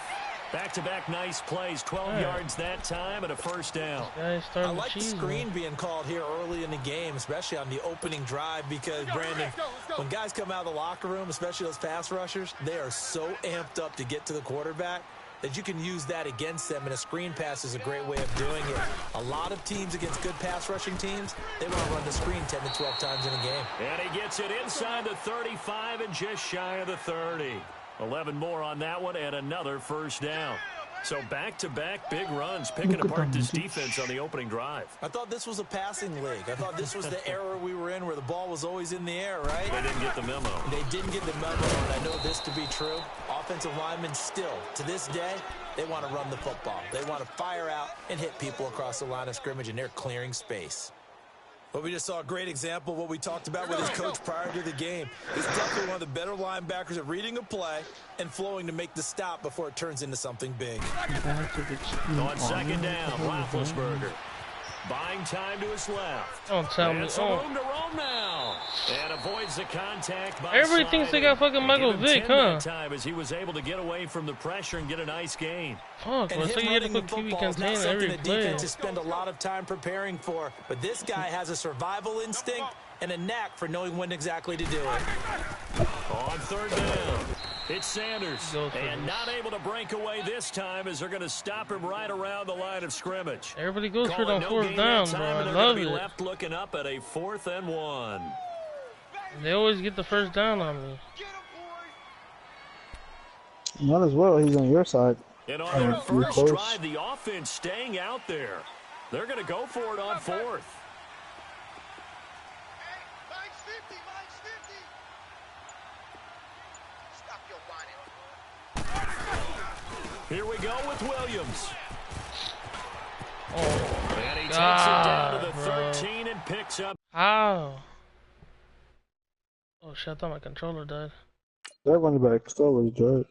Back-to-back nice plays, 12 yards that time and a first down. Guys I starting like the cheese. screen being called here early in the game, especially on the opening drive, because, Brandon, when guys come out of the locker room, especially those pass rushers, they are so amped up to get to the quarterback that you can use that against them, and a screen pass is a great way of doing it. A lot of teams against good pass rushing teams, they want to run the screen 10 to 12 times in a game. And he gets it inside the 35 and just shy of the 30. 11 more on that one and another first down. So back-to-back big runs, picking apart this defense on the opening drive. I thought this was a passing league. I thought this was the era we were in where the ball was always in the air, right? They didn't get the memo. They didn't get the memo, and I know this to be true. Offensive linemen still, to this day, they want to run the football. They want to fire out and hit people across the line of scrimmage, and they're clearing space. But we just saw a great example of what we talked about with his coach prior to the game. He's definitely one of the better linebackers at reading a play and flowing to make the stop before it turns into something big. On 2nd down, Roethlisberger. Buying time to his left. Don't tell me. And some Oh. room to roam now. And avoids the contact by Everybody thinks they got fucking sliding. Michael Give him Vick, 10 huh? that time as he was able to get away from the pressure and get a nice gain. Fuck, And bro. him So you had to running put the QB football is not contain something every that play. defenses spend a lot of time preparing for. But this guy has a survival instinct and a knack for knowing when exactly to do it. On 3rd down, it's Sanders. Go for And this. not able to break away this time as they're going to stop him right around the line of scrimmage. Everybody goes for it Call it on no 4th gain down, that bro. time, I and they're love gonna be it. left looking up at a 4th and 1. They always get the first down on me. Might as well. He's on your side. And on their you're first close. drive, the offense staying out there. They're going to go for it on 4th. Mine's 50, mine's 50. Stop your whining. Here we go with Williams. Oh, And he takes it down to the God, 13 and picks up. how? Oh shit, I thought my controller died. That running back still was good.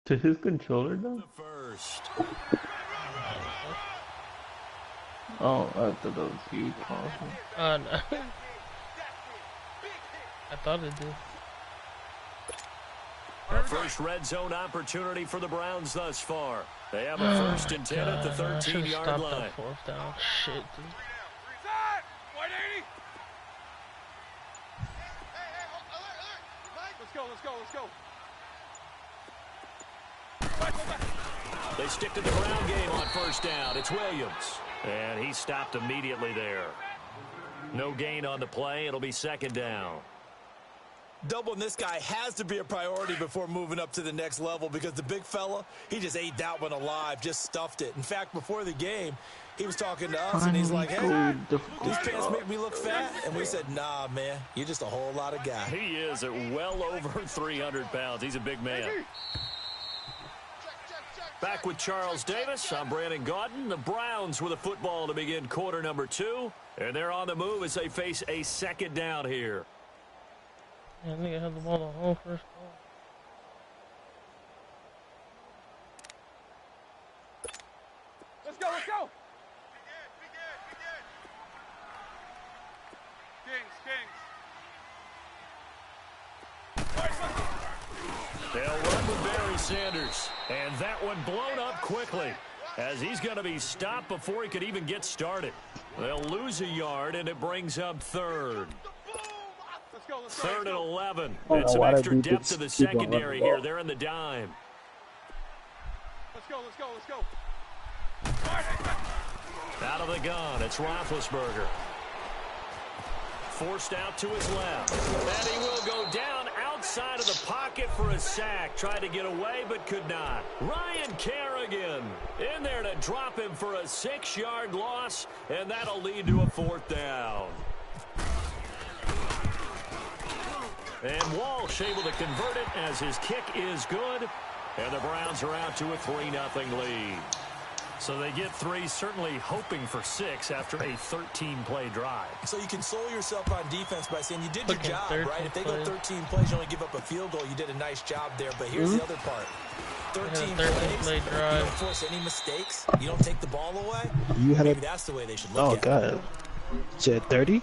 To his controller though? The first. Oh, I thought that was you. No. I thought it did. Our first red zone opportunity for the Browns thus far. They have a first and 10 at the 13-yard line. That fourth down. Shit, dude. Let's go. They stick to the ground game on first down. It's Williams. And he stopped immediately there. No gain on the play. It'll be second down. Doubling this guy has to be a priority before moving up to the next level because the big fella, he just ate that one alive, just stuffed it. In fact, before the game, he was talking to us, and he's like, hey, these pants make me look fat? And we said, nah, man, you're just a whole lot of guy. He is at well over 300 pounds. He's a big man. Back with Charles Davis. I'm Brandon Gaudin. The Browns with a football to begin quarter number 2. And they're on the move as they face a second down here. Yeah, nigga had the ball the whole first ball. Let's go. Kings. They'll run with Barry Sanders. And that one blown up quickly as he's going to be stopped before he could even get started. They'll lose a yard, and it brings up third. Third and 11. And some extra depth to the secondary here. They're in the dime. Let's go. Out of the gun, it's Roethlisberger. Forced out to his left. And he will go down outside of the pocket for a sack. Tried to get away, but could not. Ryan Kerrigan in there to drop him for a 6-yard loss, and that'll lead to a fourth down. And Walsh able to convert it as his kick is good. And the Browns are out to a 3-0 lead. So they get 3, certainly hoping for 6 after a 13-play drive. So you console yourself on defense by saying you did your job, right? If they go 13 plays, you only give up a field goal, you did a nice job there. But here's the other part. 13 plays, you don't force any mistakes, you don't take the ball away. Maybe that's the way they should look at it. Oh, God. You said 30?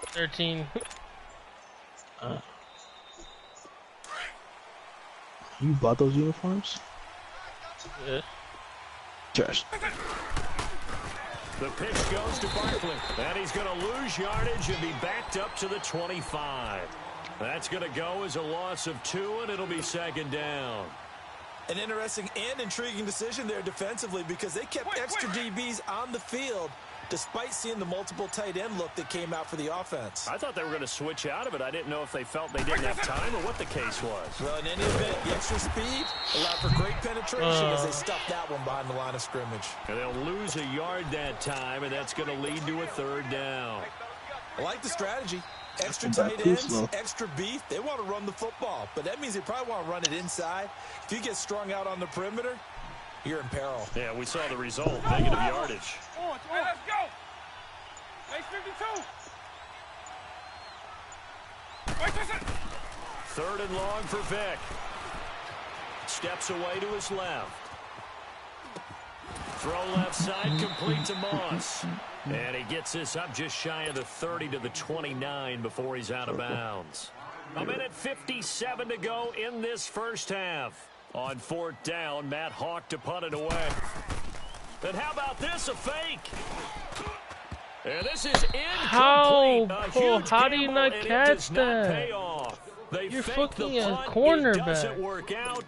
13. You bought those uniforms? Yeah. Trash. The pitch goes to Barkley, and he's going to lose yardage and be backed up to the 25. That's going to go as a loss of 2, and it'll be second down. An interesting and intriguing decision there defensively because they kept extra DBs on the field despite seeing the multiple tight end look that came out for the offense. I thought they were going to switch out of it. I didn't know if they felt they didn't have time or what the case was. Well, in any event, the extra speed allowed for great penetration as they stuffed that one behind the line of scrimmage. And they'll lose a yard that time, and that's going to lead to a third down. I like the strategy. Extra tight ends, extra beef. They want to run the football, but that means they probably want to run it inside. If you get strung out on the perimeter, you're in peril. Yeah, we saw the result, negative yardage. Hey, let's go. Base 52. Third and long for Vick. Steps away to his left. Throw left side, complete to Moss. And he gets this up just shy of the 30 to the 29 before he's out of bounds. A minute 57 to go in this first half. On fourth down, Matt Hawk to punt it away. And how about this, a fake? And this is incomplete. How do you not catch that? You're fucking a cornerback. It doesn't work out.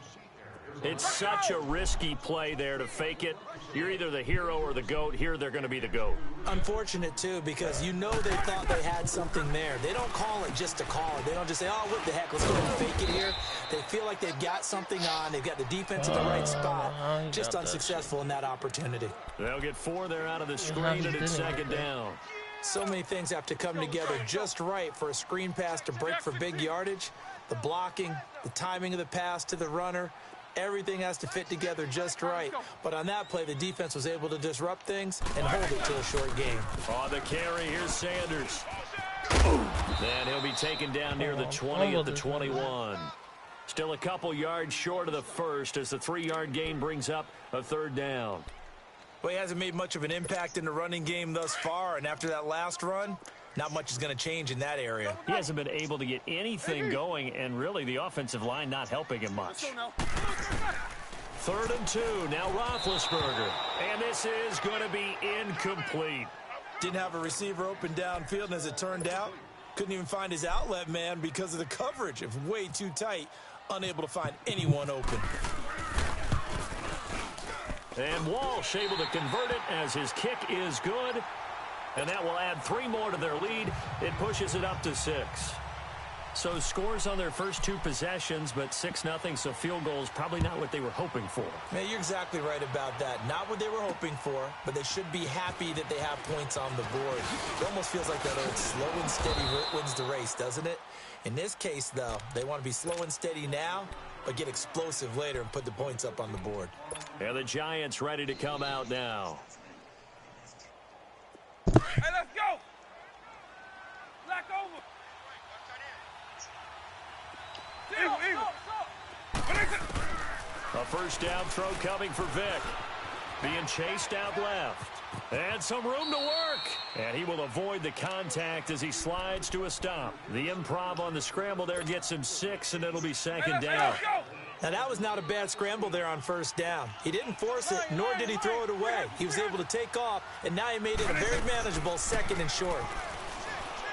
It's such a risky play there to fake it. You're either the hero or the GOAT. Here, they're going to be the GOAT. Unfortunate, too, because you know they thought they had something there. They don't call it just to call it. They don't just say, oh, what the heck, let's go and fake it here. They feel like they've got something on. They've got the defense in the right spot. Just unsuccessful in that opportunity. They'll get 4 there out of the screen, and it's second down. So many things have to come together just right for a screen pass to break for big yardage. The blocking, the timing of the pass to the runner, everything has to fit together just right. But on that play, the defense was able to disrupt things and hold it to a short game. On the carry, here's Sanders. And he'll be taken down near the 20 at the 21. Still a couple yards short of the first as the 3-yard gain brings up a 3rd down. Well, he hasn't made much of an impact in the running game thus far, and after that last run, not much is going to change in that area. He hasn't been able to get anything going, and really the offensive line not helping him much. 3rd and 2, now Roethlisberger. And this is going to be incomplete. Didn't have a receiver open downfield, and as it turned out, couldn't even find his outlet man because of the coverage. It was way too tight, unable to find anyone open. And Walsh able to convert it as his kick is good. And that will add 3 more to their lead. It pushes it up to 6. So scores on their first 2 possessions, but 6-0, so field goals probably not what they were hoping for. Man, you're exactly right about that. Not what they were hoping for, but they should be happy that they have points on the board. It almost feels like that old slow and steady wins the race, doesn't it? In this case, though, they want to be slow and steady now, but get explosive later and put the points up on the board. And the Giants ready to come out now. Hey, let's go! Black over! Eagle! A first down throw coming for Vick. Being chased out left. And some room to work. And he will avoid the contact as he slides to a stop. The improv on the scramble there gets him 6, and it'll be 2nd down. Now, that was not a bad scramble there on first down. He didn't force it, nor did he throw it away. He was able to take off, and now he made it a very manageable 2nd and short.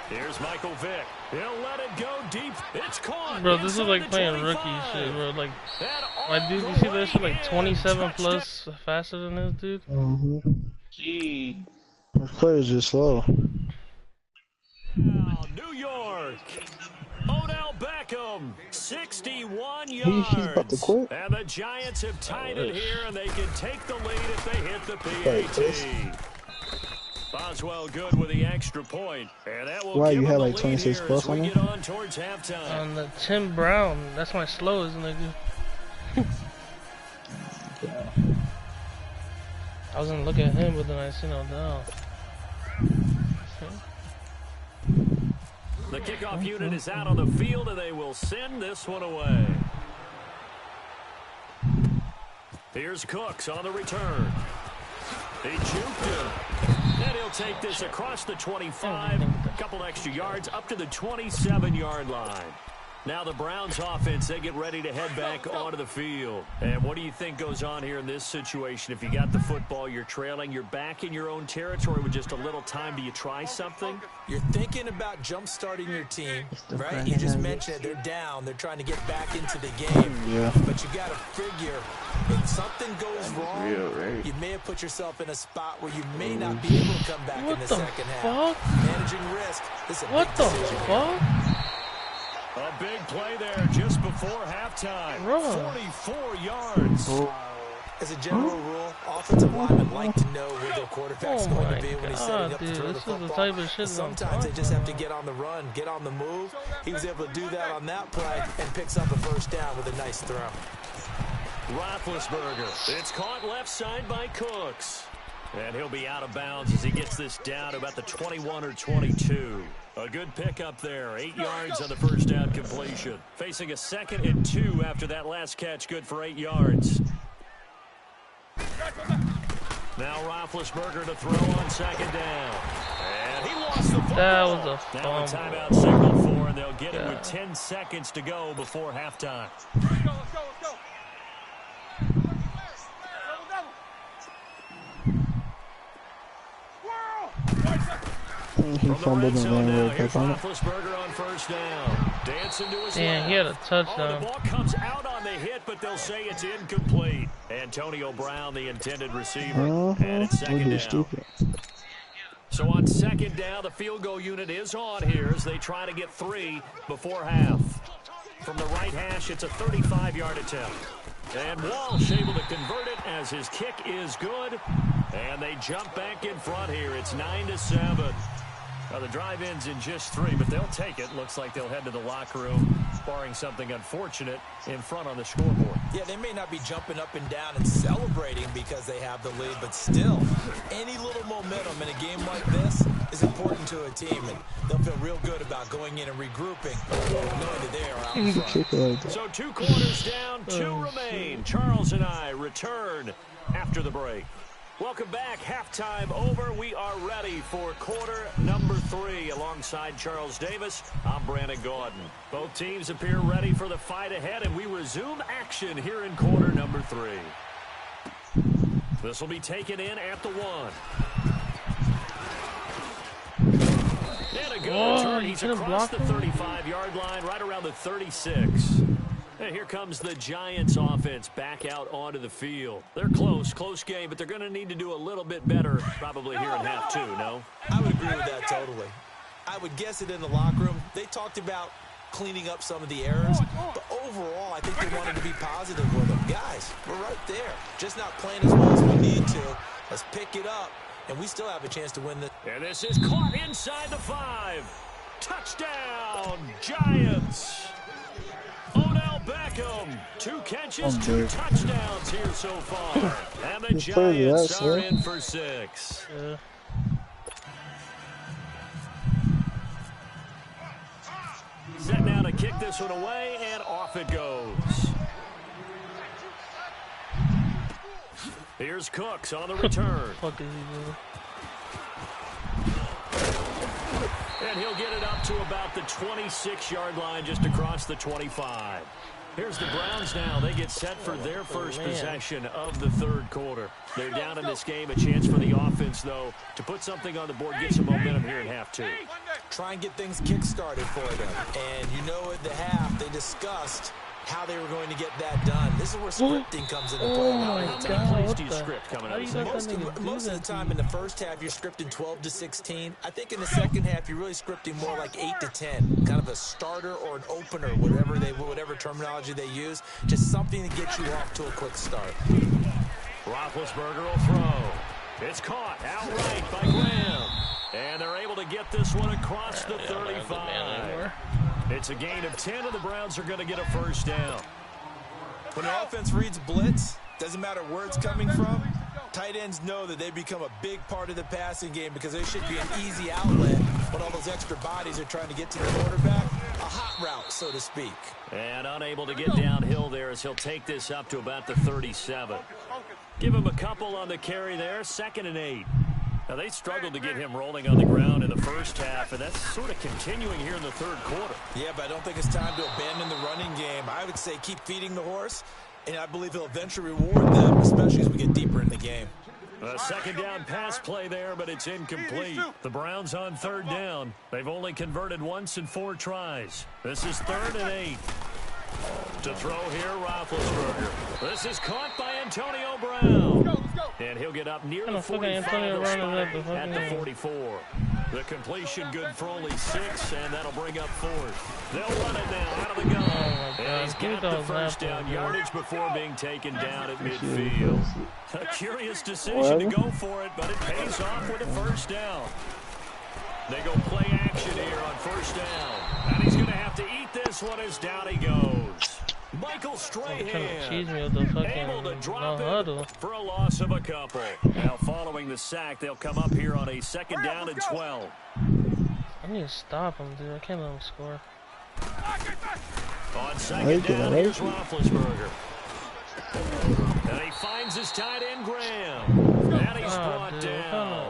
Here's Michael Vick. He'll let it go deep. It's caught. Bro, this is like playing rookie shit, bro. Like, my dude, you see that shit like 27 plus faster than this dude? Gee. Those players just slow. New York. Odell Beckham, 61 yards. He's about to quit. And the Giants have tied it here, and they can take the lead if they hit the PAT. Boswell good with the extra point. And that will Why, give you him had the like lead 26 here plus as we on get him? on towards halftime. On the Tim Brown, that's my slowest nigga. I was gonna look at him, but then I seen Odell. The kickoff unit is out on the field, and they will send this one away. Here's Cooks on the return. He juked him. And he'll take this across the 25, a couple extra yards, up to the 27-yard line. Now the Browns offense, they get ready to head back onto the field. And what do you think goes on here in this situation? If you got the football, you're trailing, you're back in your own territory with just a little time. Do you try something? You're thinking about jump-starting your team, right? You just mentioned it. They're down. They're trying to get back into the game. Yeah. But you got to figure, if something goes wrong, you may have put yourself in a spot where you may not be able to come back in the second half. Managing risk is a big decision. Fuck? A big play there just before halftime. 44 yards. As a general rule, offensive linemen like to know where their quarterback's going to be when he's setting up to throw the football. Sometimes they just have to get on the run, get on the move. He was able to do that on that play and picks up a first down with a nice throw. Roethlisberger. It's caught left side by Cooks. And he'll be out of bounds as he gets this down to about the 21 or 22. A good pickup there. 8 yards on the first down completion. Facing a 2nd and 2 after that last catch. Good for 8 yards. Now Roethlisberger to throw on 2nd down. And he lost the football. That was a fumble. Now a timeout signal for, and they'll get it with 10 seconds to go before halftime. Let's go. He fumbled and ran right back on it. Roethlisberger on first down. Dancing to his Damn, he had a touchdown. The ball comes out on the hit, but they'll say it's incomplete. Antonio Brown, the intended receiver, and it's 2nd down. Stupid. So on 2nd down, the field goal unit is on here as they try to get 3 before half. From the right hash, it's a 35-yard attempt. And Walsh able to convert it as his kick is good. And they jump back in front here. It's 9-7. Well, the drive-in's in just 3, but they'll take it. Looks like they'll head to the locker room, barring something unfortunate in front on the scoreboard. Yeah, they may not be jumping up and down and celebrating because they have the lead, but still, any little momentum in a game like this is important to a team, and they'll feel real good about going in and regrouping, knowing that they are out in front. So 2 quarters down, 2 remain. Charles and I return after the break. Welcome back. Halftime over. We are ready for quarter number 3. Alongside Charles Davis, I'm Brandon Gordon. Both teams appear ready for the fight ahead, and we resume action here in quarter number 3. This will be taken in at the 1. And a good return. He's across the 35-yard line, right around the 36. And here comes the Giants offense back out onto the field. They're close game, but they're going to need to do a little bit better probably here in half 2, no? I would agree with that totally. I would guess it in the locker room. They talked about cleaning up some of the errors, but overall, I think they wanted to be positive with them. Guys, we're right there. Just not playing as well as we need to. Let's pick it up, and we still have a chance to win this. And this is caught inside the 5. Touchdown, Giants! Odell Beckham, 2 catches, 2 touchdowns here so far. And the Giants are in for 6. Set now to kick this one away, and off it goes. Here's Cooks on the return. And he'll get it up to about the 26-yard line, just across the 25. Here's the Browns now. They get set for their first possession of the 3rd quarter. They're down in this game. A chance for the offense, though, to put something on the board, get some momentum here in half 2. Try and get things kick-started for them. And you know at the half, they discussed how they were going to get that done. This is where scripting comes into play. How many plays do you script coming up? Most of the time in the first half, you're scripting 12 to 16. I think in the second half, you're really scripting more like 8 to 10. Kind of a starter or an opener, whatever terminology they use. Just something to get you off to a quick start. Roethlisberger will throw. It's caught outright by Graham. And they're able to get this one across the 35. It's a gain of 10, and the Browns are going to get a first down. When the offense reads blitz, doesn't matter where it's coming from, tight ends know that they become a big part of the passing game because they should be an easy outlet when all those extra bodies are trying to get to the quarterback. A hot route, so to speak. And unable to get downhill there as he'll take this up to about the 37. Give him a couple on the carry there, 2nd and 8. Now, they struggled to get him rolling on the ground in the first half, and that's sort of continuing here in the 3rd quarter. Yeah, but I don't think it's time to abandon the running game. I would say keep feeding the horse, and I believe he'll eventually reward them, especially as we get deeper in the game. A 2nd down pass play there, but it's incomplete. The Browns on 3rd down. They've only converted once in 4 tries. This is 3rd and 8. To throw here, Roethlisberger. This is caught by Antonio Brown. And he'll get up near the 45 at the 44. The completion good for only 6, and that'll bring up 4th. They'll run it now out of the gun. And he's got the first down yardage before being taken down at midfield. A curious decision to go for it, but it pays off with a first down. They go play action here on first down. And he's going to have to eat this one as down he goes. Michael Strahan able to drop it for a loss of a couple. Now following the sack, they'll come up here on a 2nd down and 12. I need to stop him, dude. I can't let him score. On 2nd down, here's Roethlisberger. And he finds his tight end, Graham. And he's brought down.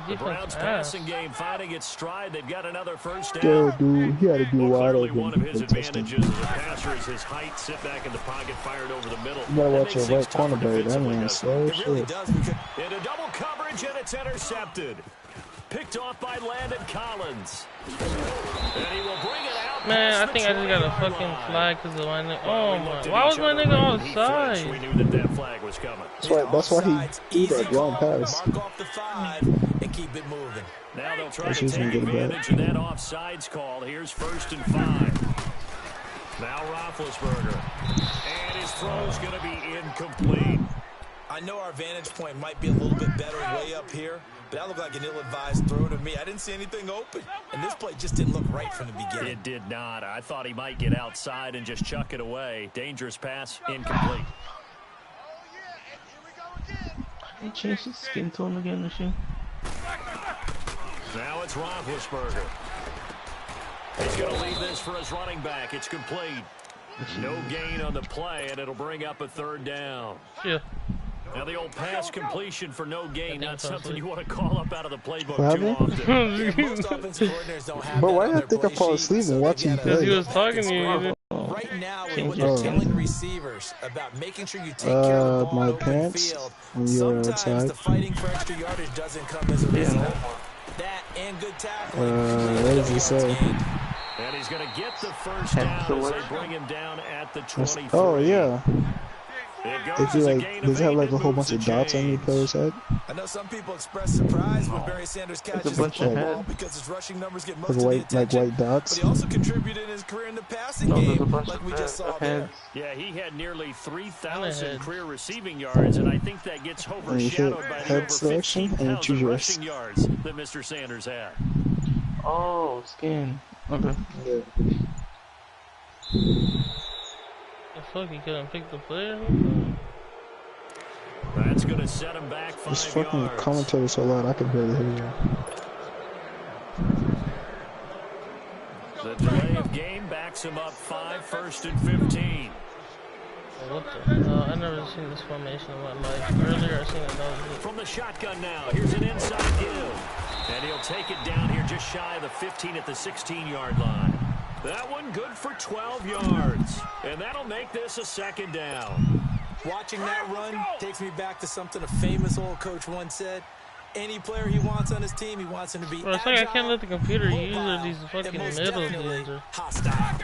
The Browns passing game finding its stride. They've got another first down. Dude, he had to do Clearly one of his advantages as a passer is his height. Sit back in the pocket, fired over the middle. You gotta watch your right cornerback. That man's slow as shit. Into double coverage, and it's intercepted. Picked off by Landon Collins. And he will bring it out. Man, I think I just got a fucking flag because of my nigga. Oh my. Why was my nigga outside? We knew that flag was coming. That's why he threw that long pass. Mark off the 5 and keep it moving. Now they'll try to take advantage of that offsides call. Here's 1st and 5. Now Roethlisberger. And his throw's going to be incomplete. I know our vantage point might be a little bit better way up here, but that looked like an ill-advised throw to me. I didn't see anything open, and this play just didn't look right from the beginning. It did not. I thought he might get outside and just chuck it away. Dangerous pass, incomplete. He changed his skin tone again this year. Now it's Roethlisberger. He's going to leave this for his running back. It's complete. No gain on the play, and it'll bring up a third down. Yeah. Now the old pass completion for no gain, not something you want to call up out of the playbook What too happened? often. Yeah, most offensive coordinators don't have But that why on did I their think I play fall sheet, asleep so and they've watch you got Because he play? was talking to you. Right now, Change when your you're phone. telling receivers about making sure you take care of the ball My in open parents, field, when you were sometimes outside. the fighting for extra yardage doesn't come as a result. That and good tackling. What does he say? And he's going to get the first down as they bring him down at the 23. Oh yeah. It goes If you as a like, gain does of it have 8 like a and whole moves bunch of the dots on your chains. player's head? I know some people express surprise when Barry Sanders catches the bunch of football heads. because his rushing numbers get most Like of the white, attention. white dots. But he also contributed in his career in the passing No, there's a game, bunch like of we just saw heads. there. Yeah, he had nearly 3,000 Head. career receiving yards, and I think that gets And you hit overshadowed by the head over selection, and you 15,000 choose your rushing yards that Mr. Sanders had. Oh, skin. Okay. Yeah. The fuck, he couldn't pick the player? That's going to set him back 5 This fucking yards. commentary so loud I could barely hear you. The delay of game backs him up 5, 1st and 15. Oh, what the? I never seen this formation in my life. Earlier, I seen another. From the shotgun now, here's an inside give. And he'll take it down here just shy of the 15 at the 16-yard line. That one good for 12 yards. And that'll make this a 2nd down. Watching that run takes me back to something a famous old coach once said. Any player he wants on his team, he wants him to be Bro, it's like I agile, can't let the computer use mobile, these fucking and most middle definitely dudes. hostile.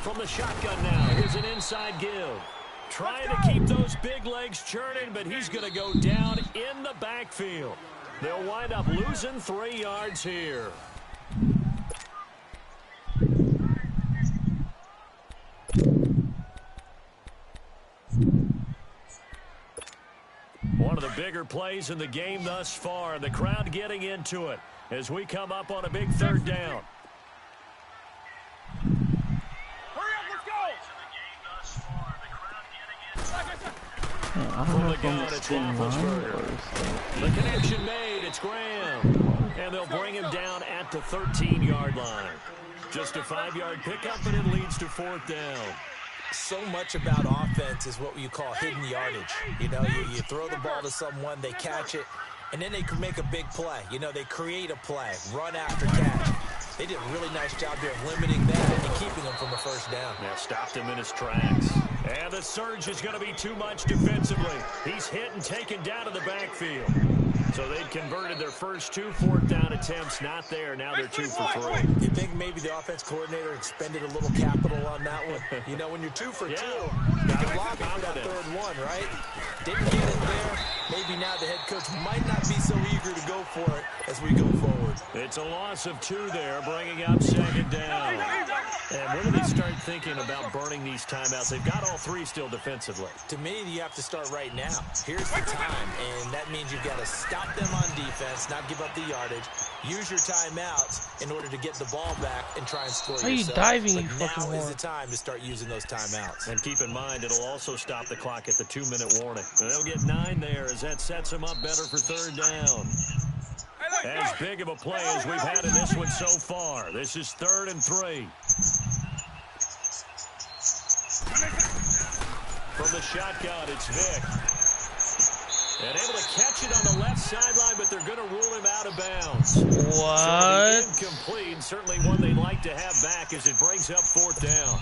From the shotgun now, here's an inside give. Trying to keep those big legs churning, but he's going to go down in the backfield. They'll wind up losing 3 yards here. One of the bigger plays in the game thus far. The crowd getting into it as we come up on a big 3rd down. I don't From know the if I'm gun, a it's skin line or Roethlisberger. The connection made. It's Graham. And they'll bring him down at the 13-yard line. Just a 5-yard pickup, and it leads to 4th down. So much about offense is what you call hidden yardage. You know, you throw the ball to someone, they catch it, and then they can make a big play. You know, they create a play, run after catch. They did a really nice job there of limiting that and keeping them from a 1st down. Yeah, stopped him in his tracks. And the surge is going to be too much defensively. He's hit and taken down to the backfield. So they'd converted their first 2 4th down attempts. Not there. Now they're 2 for 3. You think maybe the offense coordinator expended a little capital on that one? You know, when you're 2 for 2, you can lobby for that 3rd one, right? Didn't get it there. Maybe now the head coach might not be so eager to go for it as we go forward. It's a loss of 2 there, bringing up 2nd down. And when do they start thinking about burning these timeouts? They've got all 3 still defensively. To me, you have to start right now. Here's the time, and that means you've got to stop them on defense, not give up the yardage. Use your timeouts in order to get the ball back and try and score How you yourself. diving, But you now fucking is whore? the time to start using those timeouts. And keep in mind, it'll also stop the clock at the 2-minute warning. And they'll get 9 there as that sets them up better for 3rd down. As big of a play as we've had in this one so far. This is 3rd and 3. From the shotgun, it's Vick. And able to catch it on the left sideline, but they're going to rule him out of bounds. What? Incomplete, and certainly one they'd like to have back as it brings up 4th down.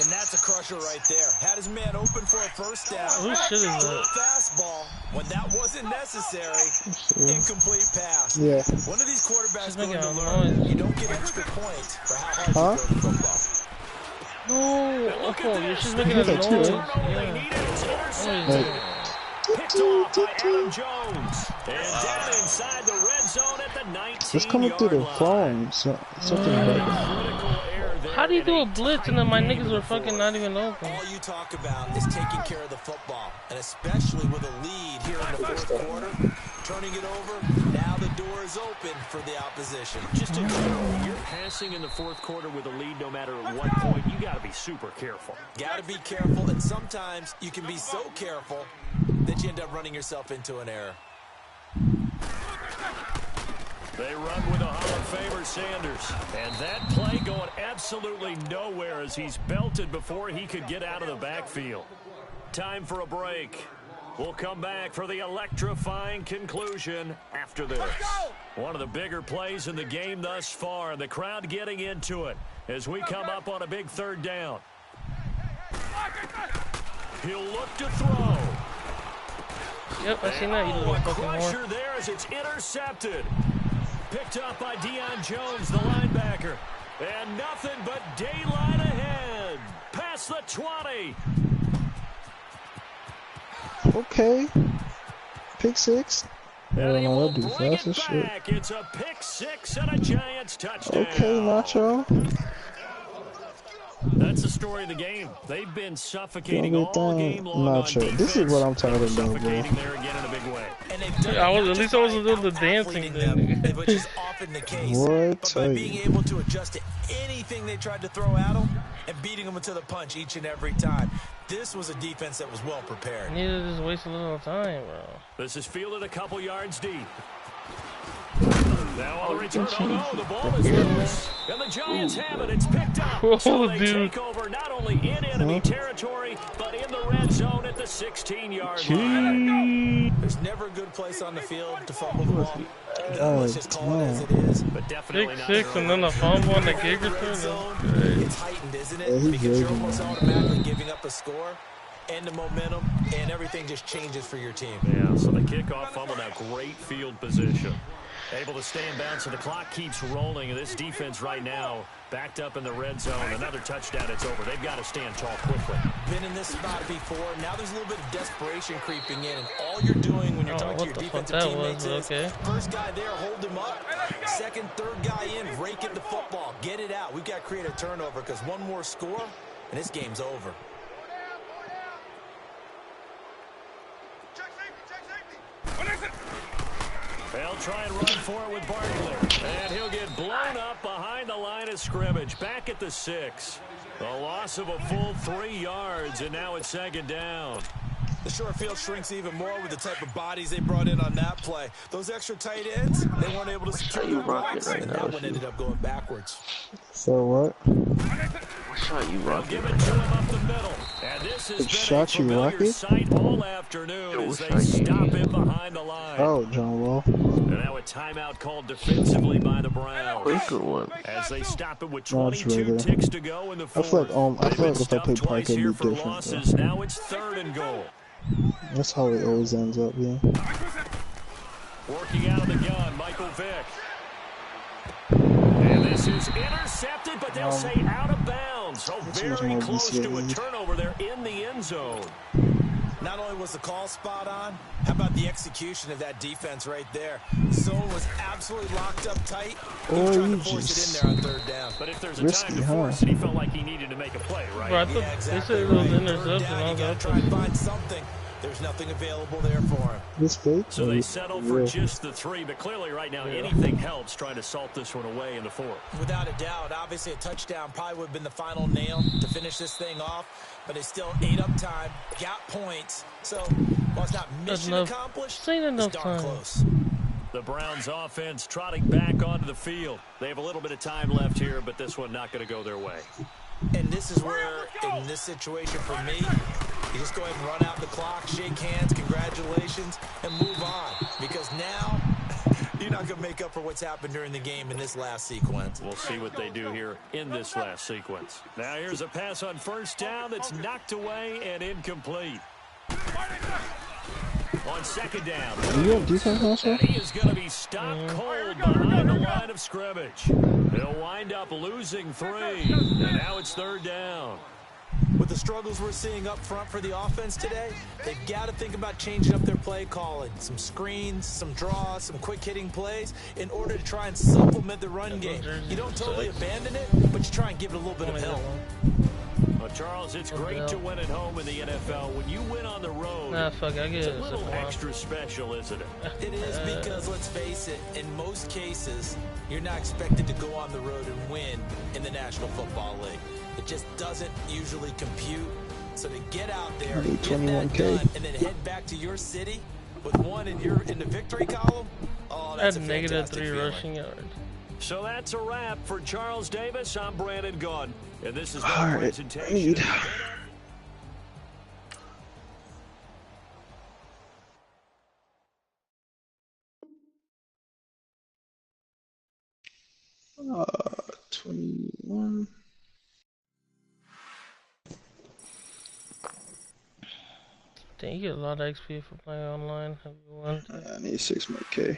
And that's a crusher right there. Had his man open for a 1st down. Whose shit is Threw a that? fastball when that wasn't necessary. Incomplete pass. Yeah. One of these quarterbacks She's going making to a learn noise. you don't get extra points for how hard you throw the football. No. Oh, you're just making a That's noise. good. Yeah. Picked off by Adam Jones. And down inside the red zone at the 19-yard It's coming through the phone. So, something like How do you do a blitz and then my niggas were fucking not even open? All you talk about is taking care of the football, and especially with a lead here in the 4th quarter. turning it over. Now the door is open for the opposition. Just in general, when you're passing in the fourth quarter with a lead, no matter at what point, you got to be super careful. Got to be careful, and sometimes you can be so careful that you end up running yourself into an error. They run with a Hall of Famer, Sanders. And that play going absolutely nowhere as he's belted before he could get out of the backfield. Time for a break. We'll come back for the electrifying conclusion after this. One of the bigger plays in the game thus far, and the crowd getting into it as we come up on a big third down. He'll look to throw. Yep, I seen that. You little fucking Crusher whore. there as it's intercepted. Picked up by Deion Jones, the linebacker. And nothing but daylight ahead. Past the 20. Okay. Pick six. And he no, will that dude bring fast it as shit. back. It's a pick six and a Giants touchdown. Okay, Nacho. That's the story of the game. They've been suffocating Doing all their thing, game long on Nacho. defense. This is what I'm talking They were about, bro. suffocating there again in a big way. And they've done I it was not at just least I was by doing the out-athleting dancing them, thing. which is often the case, What? but by being able to adjust to anything they tried to throw at them and beating them into the punch each and every time. This was a defense that was well prepared. I need to just waste a little time, bro. This is fielded a couple yards deep. Now on the return, oh no, the ball is loose. And the Giants have it, it's picked up. So they take over not only in enemy territory, but in the red zone at the 16-yard line. There's never a good place on the field to fumble the ball. Let's just call it as it is. But definitely Pick not six and then a fumble on the kick Red return. zone, That's it's heightened, isn't Yeah, it? he's Because you're raging, almost man. automatically giving up a score and the momentum, and everything just changes for your team. Yeah, so the kickoff fumble, now great field position. Able to stay in bounds, so the clock keeps rolling. And this defense right now backed up in the red zone. Another touchdown, it's over. They've got to stand tall quickly. Been in this spot before. Now there's a little bit of desperation creeping in. And all you're doing when you're talking to your defensive teammates is, first guy there, hold him up. Second, third guy in, rake at the football. Get it out. We've got to create a turnover because one more score, and this game's over. They'll try and run for it with Barkley. And he'll get blown up behind the line of scrimmage. Back at the 6. A loss of a full 3 yards, and now it's second down. The short field shrinks even more with the type of bodies they brought in on that play. Those extra tight ends, they weren't able to secure their blocks, and that one ended up going backwards. So what? What shot you They'll rocking give it right to now? him up the middle. And this has What been shot a you familiar rocking? sight all afternoon as what they shot you stop using? him behind the line. Oh, John Wall. And now a timeout called defensively by the Browns. Quick or what? As they stop it with No, it's 22 right there. ticks to go in the I fourth. feel like, I They've feel been like if I stuffed play twice Parker, here it'd for be different. losses. Bro. Now it's 3rd and goal. That's how it always ends up, yeah. Working out of the gun, Michael Vick. And this is intercepted, but they'll say out of bounds. So That's much very more close to a BCA. turnover there in the end zone. Not only was the call spot on, how about the execution of that defense right there? Zone was absolutely locked up tight. He was trying to force it in there on 3rd down. But if there's a Risky, time to huh? force it, he felt like he needed to make a play, right? Bro, I thought Yeah, exactly they said it right. was 3rd interception. down, I you was got to like, try and find something. There's nothing available there for him. This big? So they settle for Yeah. just the 3, but clearly right now anything helps trying to salt this one away in the 4th. Without a doubt, obviously a touchdown probably would have been the final nail to finish this thing off, but they still ate up time, got points. So while it's not mission enough. accomplished, Ain't it's enough darn time. close. The Browns offense trotting back onto the field. They have a little bit of time left here, but this one not going to go their way. And this is where, in this situation for me, you just go ahead and run out the clock, shake hands, congratulations, and move on. Because now, you're not going to make up for what's happened during the game in this last sequence. We'll see what they do here in this last sequence. Now here's a pass on 1st down that's knocked away and incomplete. On 2nd down. You have defense, Nacho? And he is going to be stopped cold behind the line of scrimmage. He'll wind up losing 3. And now it's 3rd down. With the struggles we're seeing up front for the offense today, they've got to think about changing up their play calling. Some screens, some draws, some quick-hitting plays in order to try and supplement the run game. You don't totally abandon it, but you try and give it a little bit of help. Well, Charles, it's What the great hell? to win at home in the NFL. When you win on the road, Nah, fuck it, I get it's it. a little extra special, isn't it? It is because, let's face it, in most cases, you're not expected to go on the road and win in the National Football League. It just doesn't usually compute. So to get out there, I need get that 21K. done, and then head back to your city with one in the victory column, oh, that's a At fantastic -3 feeling. rushing yards. So that's a wrap for Charles Davis. I'm Brandon Gaudin, and this is no Alright, presentation. I need... Uh, 21. Dang, you get a lot of XP for playing online. Have you won? I need 6 more K.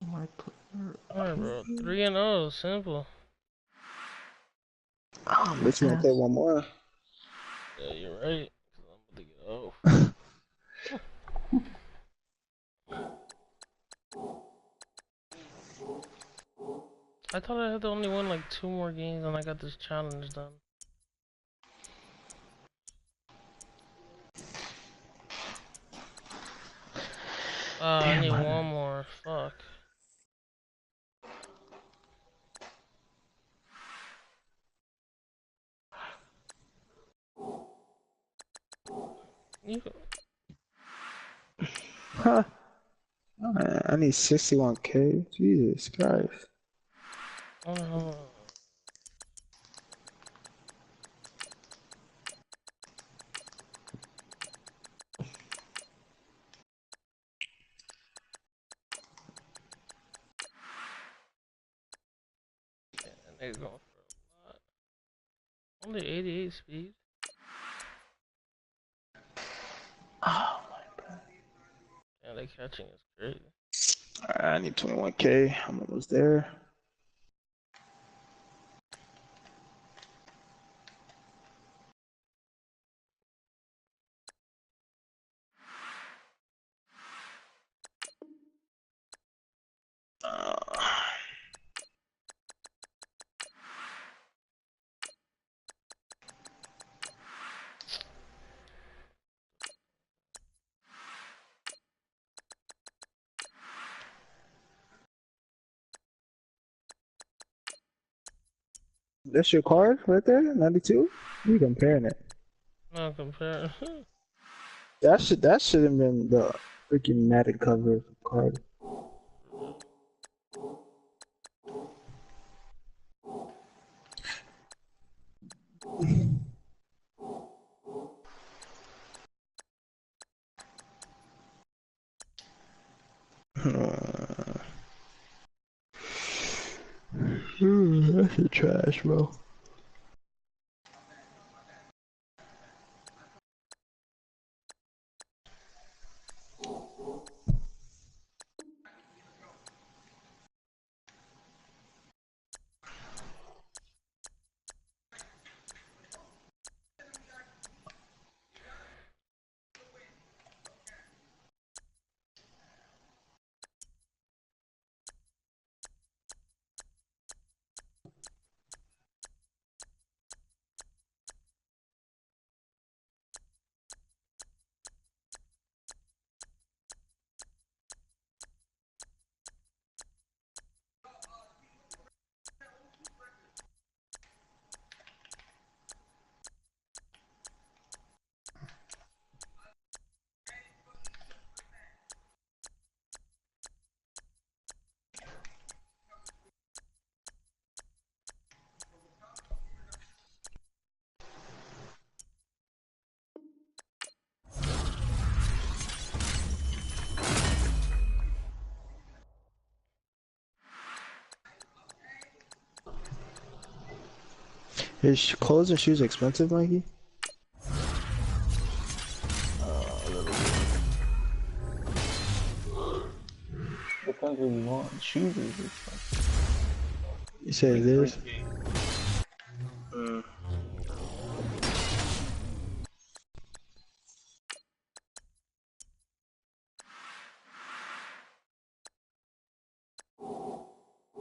Alright, bro. 3-0, simple. Oh, but you want to play one more? Yeah, you're right. 'Cause I'm about to get off. I thought I had to only win like 2 more games and I got this challenge done. I need one more. Fuck. You go. Huh. I need 61K. Jesus Christ. Hold on. Yeah, they're going for a lot. Only 88 speed. Oh my God. Yeah, they catching is crazy. Alright, I need 21K. I'm almost there. That's your card right there, 92. You comparing it? No compare. That should have been the freaking matted cover card. That's a trash, bro. His clothes and shoes expensive, Mikey? Depends what you want. Shoes is expensive. You say it is? 3K.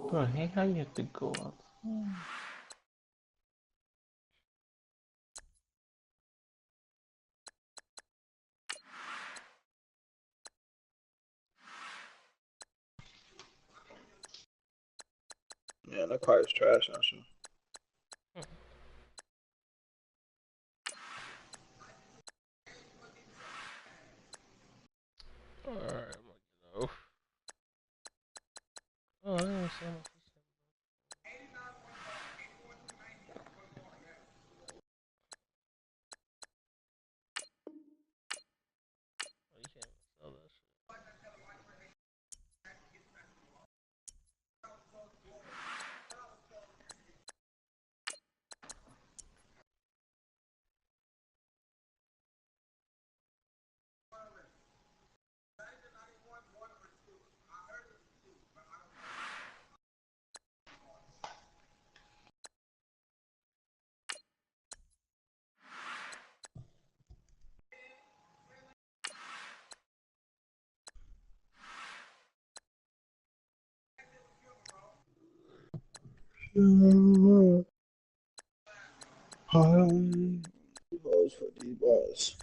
Bro, hey, how you have to go up? Yeah, that car is trash, actually. Alright, I'm gonna get off. Oh, I didn't see how much this is. Oh, you can't even sell that shit. Hi. Balls for these balls.